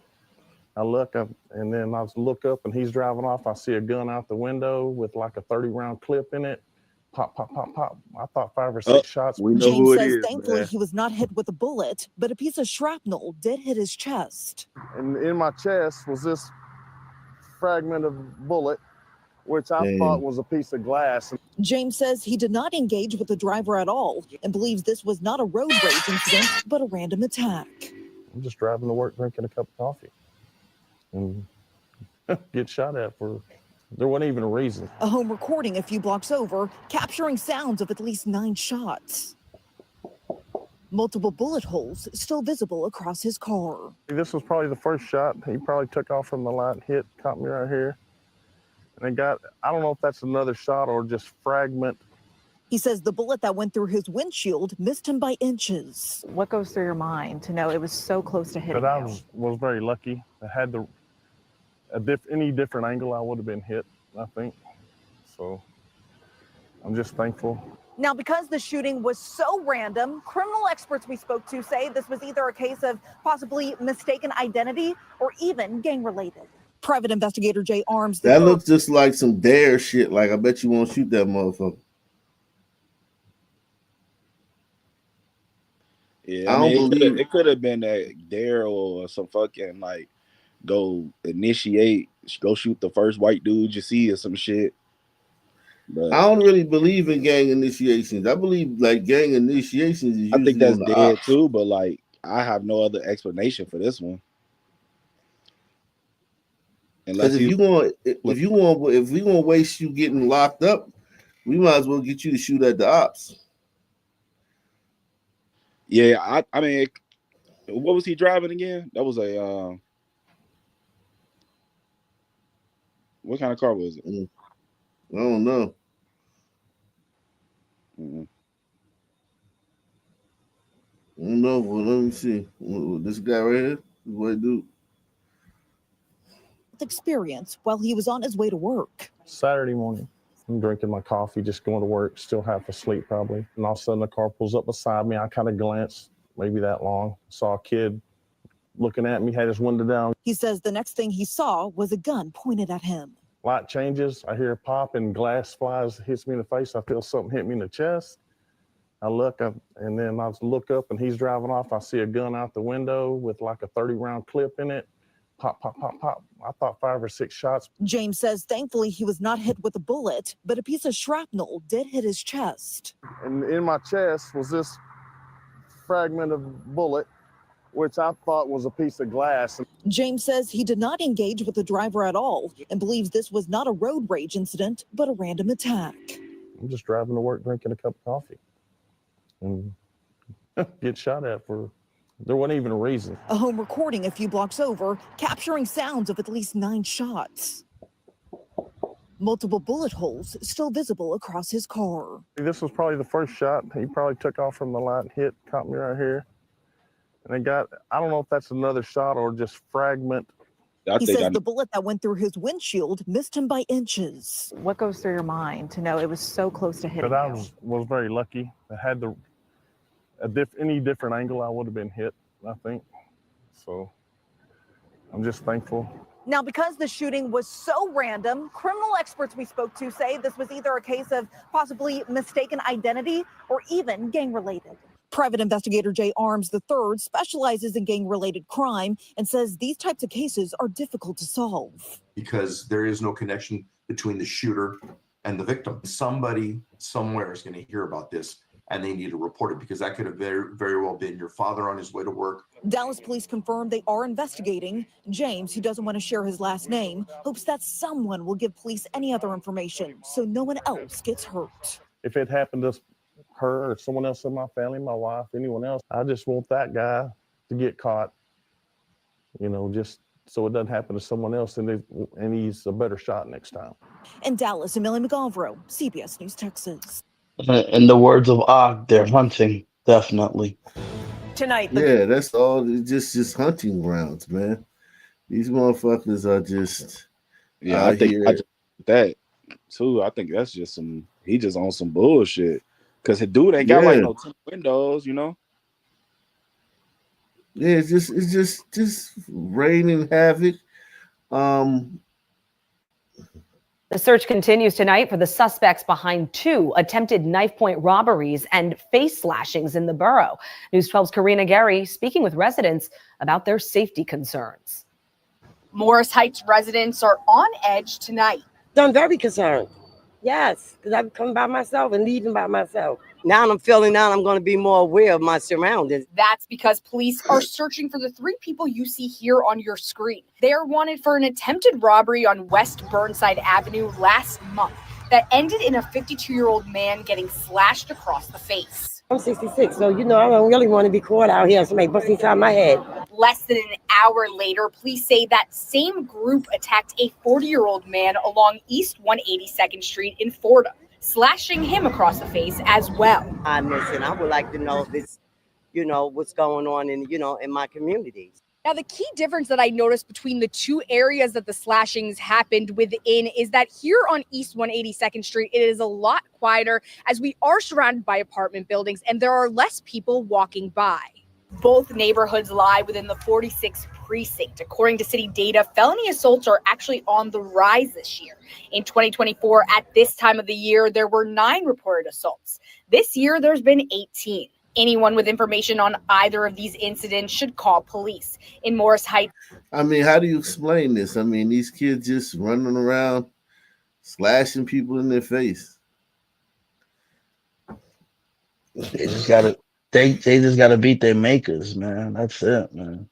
I look up, and then I look up, and he's driving off. I see a gun out the window with like a 30-round clip in it. Pop, pop, pop, pop. I thought 5 or 6 shots. We know James says thankfully he was not hit with a bullet, but a piece of shrapnel did hit his chest. And in my chest was this fragment of bullet, which I thought was a piece of glass. James says he did not engage with the driver at all and believes this was not a road rage incident, but a random attack. I'm just driving to work, drinking a cup of coffee, and get shot at for, there wasn't even a reason. A home recording a few blocks over, capturing sounds of at least 9 shots. Multiple bullet holes still visible across his car. This was probably the first shot. He probably took off from the light, hit, caught me right here. And it got, I don't know if that's another shot or just fragment. He says the bullet that went through his windshield missed him by inches. What goes through your mind to know it was so close to hitting But I you? was very lucky. I had any different angle, I would have been hit, I think. So I'm just thankful. Now, because the shooting was so random, criminal experts we spoke to say this was either a case of possibly mistaken identity or even gang-related. Private investigator Jay Arms. That looks just like some dare shit. Like, I bet you won't shoot that motherfucker. Yeah, I mean, it could have been that Daryl or some fucking like go shoot the first white dude you see or some shit. But I don't really believe in gang initiations. I believe like gang initiations is I think that's usually dead too, but like I have no other explanation for this one. Because if we gonna waste you getting locked up, we might as well get you to shoot at the ops. Yeah, I mean, what was he driving again? That was a what kind of car was it? I don't know. I don't know. Well, let me see. This guy right here. What do? Experience while he was on his way to work. Saturday morning, I'm drinking my coffee, just going to work, still half asleep probably. And all of a sudden, the car pulls up beside me. I kind of glanced, maybe that long, saw a kid looking at me, had his window down. He says the next thing he saw was a gun pointed at him. Light changes, I hear a pop and glass flies, hits me in the face. I feel something hit me in the chest. I look up, and then I look up, and he's driving off. I see a gun out the window with like a 30-round clip in it. Pop, pop, pop, pop. I thought 5 or 6 shots. James says thankfully he was not hit with a bullet, but a piece of shrapnel did hit his chest. And in my chest was this fragment of bullet, which I thought was a piece of glass. James says he did not engage with the driver at all and believes this was not a road rage incident, but a random attack. I'm just driving to work, drinking a cup of coffee, and get shot at for, there wasn't even a reason. A home recording a few blocks over, capturing sounds of at least 9 shots. Multiple bullet holes still visible across his car. This was probably the first shot. He probably took off from the light and hit, caught me right here. And they got, I don't know if that's another shot or just fragment. He says the bullet that went through his windshield missed him by inches. What goes through your mind to know it was so close to hitting But I you? was very lucky. I had any different angle, I would have been hit, I think. So I'm just thankful. Now, because the shooting was so random, criminal experts we spoke to say this was either a case of possibly mistaken identity or even gang-related. Private investigator Jay Arms III specializes in gang-related crime and says these types of cases are difficult to solve. Because there is no connection between the shooter and the victim. Somebody somewhere is going to hear about this and they need to report it, because that could have very well been your father on his way to work. Dallas police confirmed they are investigating. James, who doesn't want to share his last name, hopes that someone will give police any other information so no one else gets hurt. If it happened to her or someone else in my family, my wife, anyone else, I just want that guy to get caught, just so it doesn't happen to someone else and he's a better shot next time. In Dallas, Amelia McGalvero, CBS News, Texas. In the words of Og, they're hunting, definitely. Tonight, Yeah, that's all. It's just hunting grounds, man. These motherfuckers are just. Yeah, I think that too. I think that's just he just on some bullshit. Cause the dude ain't got like no 10 windows, Yeah, it's just raining havoc. The search continues tonight for the suspects behind 2 attempted knife-point robberies and face slashings in the borough. News 12's Karina Gary speaking with residents about their safety concerns. Morris Heights residents are on edge tonight. I'm very concerned. Yes, because I'm coming by myself and leaving by myself. Now I'm feeling I'm going to be more aware of my surroundings. That's because police are searching for the 3 people you see here on your screen. They are wanted for an attempted robbery on West Burnside Avenue last month that ended in a 52-year-old man getting slashed across the face. I'm 66, so I don't really want to be caught out here. Somebody busting inside my head. Less than an hour later, police say that same group attacked a 40-year-old man along East 182nd Street in Fordham, slashing him across the face as well. Listen, I would like to know if it's, what's going on in my communities. Now, the key difference that I noticed between the 2 areas that the slashings happened within is that here on East 182nd Street, it is a lot quieter as we are surrounded by apartment buildings and there are less people walking by. Both neighborhoods lie within the 46th precinct. According to city data, felony assaults are actually on the rise this year. In 2024, at this time of the year, there were 9 reported assaults. This year, there's been 18. Anyone with information on either of these incidents should call police. In Morris Heights. I mean, how do you explain this? I mean, these kids just running around, slashing people in their face. They just gotta. They just gotta beat their makers, man. That's it, man.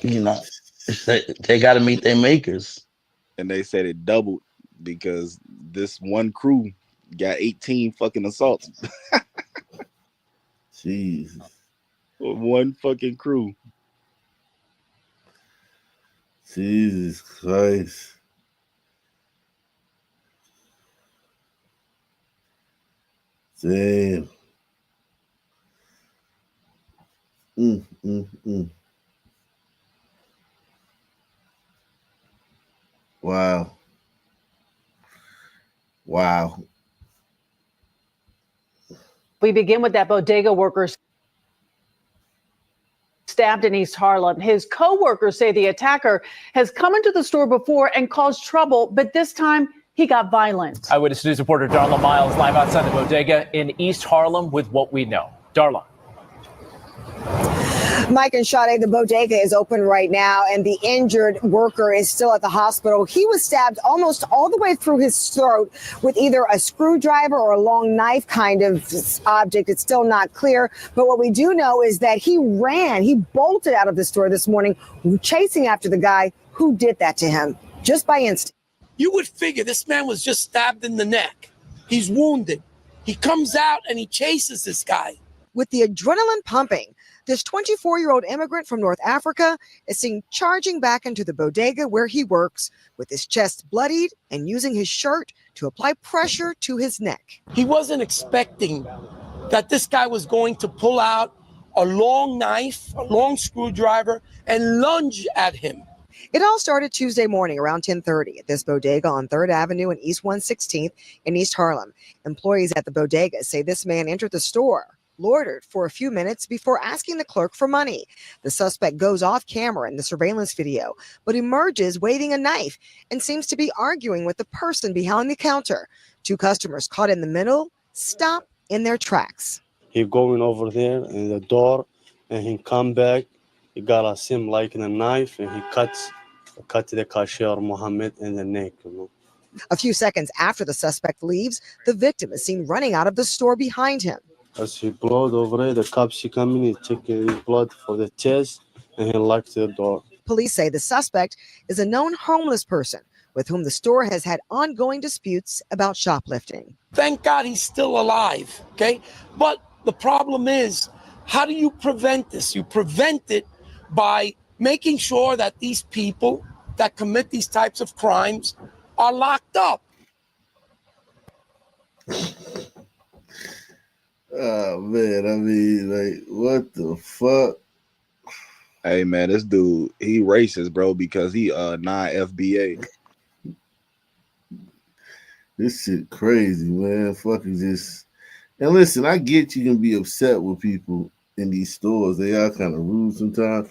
They gotta meet their makers. And they said it doubled because this one crew got 18 fucking assaults. Jesus. One fucking crew. Jesus Christ. Damn. Wow. Wow. We begin with that bodega worker stabbed in East Harlem. His co-workers say the attacker has come into the store before and caused trouble, but this time he got violent. Eyewitness News reporter Darla Miles live outside the bodega in East Harlem with what we know. Darla. Mike and Sade, the bodega is open right now, and the injured worker is still at the hospital. He was stabbed almost all the way through his throat with either a screwdriver or a long knife kind of object. It's still not clear. But what we do know is that he bolted out of the store this morning, chasing after the guy who did that to him just by instinct. You would figure this man was just stabbed in the neck. He's wounded. He comes out and he chases this guy. With the adrenaline pumping, this 24-year-old immigrant from North Africa is seen charging back into the bodega where he works with his chest bloodied and using his shirt to apply pressure to his neck. He wasn't expecting that this guy was going to pull out a long knife, a long screwdriver, and lunge at him. It all started Tuesday morning around 10:30 at this bodega on 3rd Avenue and East 116th in East Harlem. Employees at the bodega say this man entered the store, loitered for a few minutes before asking the clerk for money. The suspect goes off camera in the surveillance video, but emerges waving a knife and seems to be arguing with the person behind the counter. Two customers caught in the middle stop in their tracks. He going over there in the door and he come back. He got a sim like in a knife and he cuts the cashier Mohammed in the neck. A few seconds after the suspect leaves, the victim is seen running out of the store behind him. As he blood over there, the cops he come in, he taking blood for the chest, and he locked the door. Police say the suspect is a known homeless person with whom the store has had ongoing disputes about shoplifting. Thank God he's still alive, okay? But the problem is, how do you prevent this? You prevent it by making sure that these people that commit these types of crimes are locked up. Oh man, I mean, like, what the fuck? Hey man, this dude, he racist, bro, because he non-FBA. This shit crazy, man. Fucking just. And listen, I get you can be upset with people in these stores. They are kind of rude sometimes,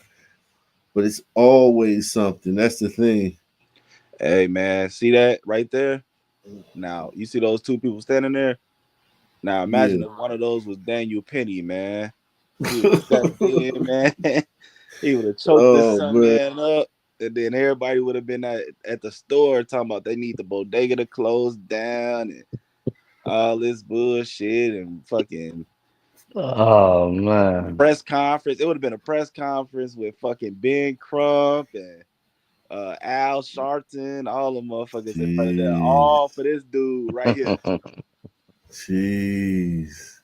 but it's always something. That's the thing. Hey man, see that right there? Now you see those two people standing there. Now imagine if one of those was Daniel Penny, man. He would have stepped in, man. He would have choked this son man up, and then everybody would have been at the store talking about they need the bodega to close down and all this bullshit and fucking Oh man. press conference. It would have been a press conference with fucking Ben Crump and Al Sharpton, all the motherfuckers in front of that, all for this dude right here. Jeez.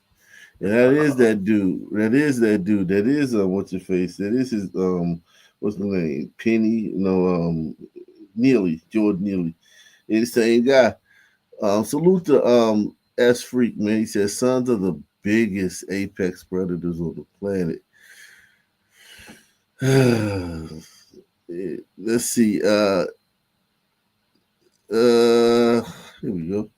And that is that dude. That is that dude. That is what's your face? That is his what's the name? Penny, Neely, Jordan Neely. It's the same guy. Salute to S Freak, man. He says sons are the biggest apex predators on the planet. Let's see. Here we go.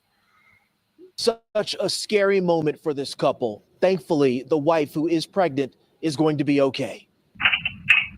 Such a scary moment for this couple. Thankfully, the wife, who is pregnant, is going to be okay.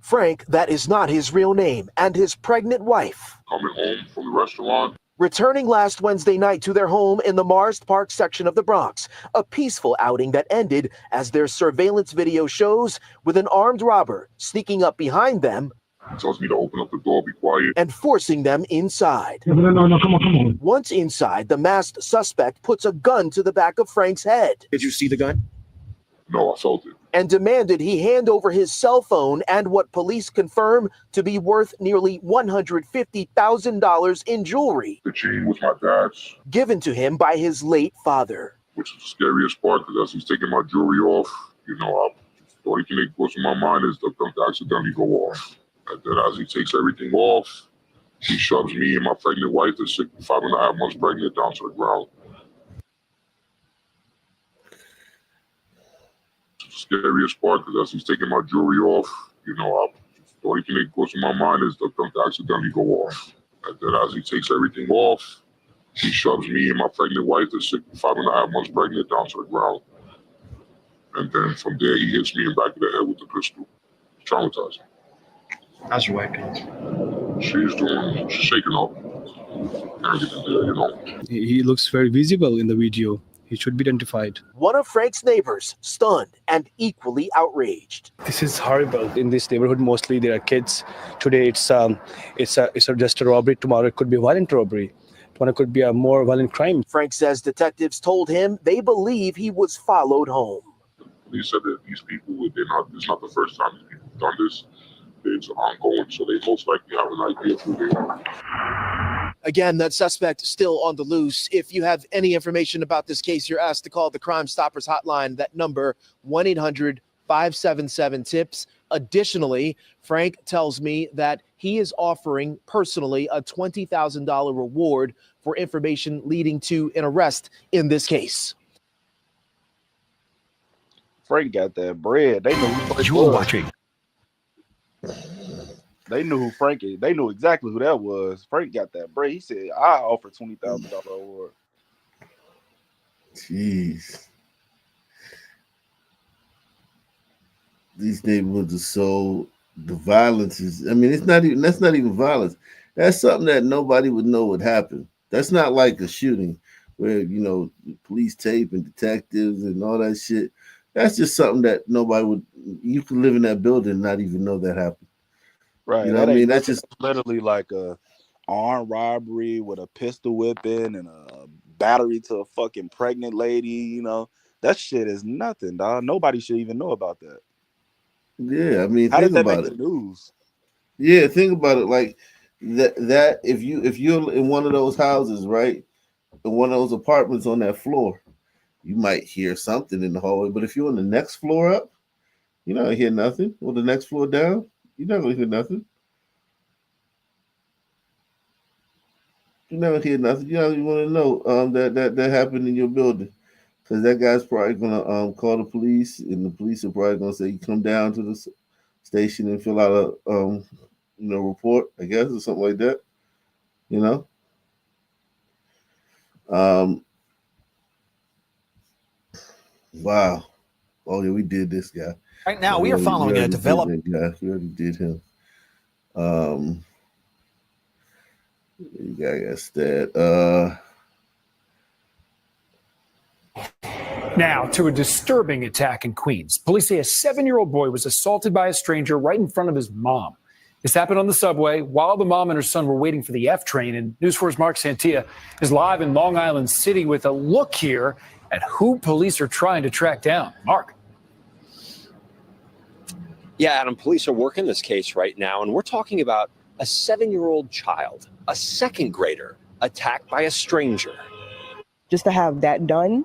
Frank, that is not his real name, and his pregnant wife, coming home from the restaurant, returning last Wednesday night to their home in the Mars Park section of the Bronx, a peaceful outing that ended, as their surveillance video shows, with an armed robber sneaking up behind them. He tells me to open up the door, be quiet, and forcing them inside. No, come on. Once inside, the masked suspect puts a gun to the back of Frank's head. Did you see the gun? No, I felt it. And demanded he hand over his cell phone and what police confirm to be worth nearly $150,000 in jewelry. The chain was my dad's, given to him by his late father. which is the scariest part, because as he's taking my jewelry off, the only thing that goes in my mind is the gun to accidentally go off. And then as he takes everything off, he shoves me and my pregnant wife, that's 5.5 months pregnant, down to the ground. scariest part because as he's taking my jewelry off, the only thing that goes to my mind is the gun to accidentally go off. And then as he takes everything off, he shoves me and my pregnant wife, that's 5.5 months pregnant, down to the ground. And then from there, he hits me in the back of the head with the pistol. Traumatizing. How's your wife doing? She's shaking up. Can't get in there, He looks very visible in the video. He should be identified. One of Frank's neighbors, stunned and equally outraged. This is horrible. In this neighborhood, mostly there are kids. Today, it's just a robbery. Tomorrow, it could be a violent robbery. Tomorrow, it could be a more violent crime. Frank says detectives told him they believe he was followed home. He said that these people, it's not the first time these people have done this. It's ongoing, so they most likely have an idea of who they are. Again, that suspect still on the loose. If you have any information about this case, you're asked to call the Crime Stoppers hotline. That number, 1-800-577-TIPS. Additionally, Frank tells me that he is offering personally a $20,000 reward for information leading to an arrest in this case. Frank got that bread. They know who Frank You were was. watching. They knew who Frank is. They knew exactly who that was. Frank got that bread. He said, I offer $20,000 reward. Jeez. These neighborhoods are so, the violence is, that's not even violence. That's something that nobody would know would happen. That's not like a shooting where, police tape and detectives and all that shit. That's just something that nobody would, you could live in that building and not even know that happened. Right. You know what I mean? That's just literally like a armed robbery with a pistol whipping and a battery to a fucking pregnant lady. That shit is nothing, dog. Nobody should even know about that. Yeah, How did think that about make it. the news? Yeah, think about it. Like that if you're in one of those houses, right? In one of those apartments on that floor, you might hear something in the hallway. But if you're on the next floor up, you're not gonna hear nothing. Or the next floor down, you're not gonna hear nothing. You never hear nothing. You don't want to know that happened in your building, because that guy's probably gonna call the police, and the police are probably gonna say you come down to the station and fill out a report, I guess, or something like that. Wow. Oh yeah, we did this guy. Right now, we are following a development. We already did him. You guys that. Now, to a disturbing attack in Queens. Police say a 7-year-old boy was assaulted by a stranger right in front of his mom. This happened on the subway while the mom and her son were waiting for the F train. And News 4's Mark Santia is live in Long Island City with a look here at who police are trying to track down. Mark. Yeah, Adam, police are working this case right now, and we're talking about a 7-year-old child, a second grader, attacked by a stranger. Just to have that done,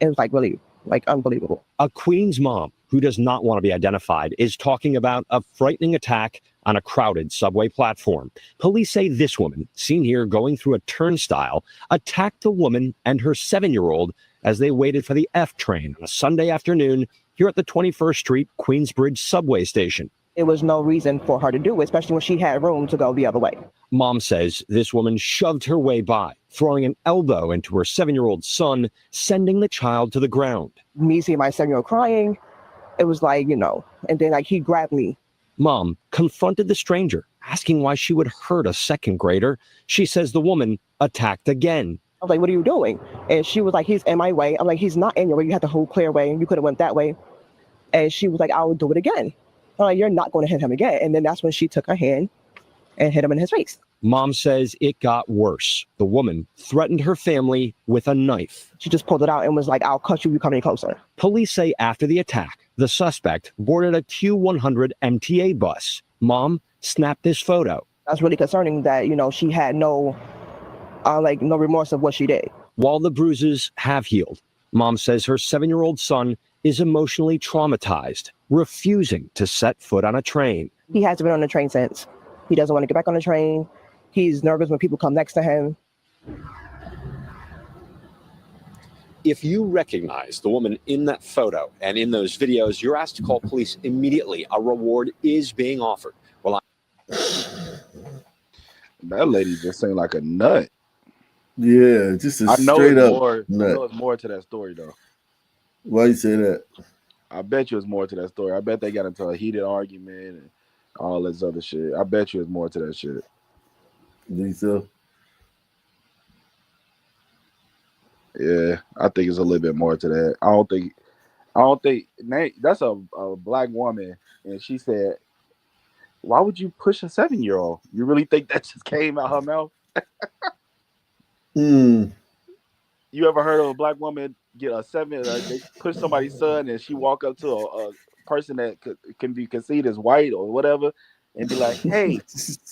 it was really unbelievable. A Queens mom who does not want to be identified is talking about a frightening attack on a crowded subway platform. Police say this woman, seen here going through a turnstile, attacked a woman and her 7-year-old as they waited for the F train on a Sunday afternoon here at the 21st Street Queensbridge subway station. It was no reason for her to do it, especially when she had room to go the other way. Mom says this woman shoved her way by, throwing an elbow into her 7-year-old son, sending the child to the ground. Me seeing my 7-year-old crying, it was and then he grabbed me. Mom confronted the stranger, asking why she would hurt a second grader. She says the woman attacked again. I was like, what are you doing? And she was like, he's in my way. I'm like, he's not in your way. You have the whole clear way. You could have went that way. And she was like, I will do it again. I'm like, you're not going to hit him again. And then that's when she took her hand and hit him in his face. Mom says it got worse. The woman threatened her family with a knife. She just pulled it out and was like, I'll cut you, you come any closer. Police say after the attack, the suspect boarded a Q100 MTA bus. Mom snapped this photo. That's really concerning that, she had no remorse of what she did. While the bruises have healed, Mom says her 7-year-old son is emotionally traumatized, refusing to set foot on a train. He hasn't been on the train since. He doesn't want to get back on the train. He's nervous when people come next to him. If you recognize the woman in that photo and in those videos, you're asked to call police immediately. A reward is being offered. Well, That lady just seemed like a nut. Yeah, just a I know straight it's up more. I nut. know it's more to that story though. Why you say that? I bet you it's more to that story. I bet they got into a heated argument and all this other shit. I bet you it's more to that shit. Think so? Yeah, I think it's a little bit more to that. I don't think that's a black woman, and she said, "Why would you push a 7-year-old? You really think that just came out her mouth?" Hmm. You ever heard of a black woman get a 7? They push somebody's son, and she walk up to a person that can be conceived as white or whatever, and be like, "Hey,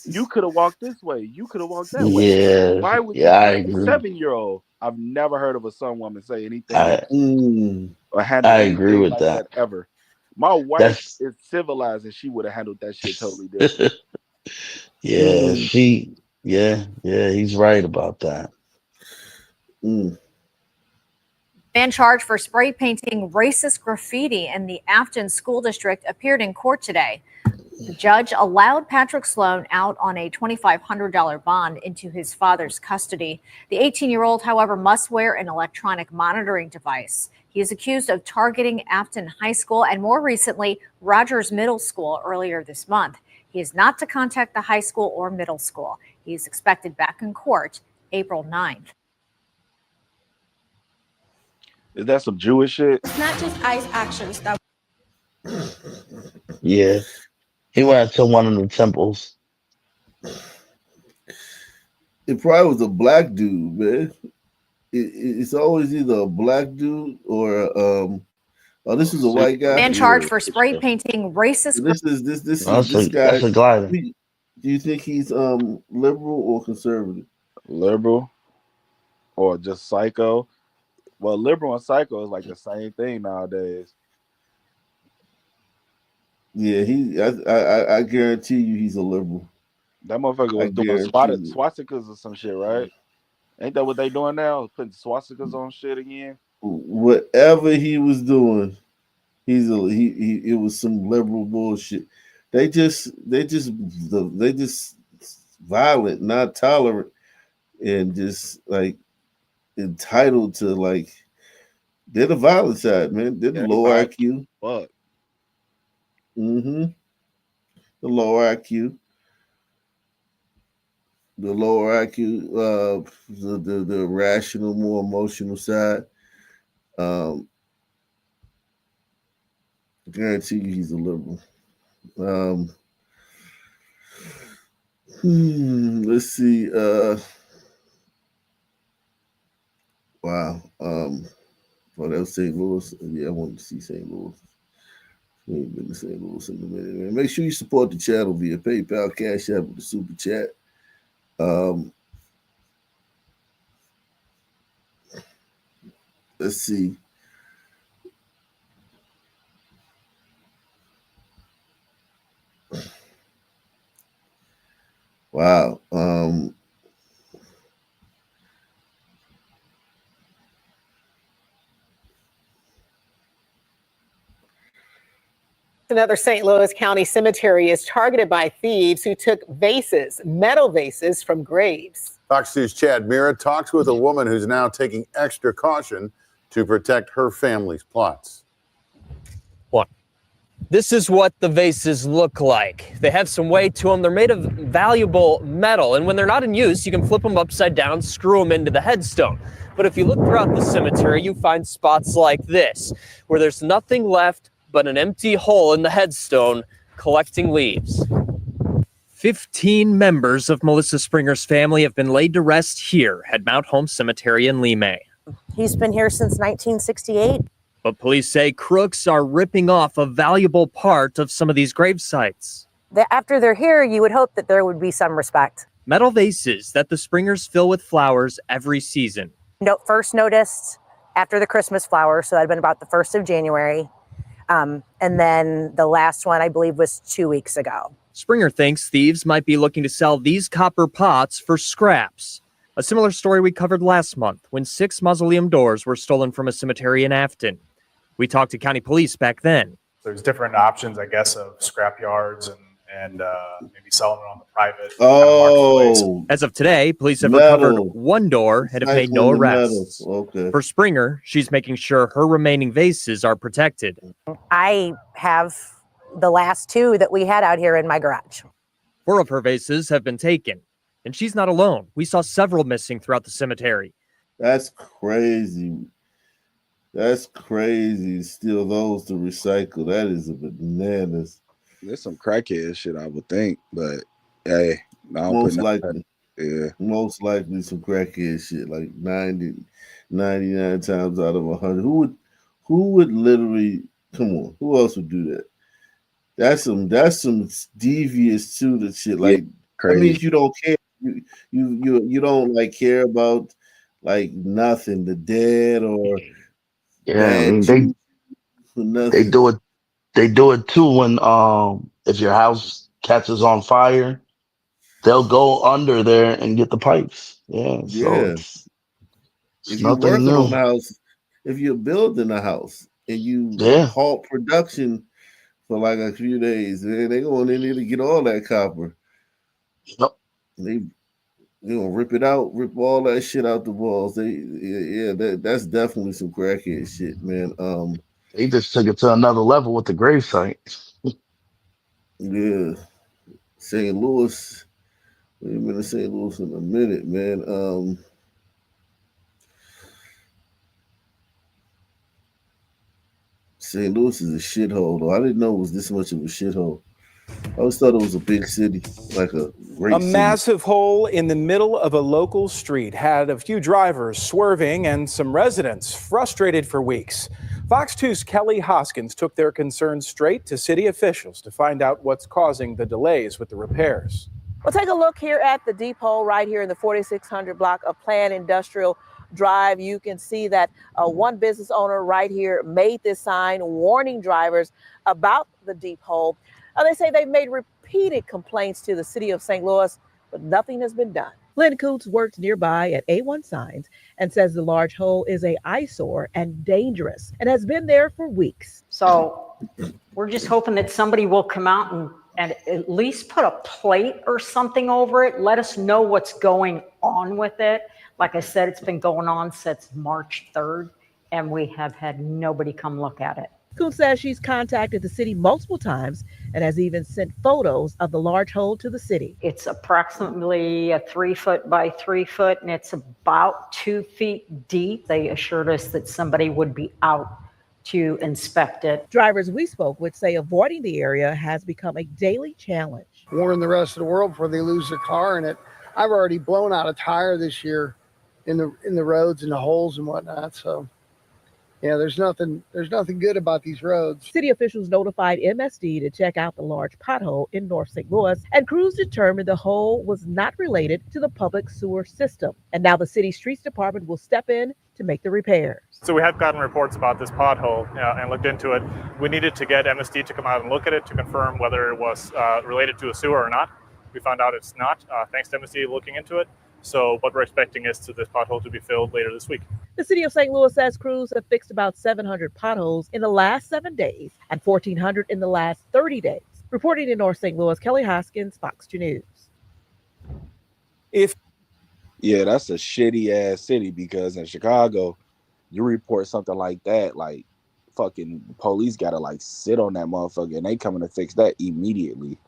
you could have walked this way. You could have walked that way. Yeah, Why would yeah, you I push a agree. 7-year-old?" I've never heard of a son woman say anything I or handle I agree anything with like that. that ever. My wife That's is civilized, and she would have handled that shit totally different. yeah, he's right about that. Man charged for spray painting racist graffiti in the Afton School District appeared in court today. The judge allowed Patrick Sloan out on a $2,500 bond into his father's custody. The 18-year-old, however, must wear an electronic monitoring device. He is accused of targeting Afton High School and more recently Rogers Middle School earlier this month. He is not to contact the high school or middle school. He is expected back in court April 9th. Is that some Jewish shit? It's not just ICE actions that. Yeah, he went to one of the temples. It probably was a black dude, man. It's always either a black dude or oh, this is a white guy. Man charged for spray painting racist. This guy. That's a glider. Do you think he's liberal or conservative? Liberal or just psycho? Well, liberal and psycho is like the same thing nowadays. Yeah, I guarantee you he's a liberal. That motherfucker was doing swastikas or some shit, right? Ain't that what they doing now? Putting swastikas on shit again? Whatever he was doing, it was some liberal bullshit. They just violent, not tolerant, and just like entitled to like they're the violent side, man. They're the low IQ. Fuck. The lower IQ. The lower IQ, the rational, more emotional side. I guarantee you he's a liberal. Let's see. Wow. Well, that was St. Louis. Yeah, I wanted to see St. Louis. We ain't been to St. Louis in a minute, man. Make sure you support the channel via PayPal, Cash App, with the Super Chat. Let's see. Wow. Another St. Louis County cemetery is targeted by thieves who took metal vases from graves. Fox 2's Chad Mira talks with a woman who's now taking extra caution to protect her family's plots. This is what the vases look like. They have some weight to them. They're made of valuable metal, and when they're not in use, you can flip them upside down, screw them into the headstone. But if you look throughout the cemetery, you find spots like this, where there's nothing left but an empty hole in the headstone collecting leaves. 15 members of Melissa Springer's family have been laid to rest here at Mount Holmes Cemetery in Limay. He's been here since 1968. But police say crooks are ripping off a valuable part of some of these grave sites. After they're here, you would hope that there would be some respect. Metal vases that the Springers fill with flowers every season. First noticed after the Christmas flowers, so that had been about the 1st of January. And then the last one, I believe, was 2 weeks ago. Springer thinks thieves might be looking to sell these copper pots for scraps. A similar story we covered last month when 6 mausoleum doors were stolen from a cemetery in Afton. We talked to county police back then. There's different options, I guess, of scrap yards and maybe selling it on the private Oh, As of today, police have metal. recovered 1 door and have made no Recycling the metal. arrests. Okay. For Springer, she's making sure her remaining vases are protected. I have the last 2 that we had out here in my garage. 4 of her vases have been taken, and she's not alone. We saw several missing throughout the cemetery. That's crazy. That's crazy. Steal those to recycle. That is a bananas. There's some crackhead shit, I would think, but hey, Most likely. Yeah. Most likely some crackhead shit, like 99 times out of 100. Who would literally, come on, who else would do that? That's some devious to the shit. Like, that means you don't care. You don't like care about like nothing, the dead or Yeah, I mean, nothing. They do it too when if your house catches on fire, they'll go under there and get the pipes. Yeah, so Yeah. it's If you're nothing working on new. a house, if you're building a house and you Yeah. halt production for like a few days, they going in there to get all that copper. Yep. They gonna rip it out, rip all that shit out the walls. That's definitely some crackhead shit, man. They just took it to another level with the gravesite. Yeah. St. Louis. We've been to St. Louis in a minute, man. St. Louis is a shithole, though. I didn't know it was this much of a shithole. I always thought it was a big city, like a great A city. massive hole in the middle of a local street had a few drivers swerving and some residents frustrated for weeks. Fox 2's Kelly Hoskins took their concerns straight to city officials to find out what's causing the delays with the repairs. Well, take a look here at the depot right here in the 4600 block of Plan Industrial Drive. You can see that one business owner right here made this sign warning drivers about the deep hole. They say they've made repeated complaints to the city of St. Louis, but nothing has been done. Lynn Coots works nearby at A1 Signs and says the large hole is an eyesore and dangerous and has been there for weeks. So we're just hoping that somebody will come out and at least put a plate or something over it. Let us know what's going on with it. Like I said, it's been going on since March 3rd, and we have had nobody come look at it. Coots says she's contacted the city multiple times and has even sent photos of the large hole to the city. It's approximately a 3 foot by 3 foot, and it's about 2 feet deep. They assured us that somebody would be out to inspect it. Drivers we spoke with say avoiding the area has become a daily challenge. Warn the rest of the world before they lose their car in it. I've already blown out a tire this year in the roads and the holes and whatnot. So yeah, there's nothing good about these roads. City officials notified MSD to check out the large pothole in North St. Louis, and crews determined the hole was not related to the public sewer system. And now the city streets department will step in to make the repairs. So we have gotten reports about this pothole and looked into it. We needed to get MSD to come out and look at it to confirm whether it was related to a sewer or not. We found out it's not, thanks to MSD looking into it. So what we're expecting is to this pothole to be filled later this week. The city of St. Louis says crews have fixed about 700 potholes in the last 7 days and 1,400 in the last 30 days. Reporting in North St. Louis, Kelly Hoskins, Fox 2 News. Yeah, that's a shitty ass city because in Chicago, you report something like that, like fucking police gotta like sit on that motherfucker and they coming to fix that immediately.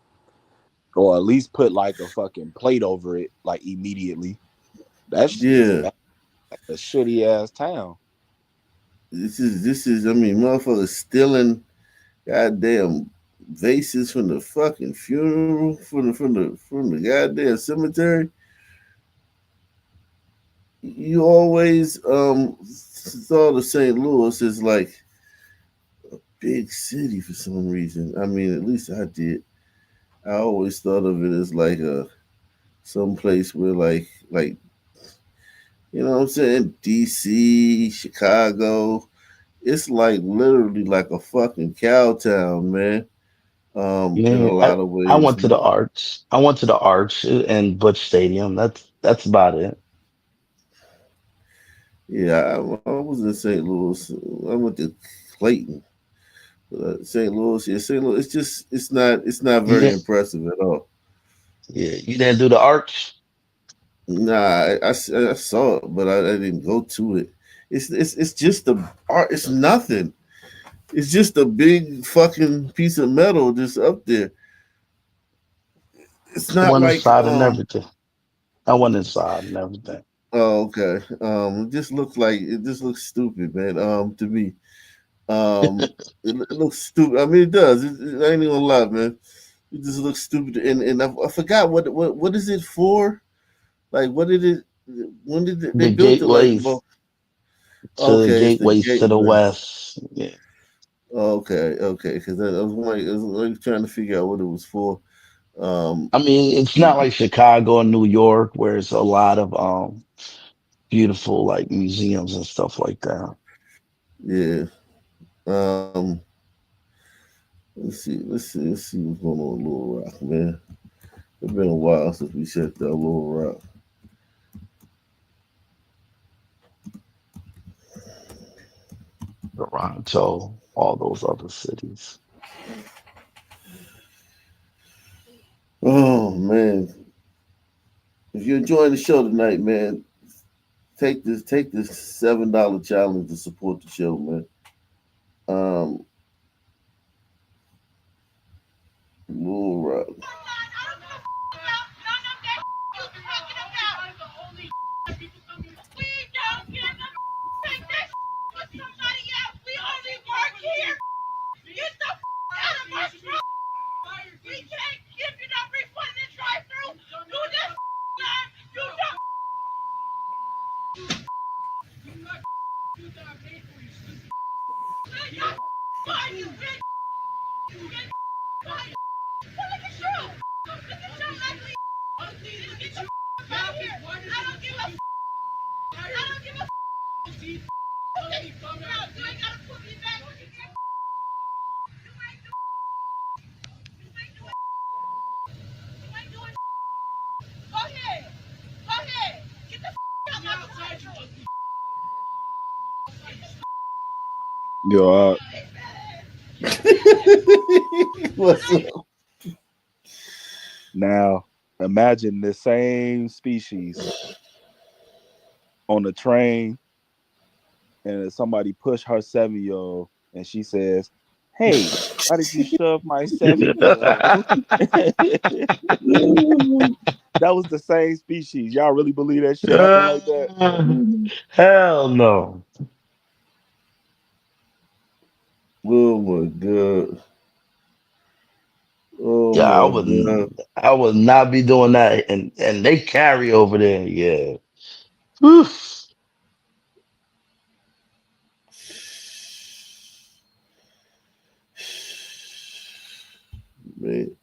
Or at least put like a fucking plate over it, like immediately. That's a shitty ass town. This is. I mean, motherfuckers stealing goddamn vases from the fucking funeral, from the goddamn cemetery. You always thought of St. Louis as like a big city for some reason. I mean, at least I did. I always thought of it as like some place where like you know what I'm saying, DC, Chicago. It's like literally like a fucking cow town, man. In a lot of ways. I went to the Arch. I went to the Arch and Busch Stadium. That's about it. Yeah, I was in St. Louis. I went to Clayton. St. Louis, yeah, St. Louis. It's not You very didn't, impressive at all. yeah, you didn't do the arch. Nah, I saw it, but I didn't go to it. It's just the art. It's nothing. It's just a big fucking piece of metal just up there. It's I not went like inside and everything. I went inside and everything. Oh, okay. It just looks stupid, man. To me, it looks stupid. I mean, it does. I ain't even gonna lie, man. It just looks stupid, and I forgot what is it for? Like, what did it? When did they The built it? Like, gateways about to the okay, it's the gateways to the gateway. west. Yeah. Okay, because I was trying to figure out what it was for. Um, I mean, it's not like Chicago and New York where it's a lot of beautiful like museums and stuff like that. yeah. Um, let's see what's going on in Little Rock, man. It's been a while since we checked out Little Rock. Toronto, all those other cities. Oh man, if you're enjoying the show tonight, man, take this $7 challenge to support the show, man. Um, Little Rock. Yo, What's up? now imagine the same species on the train, and somebody push her 7-year-old, and she says, "Hey, why did you shove my 7-year-old?" That was the same species. Y'all really believe that shit happened like that? Hell no. Oh my god. Oh Yeah, my god. I would not be doing that. And they carry over there, yeah. Oof. Man.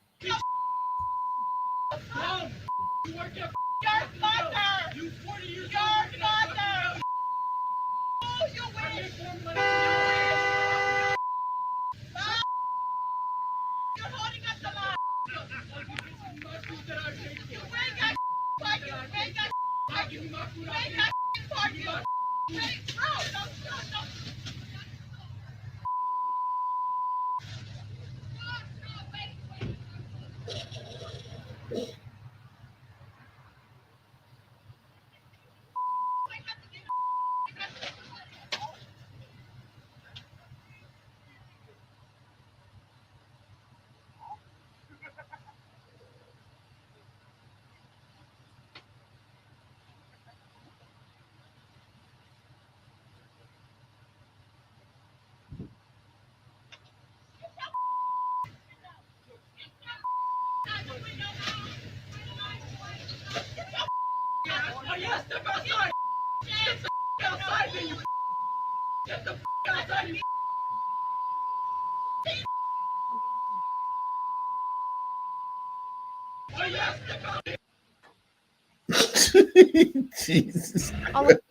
Jesus Christ.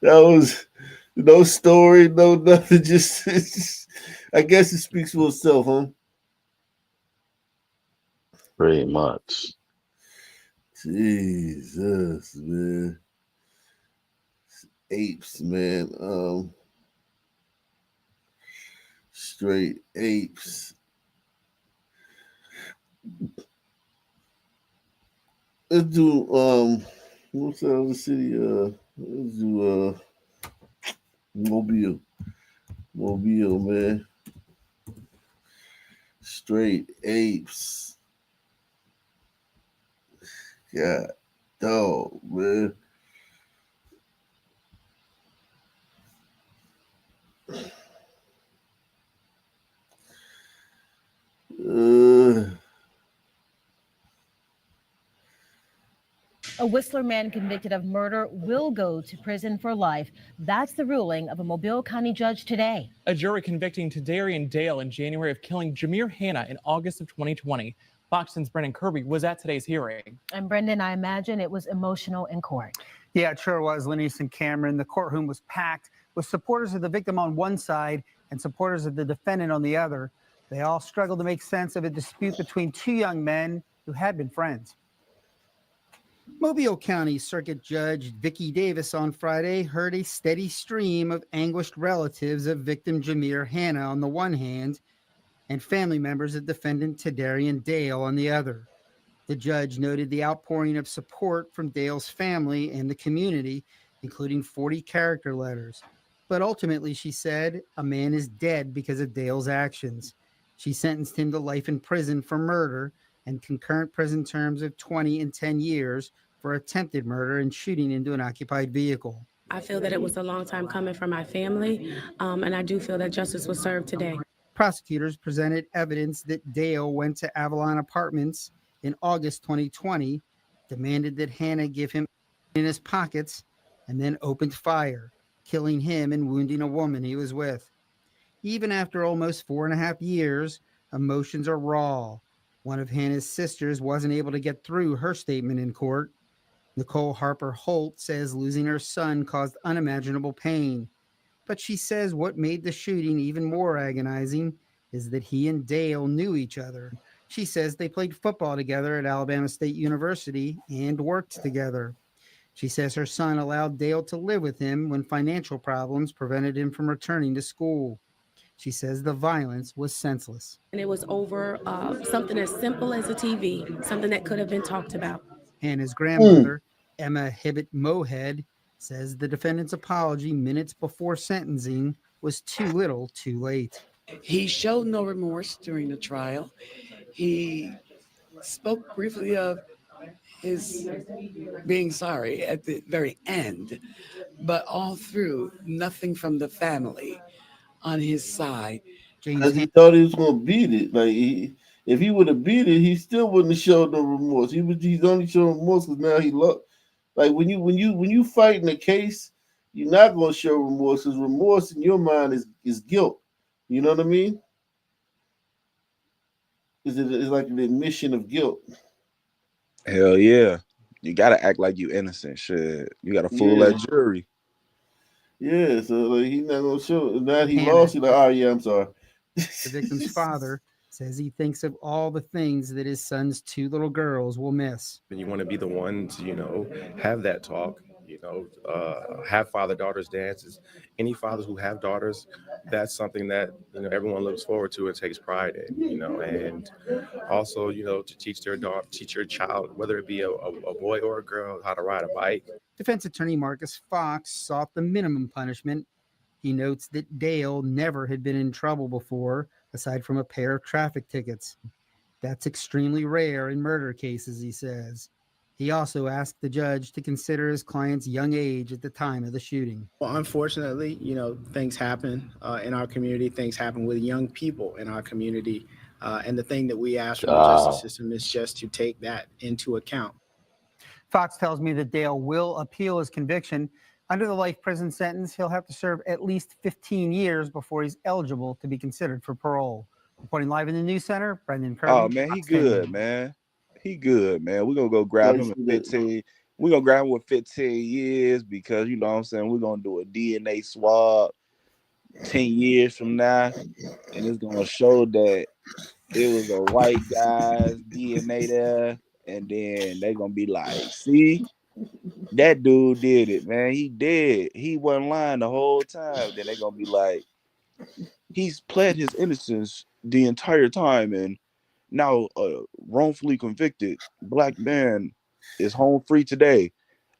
That was no story, no nothing. Just I guess it speaks for itself, huh? Pretty much. Jesus, man. apes, man. Straight apes. Let's do what's the other city? Let's do Mobile. Mobile, man. Straight apes. God dog, man. A Whistler man convicted of murder will go to prison for life. That's the ruling of a Mobile County judge today. A jury convicting Tadarian Dale in January of killing Jameer Hanna in August of 2020. Fox 10's Brendan Kirby was at today's hearing. And Brendan, I imagine it was emotional in court. Yeah, it sure was, Lenise and Cameron. The courtroom was packed with supporters of the victim on one side and supporters of the defendant on the other. They all struggled to make sense of a dispute between two young men who had been friends. Mobile County Circuit Judge Vicki Davis on Friday heard a steady stream of anguished relatives of victim Jameer Hanna on the one hand and family members of defendant Tadarian Dale on the other. The judge noted the outpouring of support from Dale's family and the community, including 40 character letters. But ultimately, she said, a man is dead because of Dale's actions. She sentenced him to life in prison for murder and concurrent prison terms of 20 and 10 years for attempted murder and shooting into an occupied vehicle. I feel that it was a long time coming for my family, and I do feel that justice was served today. Prosecutors presented evidence that Dale went to Avalon Apartments in August 2020, demanded that Hanna give him in his pockets, and then opened fire, killing him and wounding a woman he was with. Even after almost 4.5 years, emotions are raw. One of Hanna's sisters wasn't able to get through her statement in court. Nicole Harper Holt says losing her son caused unimaginable pain. But she says what made the shooting even more agonizing is that he and Dale knew each other. She says they played football together at Alabama State University and worked together. She says her son allowed Dale to live with him when financial problems prevented him from returning to school. She says the violence was senseless. And it was over something as simple as a TV, something that could have been talked about. Hanna's grandmother, Emma Hibbett Mohead, says the defendant's apology minutes before sentencing was too little too late. He showed no remorse during the trial. He spoke briefly of his being sorry at the very end, but all through, nothing from the family on his side. Because he thought he was going to beat it. Like, if he would have beat it, he still wouldn't have showed no remorse. He's only showing remorse because now he lost. Like when you fight in a case, you're not going to show remorse because remorse in your mind is guilt. You know what I mean? It's like an admission of guilt. Hell yeah. You gotta act like you innocent. Shit. You gotta fool that jury. Yeah, so like he's not gonna show. Now he lost. He's like, oh yeah, I'm sorry. The victim's father says he thinks of all the things that his son's two little girls will miss. And you want to be the one to, have that talk, have father-daughters dances. Any fathers who have daughters, that's something that, everyone looks forward to and takes pride in, and also, to teach their daughter, teach your child, whether it be a boy or a girl, how to ride a bike. Defense attorney Marcus Fox sought the minimum punishment. He notes that Dale never had been in trouble before, aside from a pair of traffic tickets. That's extremely rare in murder cases, he says. He also asked the judge to consider his client's young age at the time of the shooting. Well, unfortunately, things happen in our community. Things happen with young people in our community. And the thing that we ask from the justice system is just to take that into account. Fox tells me that Dale will appeal his conviction. Under the life prison sentence, he'll have to serve at least 15 years before he's eligible to be considered for parole. Reporting live in the news center, Brendan Kirby. Oh man, he good, man. He good, man. We're gonna go grab him at 15. We're gonna grab him with 15 years because you know what I'm saying, we're gonna do a DNA swab 10 years from now, and it's gonna show that it was a white guy's DNA there, and then they're gonna be like, see, That dude did it, man. He did. He wasn't lying the whole time. Then they gonna be like, he's pled his innocence the entire time, and now a wrongfully convicted black man is home free today.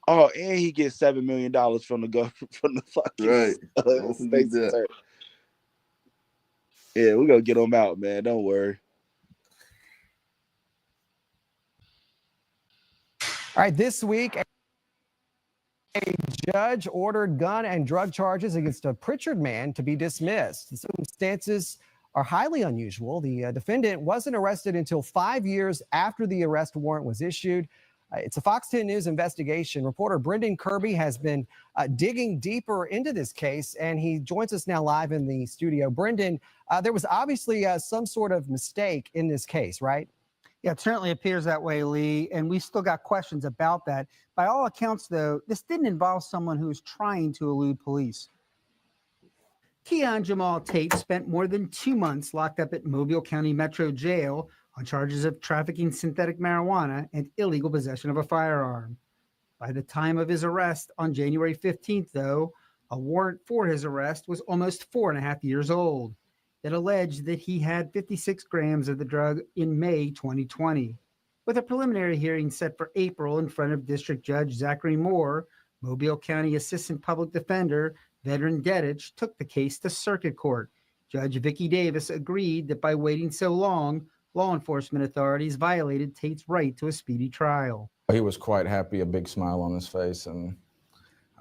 Oh, and he gets $7 million from the government, from the fucking Right. Don't forget state's that. attorney. Yeah, we're gonna get him out, man. Don't worry. All right, this week, a judge ordered gun and drug charges against a Pritchard man to be dismissed. The circumstances are highly unusual. The defendant wasn't arrested until 5 years after the arrest warrant was issued. It's a Fox 10 News investigation. Reporter Brendan Kirby has been digging deeper into this case, and he joins us now live in the studio. Brendan, there was obviously some sort of mistake in this case, right? Yeah, it certainly appears that way, Lee, and we still got questions about that. By all accounts, though, this didn't involve someone who was trying to elude police. Keon Jamal Tate spent more than 2 months locked up at Mobile County Metro Jail on charges of trafficking synthetic marijuana and illegal possession of a firearm. By the time of his arrest on January 15th, though, a warrant for his arrest was almost 4.5 years old. It alleged that he had 56 grams of the drug in May 2020. With a preliminary hearing set for April in front of District Judge Zachary Moore, Mobile County Assistant Public Defender Veteran Dedich took the case to circuit court. Judge Vicki Davis agreed that by waiting so long, law enforcement authorities violated Tate's right to a speedy trial. He was quite happy, a big smile on his face, and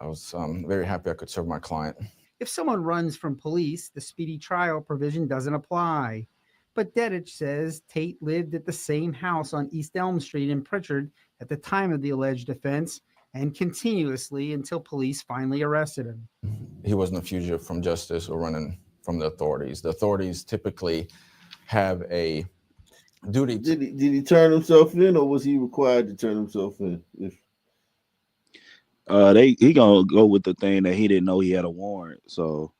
I was very happy I could serve my client. If someone runs from police, the speedy trial provision doesn't apply. But Dedich says Tate lived at the same house on East Elm Street in Pritchard at the time of the alleged offense and continuously until police finally arrested him. He wasn't a fugitive from justice or running from the authorities. The authorities typically have a duty. Did he turn himself in, or was he required to turn himself in? He gonna go with the thing that he didn't know he had a warrant, so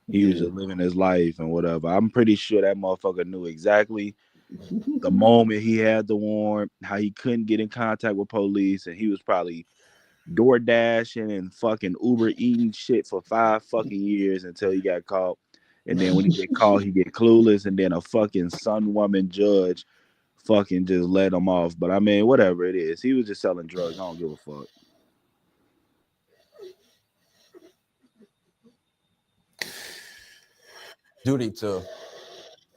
he was just living his life and whatever. I'm pretty sure that motherfucker knew exactly the moment he had the warrant, how he couldn't get in contact with police, and he was probably door dashing and fucking Uber eating shit for 5 fucking years until he got caught. And then when he get caught, he get clueless, and then a fucking son woman judge fucking just let him off. But I mean, whatever it is, he was just selling drugs. I don't give a fuck. Duty to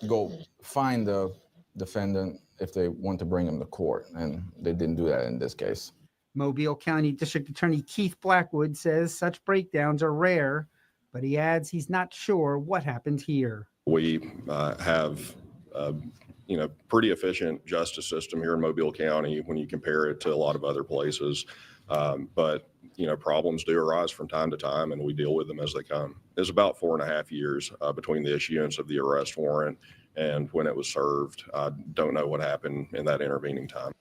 go find the defendant if they want to bring him to court, and they didn't do that in this case. Mobile County District Attorney Keith Blackwood says such breakdowns are rare, but he adds he's not sure what happened here. We have pretty efficient justice system here in Mobile County when you compare it to a lot of other places. But problems do arise from time to time, and we deal with them as they come. It's about 4.5 years between the issuance of the arrest warrant and when it was served. I don't know what happened in that intervening time.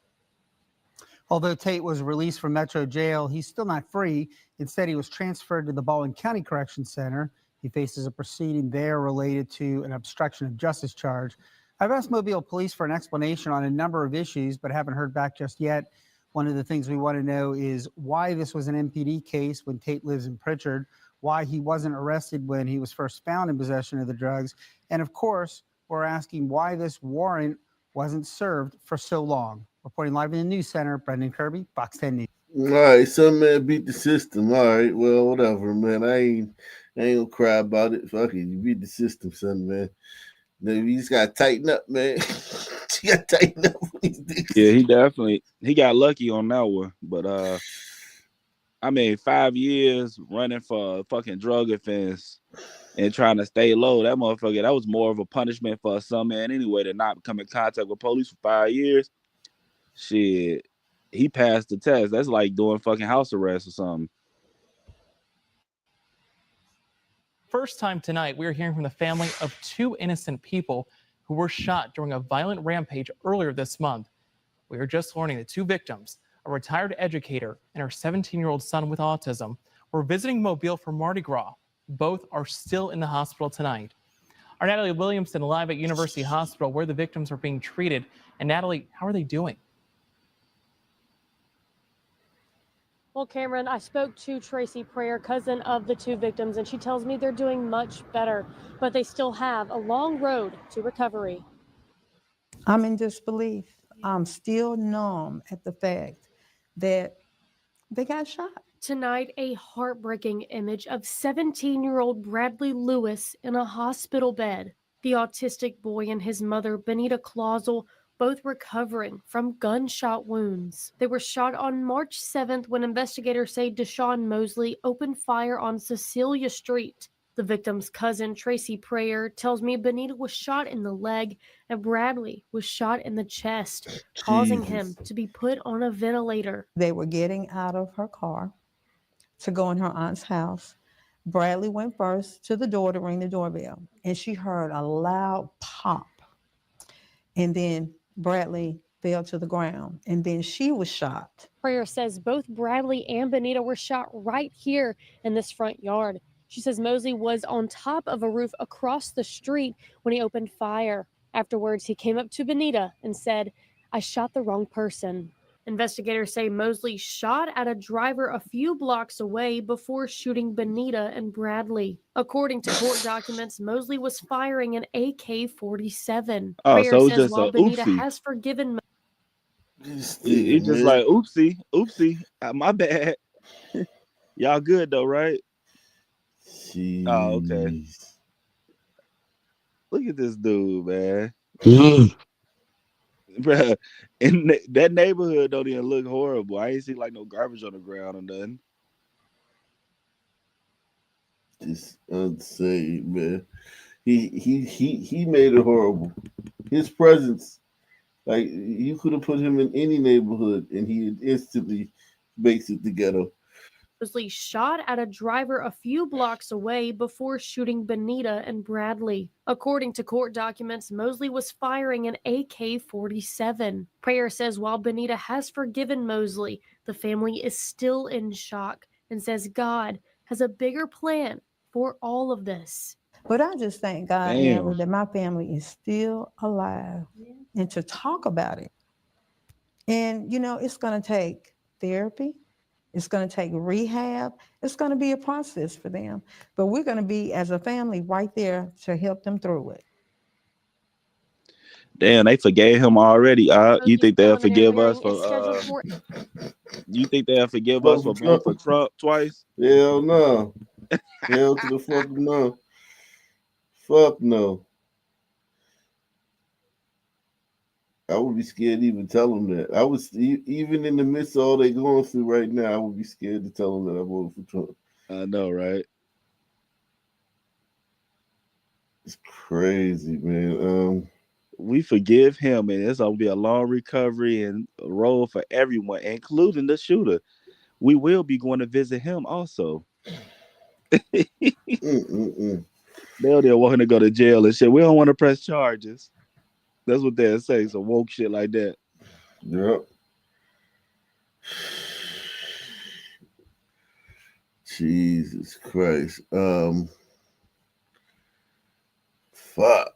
Although Tate was released from Metro Jail, he's still not free. Instead, he was transferred to the Baldwin County Correction Center. He faces a proceeding there related to an obstruction of justice charge. I've asked Mobile Police for an explanation on a number of issues, but haven't heard back just yet. One of the things we want to know is why this was an MPD case when Tate lives in Pritchard, why he wasn't arrested when he was first found in possession of the drugs, and of course, we're asking why this warrant wasn't served for so long. Reporting live in the News Center, Brendan Kirby, Fox 10 News. All right, some man beat the system. All right, well, whatever, man. I ain't gonna cry about it. Fuck it, you beat the system, son, man. You just gotta tighten up, man. You gotta tighten up. Yeah, he got lucky on that one. But I mean, 5 years running for a fucking drug offense and trying to stay low. That motherfucker, that was more of a punishment for some man anyway to not come in contact with police for 5 years. Shit, he passed the test. That's like doing fucking house arrest or something. First time tonight, we are hearing from the family of 2 innocent people who were shot during a violent rampage earlier this month. We are just learning the 2 victims, a retired educator and her 17-year-old son with autism, were visiting Mobile for Mardi Gras. Both are still in the hospital tonight. Our Natalie Williamson live at University Hospital where the victims are being treated. And Natalie, how are they doing? Well, Cameron, I spoke to Tracy Prayer, cousin of the two victims, and she tells me they're doing much better, but they still have a long road to recovery. I'm in disbelief. I'm still numb at the fact that they got shot. Tonight, a heartbreaking image of 17-year-old Bradley Lewis in a hospital bed. The autistic boy and his mother, Benita Clausel, both recovering from gunshot wounds. They were shot on March 7th when investigators say Deshaun Mosley opened fire on Cecilia Street. The victim's cousin, Tracy Prayer, tells me Benita was shot in the leg and Bradley was shot in the chest, causing him to be put on a ventilator. They were getting out of her car to go in her aunt's house. Bradley went first to the door to ring the doorbell, and she heard a loud pop. And then Bradley fell to the ground, and then she was shot. Prayer says both Bradley and Benita were shot right here in this front yard. She says Mosley was on top of a roof across the street when he opened fire. Afterwards, he came up to Benita and said, "I shot the wrong person." Investigators say Mosley shot at a driver a few blocks away before shooting Benita and Bradley. According to court documents, Mosley was firing an AK-47. Oh, Prayer so it's says just while a Benita oopsie. has forgiven He just like oopsie, my bad. Y'all good though, right? Oh, okay. Look at this dude, man. Bruh, in that neighborhood don't even look horrible. I ain't see like no garbage on the ground or nothing. It's insane, man. He made it horrible. His presence, like you could have put him in any neighborhood and he instantly makes it the ghetto. Mosley shot at a driver a few blocks away before shooting Benita and Bradley. According to court documents, Mosley was firing an AK-47. Prayer says while Benita has forgiven Mosley, the family is still in shock and says God has a bigger plan for all of this. But I just thank God, Amber, that my family is still alive and to talk about it. And, you know, it's going to take therapy. It's going to take rehab. It's going to be a process for them. But we're going to be, as a family, right there to help them through it. Damn, they forgave him already. You think they'll forgive us for? You think they'll forgive us for voting for Trump twice? Hell no. Hell to the fuck no. Fuck no. I would be scared to even tell them that. I was even in the midst of all they going through right now. I would be scared to tell them that I voted for Trump. I know, right? It's crazy, man. We forgive him, and it's gonna be a long recovery and a road for everyone, including the shooter. We will be going to visit him also. They'll want him to go to jail and shit. We don't want to press charges. That's what they'll say. So woke shit like that. Yep. Jesus Christ. Fuck.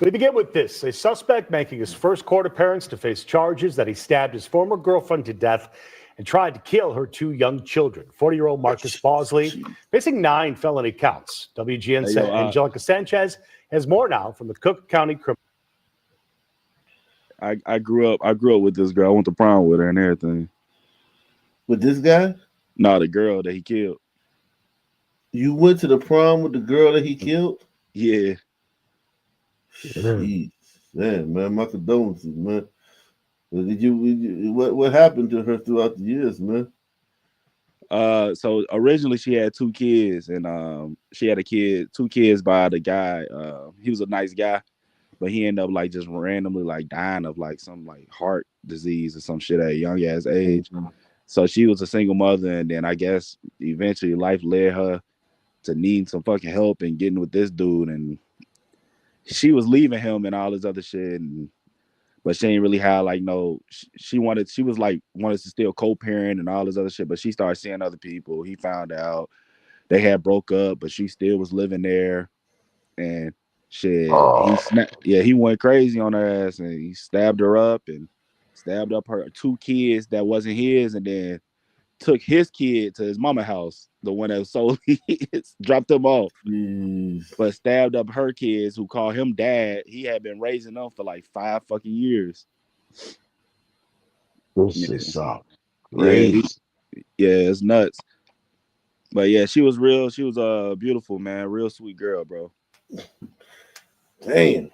We begin with this. A suspect making his first court appearance to face charges that he stabbed his former girlfriend to death and tried to kill her two young children. 40-year-old Marcus Bosley facing 9 felony counts. WGN's Angelica Sanchez has more now from the Cook County Criminal. I grew up with this girl. I went to prom with her and everything. With this guy? No, the girl that he killed. You went to the prom with the girl that he killed? Yeah. Jeez. Man, my condolences, man. What happened to her throughout the years, man? So originally she had 2 kids, and she had 2 kids by the guy. He was a nice guy, but he ended up like just randomly like dying of like some like heart disease or some shit at a young ass age. So she was a single mother, and then I guess eventually life led her to need some fucking help and getting with this dude, and she was leaving him and all this other shit, but she ain't really had like no. She wanted to still co-parent and all this other shit, but she started seeing other people. He found out they had broke up, but she still was living there, and shit. He went crazy on her ass and he stabbed her up and stabbed up her 2 kids that wasn't his, and then took his kid to his mama house, the one that was sold his, dropped them off, but stabbed up her kids who called him dad. He had been raising them for like 5 fucking years. This is Yeah, crazy. it's nuts. But yeah, she was real. She was beautiful, man. Real sweet girl, bro. Damn.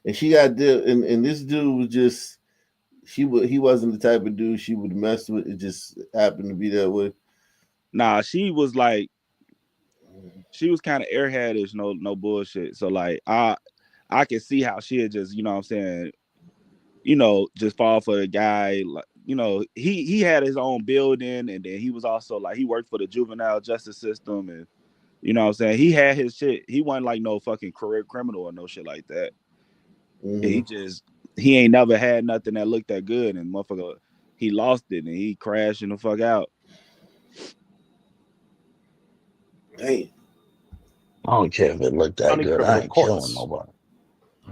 And she got and this dude was just he wasn't the type of dude she would mess with. It just happened to be that way. Nah, she was kind of airheadish, no bullshit. So like I can see how she'd just, you know what I'm saying, just fall for the guy. Like, he had his own building, and then he was also like he worked for the juvenile justice system, and you know what I'm saying, he had his shit. He wasn't like no fucking career criminal or no shit like that. He ain't never had nothing that looked that good, and motherfucker, he lost it and he crashing the fuck out. Hey, I don't care if it looked that good. I ain't killing nobody.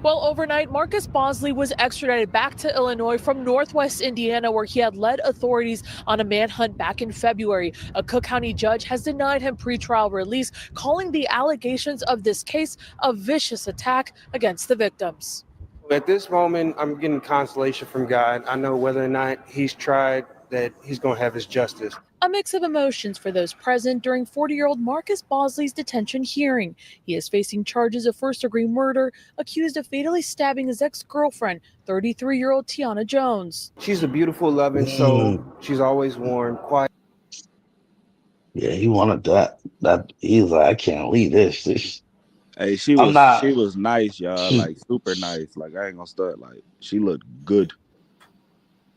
Well, overnight, Marcus Bosley was extradited back to Illinois from Northwest Indiana, where he had led authorities on a manhunt back in February. A Cook County judge has denied him pretrial release, calling the allegations of this case a vicious attack against the victims. At this moment, I'm getting consolation from God. I know whether or not he's tried, that he's going to have his justice. A mix of emotions for those present during 40-year-old Marcus Bosley's detention hearing. He is facing charges of first-degree murder, accused of fatally stabbing his ex-girlfriend, 33-year-old Tiana Jones. She's a beautiful, loving soul. She's always warm, quiet. Yeah, he wanted that. He's like, I can't leave this. Hey, she was nice, y'all. Like super nice. Like I ain't gonna start. Like she looked good.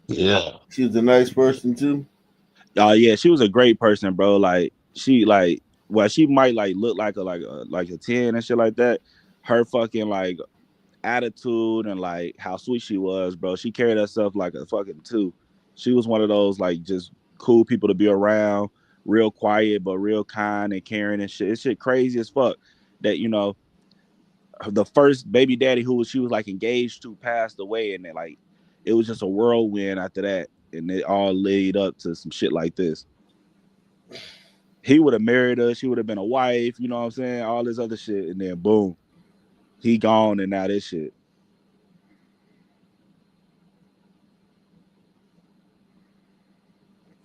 Yeah, she was a nice person too. Yeah, she was a great person, bro. Like she she might like look like a 10 and shit like that. Her fucking like attitude and like how sweet she was, bro. She carried herself like a fucking 2. She was one of those like just cool people to be around, real quiet but real kind and caring and shit. It's shit crazy as fuck that the first baby daddy who she was like engaged to passed away, and then like it was just a whirlwind after that, and it all led up to some shit like this. He would have married her, she would have been a wife, you know what I'm saying, all this other shit, and then boom, he gone, and now this shit.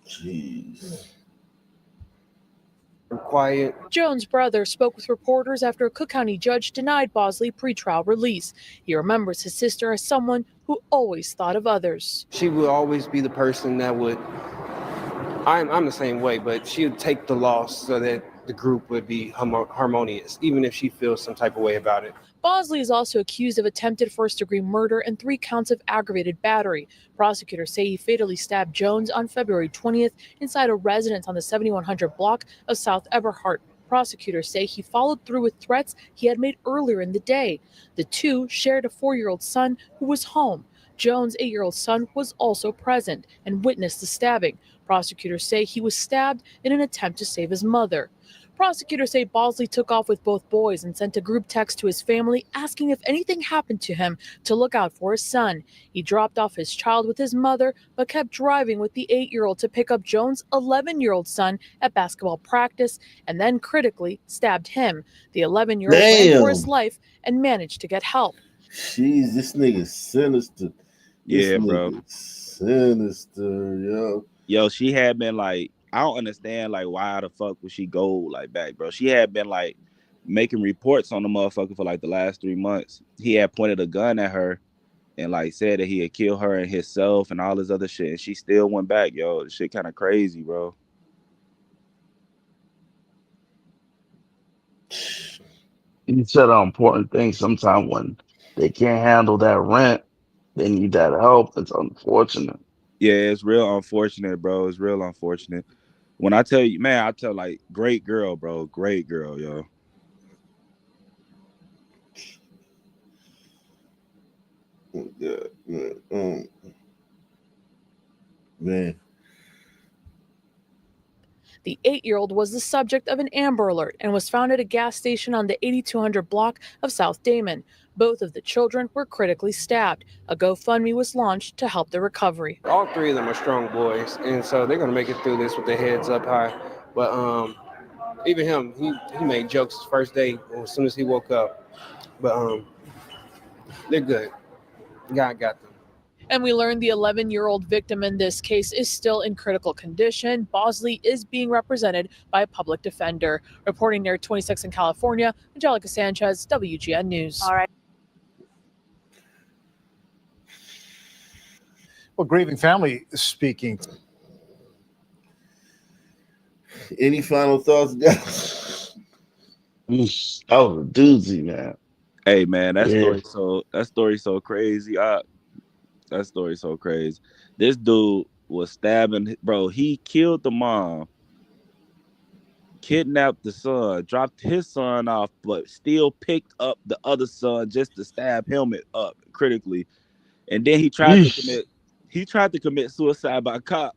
Jeez. Quiet. Jones' brother spoke with reporters after a Cook County judge denied Bosley pretrial release. He remembers his sister as someone who always thought of others. She would always be the person that would, I'm the same way, but she would take the loss so that the group would be harmonious, even if she feels some type of way about it. Bosley is also accused of attempted first-degree murder and 3 counts of aggravated battery. Prosecutors say he fatally stabbed Jones on February 20th inside a residence on the 7100 block of South Eberhart. Prosecutors say he followed through with threats he had made earlier in the day. The two shared a 4-year-old son who was home. Jones' 8-year-old son was also present and witnessed the stabbing. Prosecutors say he was stabbed in an attempt to save his mother. Prosecutors say Bosley took off with both boys and sent a group text to his family asking if anything happened to him to look out for his son. He dropped off his child with his mother, but kept driving with the 8-year-old to pick up Jones' 11-year-old son at basketball practice, and then critically stabbed him. The 11-year-old ran for his life and managed to get help. Jeez, this nigga's sinister. Yeah, bro. Sinister, yo. Yo, she had been like, I don't understand like why the fuck would she go like back, bro. She had been like making reports on the motherfucker for like the last 3 months. He had pointed a gun at her and like said that he had killed her and himself and all this other shit, and she still went back. Yo, this shit kind of crazy, bro. You said an important thing. Sometimes when they can't handle that rent, they need that help. It's unfortunate. Yeah, it's real unfortunate, bro. It's real unfortunate. When I tell you, man, I tell like great girl, bro. Great girl, yo. Man. The 8-year-old was the subject of an Amber Alert and was found at a gas station on the 8200 block of South Damon. Both of the children were critically stabbed. A GoFundMe was launched to help the recovery. All three of them are strong boys, and so they're going to make it through this with their heads up high. But even him, he made jokes his first day as soon as he woke up. But they're good. God got them. And we learned the 11-year-old victim in this case is still in critical condition. Bosley is being represented by a public defender. Reporting near 26 in California, Angelica Sanchez, WGN News. All right. Well, grieving family speaking. Any final thoughts, guys? Oh, doozy, man. Hey, man, that Yeah. story so crazy. That story so crazy. This dude was stabbing, bro. He killed the mom, kidnapped the son, dropped his son off, but still picked up the other son just to stab him up critically. And then he tried to commit suicide by cop.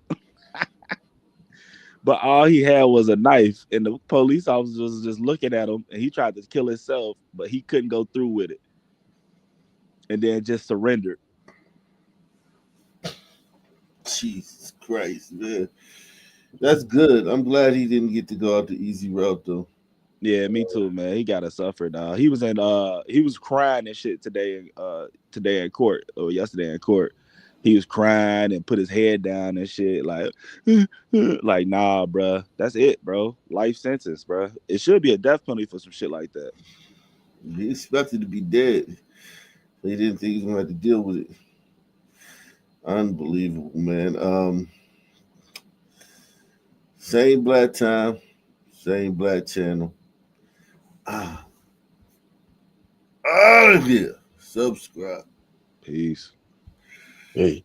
But all he had was a knife, and the police officer was just looking at him, and he tried to kill himself, but he couldn't go through with it. And then just surrendered. Jesus Christ, man. That's good. I'm glad he didn't get to go out the easy route, though. Yeah, me too, man. He gotta suffer, dog. He was crying and shit today in court, or yesterday in court. He was crying and put his head down and shit, like nah, bro. That's it, bro. Life sentence, bro. It should be a death penalty for some shit like that. He expected to be dead. They didn't think he was gonna have to deal with it. Unbelievable, man. Same black time, same black channel. Out of here. Subscribe. Peace. Peace.